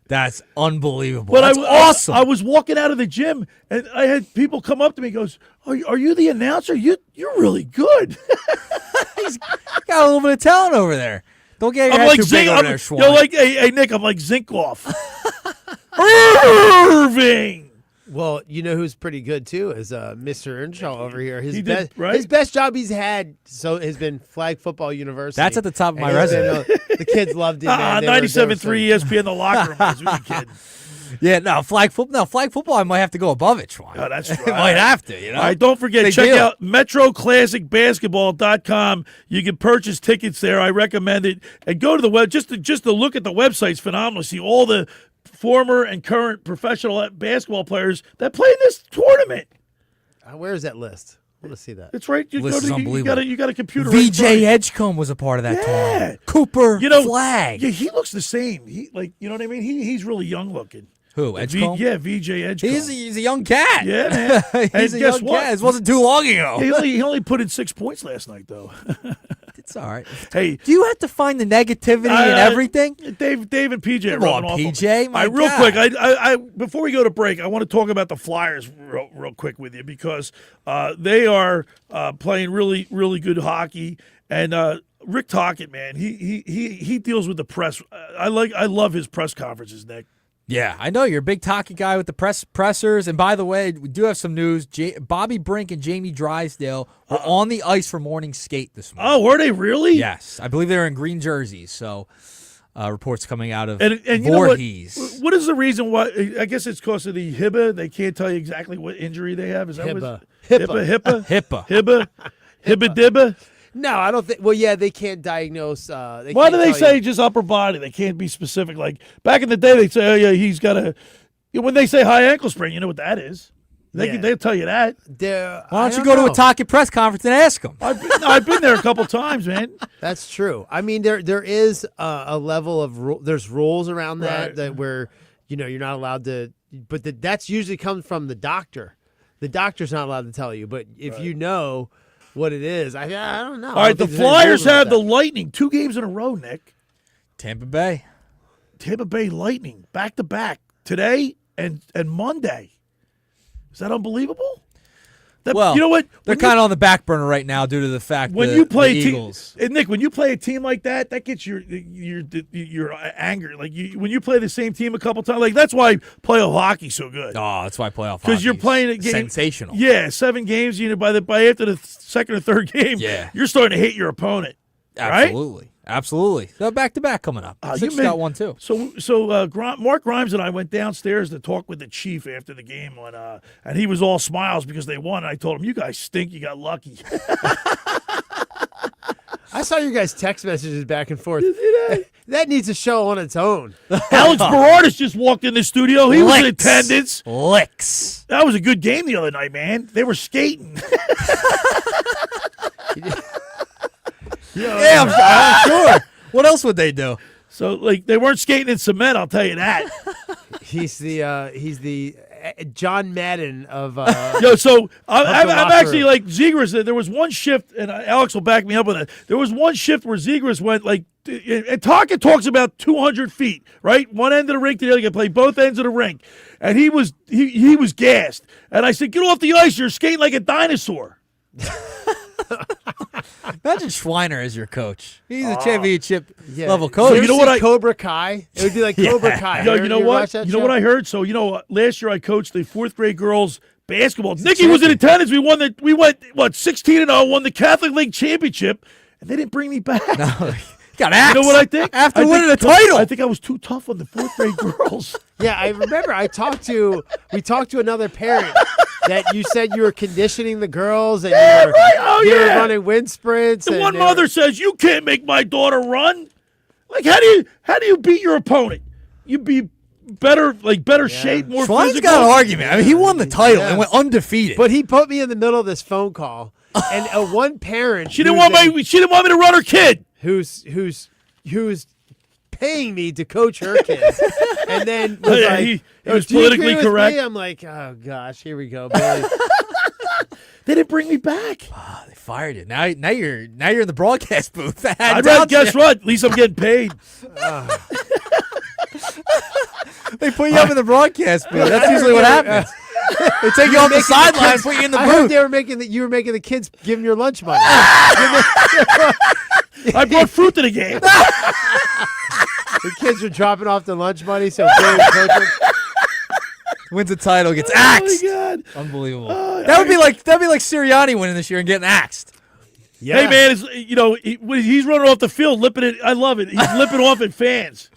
That's unbelievable. But That's awesome. I was walking out of the gym, and I had people come up to me and goes, are you the announcer? You're really good. He's got a little bit of talent over there. Don't get your head too big over there, Schwan. You're like, hey, Nick, I'm like Zinkoff. Irving. Well, you know who's pretty good too is Mr. Earnshaw over here. His right? best job he's had has been Flag Football University. That's at the top of my resume. The kids loved it. 97.3 ESPN in the locker room. Who are you kidding? Yeah, no, flag football, I might have to go above it, Schwan. Oh, that's right. Might have to, you know. All right, don't forget, check out MetroClassicBasketball.com. You can purchase tickets there. I recommend it. And go to the web, just to look at the website's phenomenal. See all the former and current professional basketball players that play in this tournament. Where is that list? I want to see that. It's right. List is unbelievable. You got a computer. VJ Edgecombe was a part of that tournament. Cooper Flag. Yeah, he looks the same. You know what I mean? He's really young looking. Who, Edgecombe? VJ Edgecombe. He's a young cat. Yeah, man. He's a young cat. This wasn't too long ago. He only put in 6 points last night, though. It's all right. Hey, do you have to find the negativity in everything? Dave and PJ. Come on, PJ. Real quick, I before we go to break, I want to talk about the Flyers real quick with you because they are playing really, really good hockey. And Rick Tocchet, man, he deals with the press. I love his press conferences, Nick. Yeah, I know you're a big Tocchet guy with the pressers. And by the way, we do have some news. Bobby Brink and Jamie Drysdale were on the ice for morning skate this morning. Oh, were they really? Yes, I believe they were in green jerseys. So reports coming out of and Voorhees. You know what is the reason why? I guess it's because of the HIPAA. They can't tell you exactly what injury they have. Is that HIPAA? HIPAA? No, I don't think. Well, yeah, they can't diagnose. Why do they say just upper body? They can't be specific. Like back in the day, they'd say, "Oh yeah, he's got a." When they say high ankle sprain, you know what that is. They'll tell you that. Why don't you go to a Tocchet press conference and ask them? I've been there a couple times, man. That's true. I mean, there is a level of there's rules around that where you're not allowed to. But that's usually comes from the doctor. The doctor's not allowed to tell you. But if you know what it is, I don't know. All right, the Flyers have the Lightning 2 games in a row, Nick. Tampa Bay Lightning back to back today and Monday. Is that unbelievable? Well, you know what? They're kind of on the back burner right now due to the fact when that you play the Eagles. Nick, when you play a team like that gets your anger. Like when you play the same team a couple times, like that's why playoff hockey's so good. Oh, that's why playoff hockey because you're playing a game sensational. Yeah, 7 games. By after the second or third game, you're starting to hate your opponent. Absolutely. Right? Absolutely. They're back-to-back coming up. Six got one, too. So Mark Grimes and I went downstairs to talk with the chief after the game, and he was all smiles because they won. And I told him, you guys stink. You got lucky. I saw you guys text messages back and forth. That needs a show on its own. Alex Berardis just walked in the studio. He was in attendance. Licks. That was a good game the other night, man. They were skating. Yeah, I'm sure. What else would they do? So, like, they weren't skating in cement, I'll tell you that. He's the John Madden of so I'm locker actually room. like Zegras. There was one shift, and Alex will back me up on it. There was one shift where Zegras went like, and Taka talks about 200 feet, right? One end of the rink to the other. You can play both ends of the rink, and he was gassed. And I said, "Get off the ice! You're skating like a dinosaur." Imagine Schweiner as your coach. He's a championship level coach. So you know what? Cobra Kai. It would be like Cobra Kai. Yo, you know what? You know what I heard? So last year I coached the 4th grade girls basketball. Nikki was in attendance. We went 16-0, won the Catholic League championship, and they didn't bring me back. No, got axed. You know what I think? After winning a title. I think I was too tough on the 4th grade girls. Yeah, I remember. We talked to another parent that you said you were conditioning the girls and you were running wind sprints. And and one mother says, "You can't make my daughter run." Like, how do you beat your opponent? You be better shape, more Schwann's physical. got an argument. I mean, he won the title and went undefeated. But he put me in the middle of this phone call, and one parent She didn't want me to run her kid. Who's paying me to coach her kids, and then was he was politically correct. I'm like, oh gosh, here we go, Billy. They didn't bring me back. They fired you. Now you're in the broadcast booth. I'd rather guess what? At least I'm getting paid. They put you up in the broadcast booth. That's usually what happens. They take you off the sideline, put you in the I booth. heard you were making the kids give them your lunch money. I brought fruit to the game. The kids are dropping off the lunch money, so Billy coaching. Wins the title, gets axed. Oh my God! Unbelievable. That'd be like Sirianni winning this year and getting axed. Yeah. Hey man, he's running off the field, lipping it. I love it. He's lipping off at fans.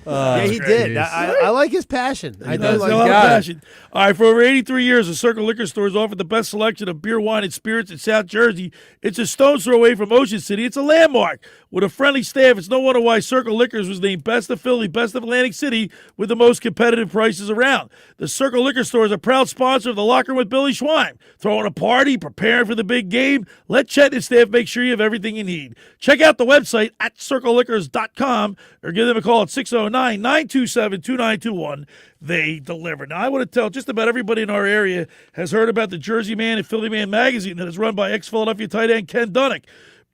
Yeah, he did. I like his passion. I do like a lot of passion. All right, for over 83 years, the Circle Liquor Store has offered the best selection of beer, wine, and spirits in South Jersey. It's a stone's throw away from Ocean City. It's a landmark. With a friendly staff, it's no wonder why Circle Liquors was named Best of Philly, Best of Atlantic City, with the most competitive prices around. The Circle Liquor Store is a proud sponsor of the Locker Room with Billy Schwein. Throwing a party, preparing for the big game, let Chet and his staff make sure you have everything you need. Check out the website at circleliquors.com or give them a call at 609-927-2921. They deliver. Now, I want to tell just about everybody in our area has heard about the Jersey Man and Philly Man magazine that is run by ex-Philadelphia tight end Ken Dunnick.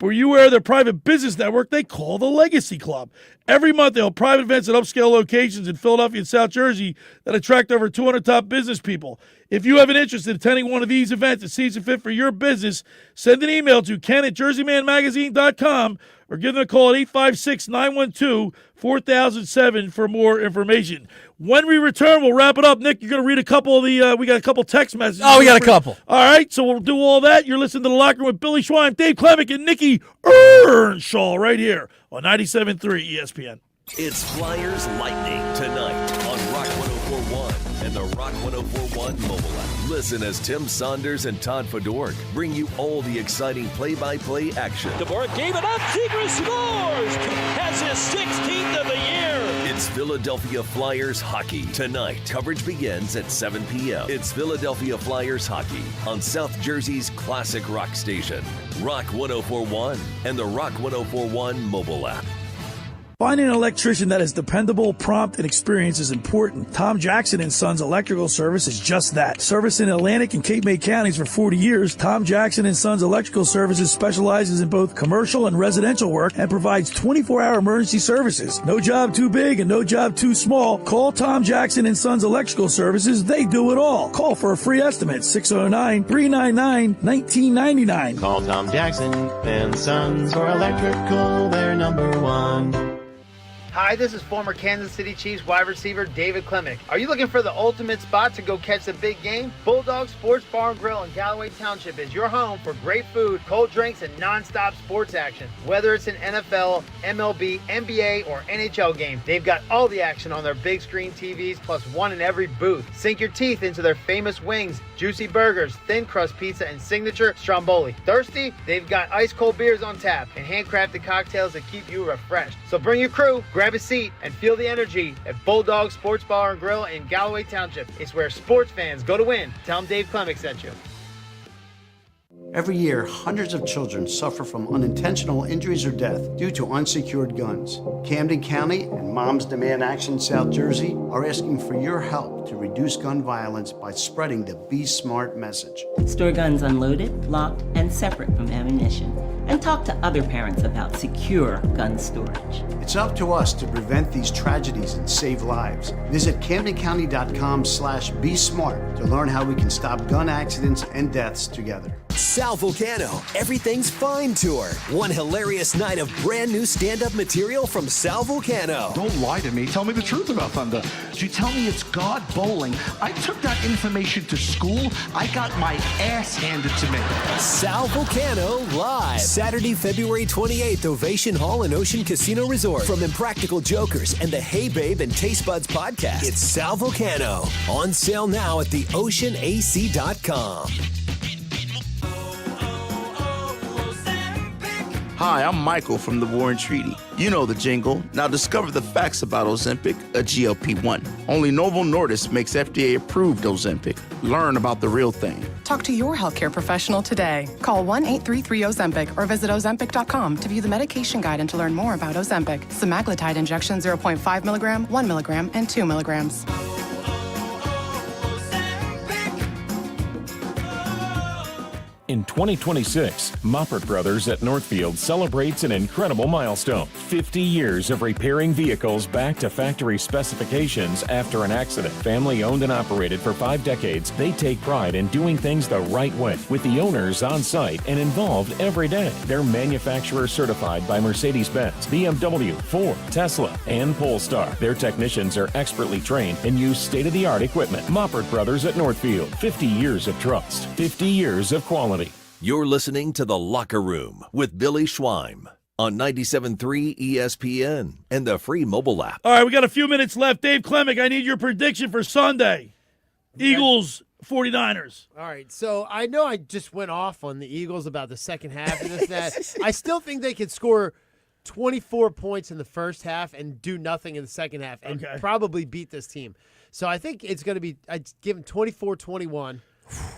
Were you aware of their private business network they call the Legacy Club? Every month, they hold private events at upscale locations in Philadelphia and South Jersey that attract over 200 top business people. If you have an interest in attending one of these events that seems fit for your business, send an email to ken@jerseymanmagazine.com or give them a call at 856-912-4007 for more information. When we return, we'll wrap it up. Nick, you're going to read a couple of the we got a couple text messages. Oh, we got a couple. All right, so we'll do all that. You're listening to The Locker Room with Billy Schwein, Dave Klemic, and Nick Earnshaw right here on 97.3 ESPN. It's Flyers Lightning tonight on Rock 104.1 and the Rock 104.1 mobile app. Listen as Tim Saunders and Todd Fedork bring you all the exciting play-by-play action. DeBoer gave it up. Zegras scores. Has his 16th of the year. It's Philadelphia Flyers hockey tonight. Coverage begins at 7 p.m. It's Philadelphia Flyers hockey on South Jersey's classic rock station, Rock 104.1 and the Rock 104.1 mobile app. Finding an electrician that is dependable, prompt, and experienced is important. Tom Jackson & Sons Electrical Service is just that. Service in Atlantic and Cape May counties for 40 years, Tom Jackson & Sons Electrical Services specializes in both commercial and residential work and provides 24-hour emergency services. No job too big and no job too small. Call Tom Jackson & Sons Electrical Services. They do it all. Call for a free estimate, 609-399-1999. Call Tom Jackson and Sons for electrical, they're number one. Hi, this is former Kansas City Chiefs wide receiver Dave Klemic. Are you looking for the ultimate spot to go catch the big game? Bulldog Sports Bar and Grill in Galloway Township is your home for great food, cold drinks, and non-stop sports action. Whether it's an NFL, MLB, NBA, or NHL game, they've got all the action on their big screen TVs plus one in every booth. Sink your teeth into their famous wings, juicy burgers, thin crust pizza, and signature stromboli. Thirsty? They've got ice cold beers on tap and handcrafted cocktails that keep you refreshed. So bring your crew, grab a seat, and feel the energy at Bulldog Sports Bar and Grill in Galloway Township. It's where sports fans go to win. Tell them Dave Klemic sent you. Every year, hundreds of children suffer from unintentional injuries or death due to unsecured guns. Camden County and Moms Demand Action South Jersey are asking for your help to reduce gun violence by spreading the Be Smart message. Store guns unloaded, locked, and separate from ammunition. And talk to other parents about secure gun storage. It's up to us to prevent these tragedies and save lives. Visit CamdenCounty.com/BeSmart to learn how we can stop gun accidents and deaths together. Sal Vulcano, Everything's Fine Tour. One hilarious night of brand new stand-up material from Sal Vulcano. Don't lie to me. Tell me the truth about Thunder. Did you tell me it's God bowling? I took that information to school. I got my ass handed to me. Sal Vulcano live. Saturday, February 28th, Ovation Hall and Ocean Casino Resort. From Impractical Jokers and the Hey Babe and Taste Buds podcast, it's Sal Vulcano. On sale now at theoceanac.com. Hi, I'm Michael from the War and Treaty. You know the jingle. Now discover the facts about Ozempic, a GLP-1. Only Novo Nordisk makes FDA-approved Ozempic. Learn about the real thing. Talk to your healthcare professional today. Call 1-833-OZEMPIC or visit Ozempic.com to view the medication guide and to learn more about Ozempic. Semaglutide injection 0.5 milligram, 1 milligram, and 2 milligrams. In 2026, Moppert Brothers at Northfield celebrates an incredible milestone. 50 years of repairing vehicles back to factory specifications after an accident. Family owned and operated for 5 decades, they take pride in doing things the right way, with the owners on site and involved every day. They're manufacturer certified by Mercedes-Benz, BMW, Ford, Tesla, and Polestar. Their technicians are expertly trained and use state-of-the-art equipment. Moppert Brothers at Northfield. 50 years of trust. 50 years of quality. You're listening to The Locker Room with Billy Schweim on 97.3 ESPN and the free mobile app. All right, we got a few minutes left. Dave Klemic, I need your prediction for Sunday. Eagles, 49ers. All right, so I know I just went off on the Eagles about the second half and this and that. I still think they could score 24 points in the first half and do nothing in the second half and probably beat this team. So I think it's going to be, I'd give them 24-21.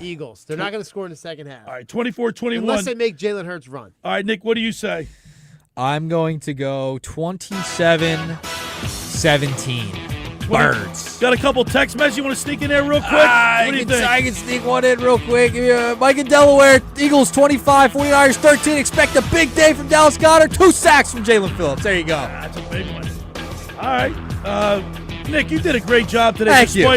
Eagles. They're not going to score in the second half. All right, 24-21. Unless they make Jalen Hurts run. All right, Nick, what do you say? I'm going to go 27-17. Birds. Got a couple text messages. You want to sneak in there real quick? I can sneak one in real quick. Mike in Delaware, Eagles 25, 49ers 13. Expect a big day from Dallas Goedert. 2 sacks from Jalen Phillips. There you go. That's a big one. All right. Nick, you did a great job today. Thank you.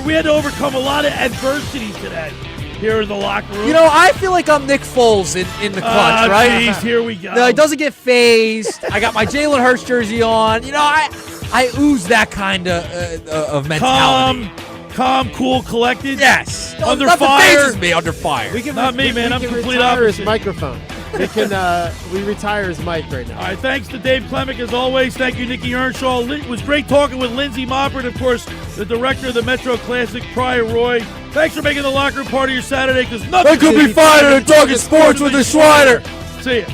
We had to overcome a lot of adversity today here in the locker room. You know, I feel like I'm Nick Foles in the clutch, right? Geez, here we go. No, it doesn't get phased. I got my Jalen Hurts jersey on. You know, I ooze that kind of mentality. Calm, cool, collected. Yes. Under Nothing fire. phases me under fire. Not me, man. I'm complete retire opposite. his microphone. We retire his mic right now. All right, thanks to Dave Klemic as always. Thank you, Nick Earnshaw. It was great talking with Lindsey Moppert, of course, the director of the Metro Classic, Pryia Roy. Thanks for making the locker room part of your Saturday, because nothing could be finer than talking sports with the Schweiner. See ya.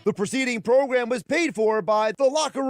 The preceding program was paid for by The Locker Room.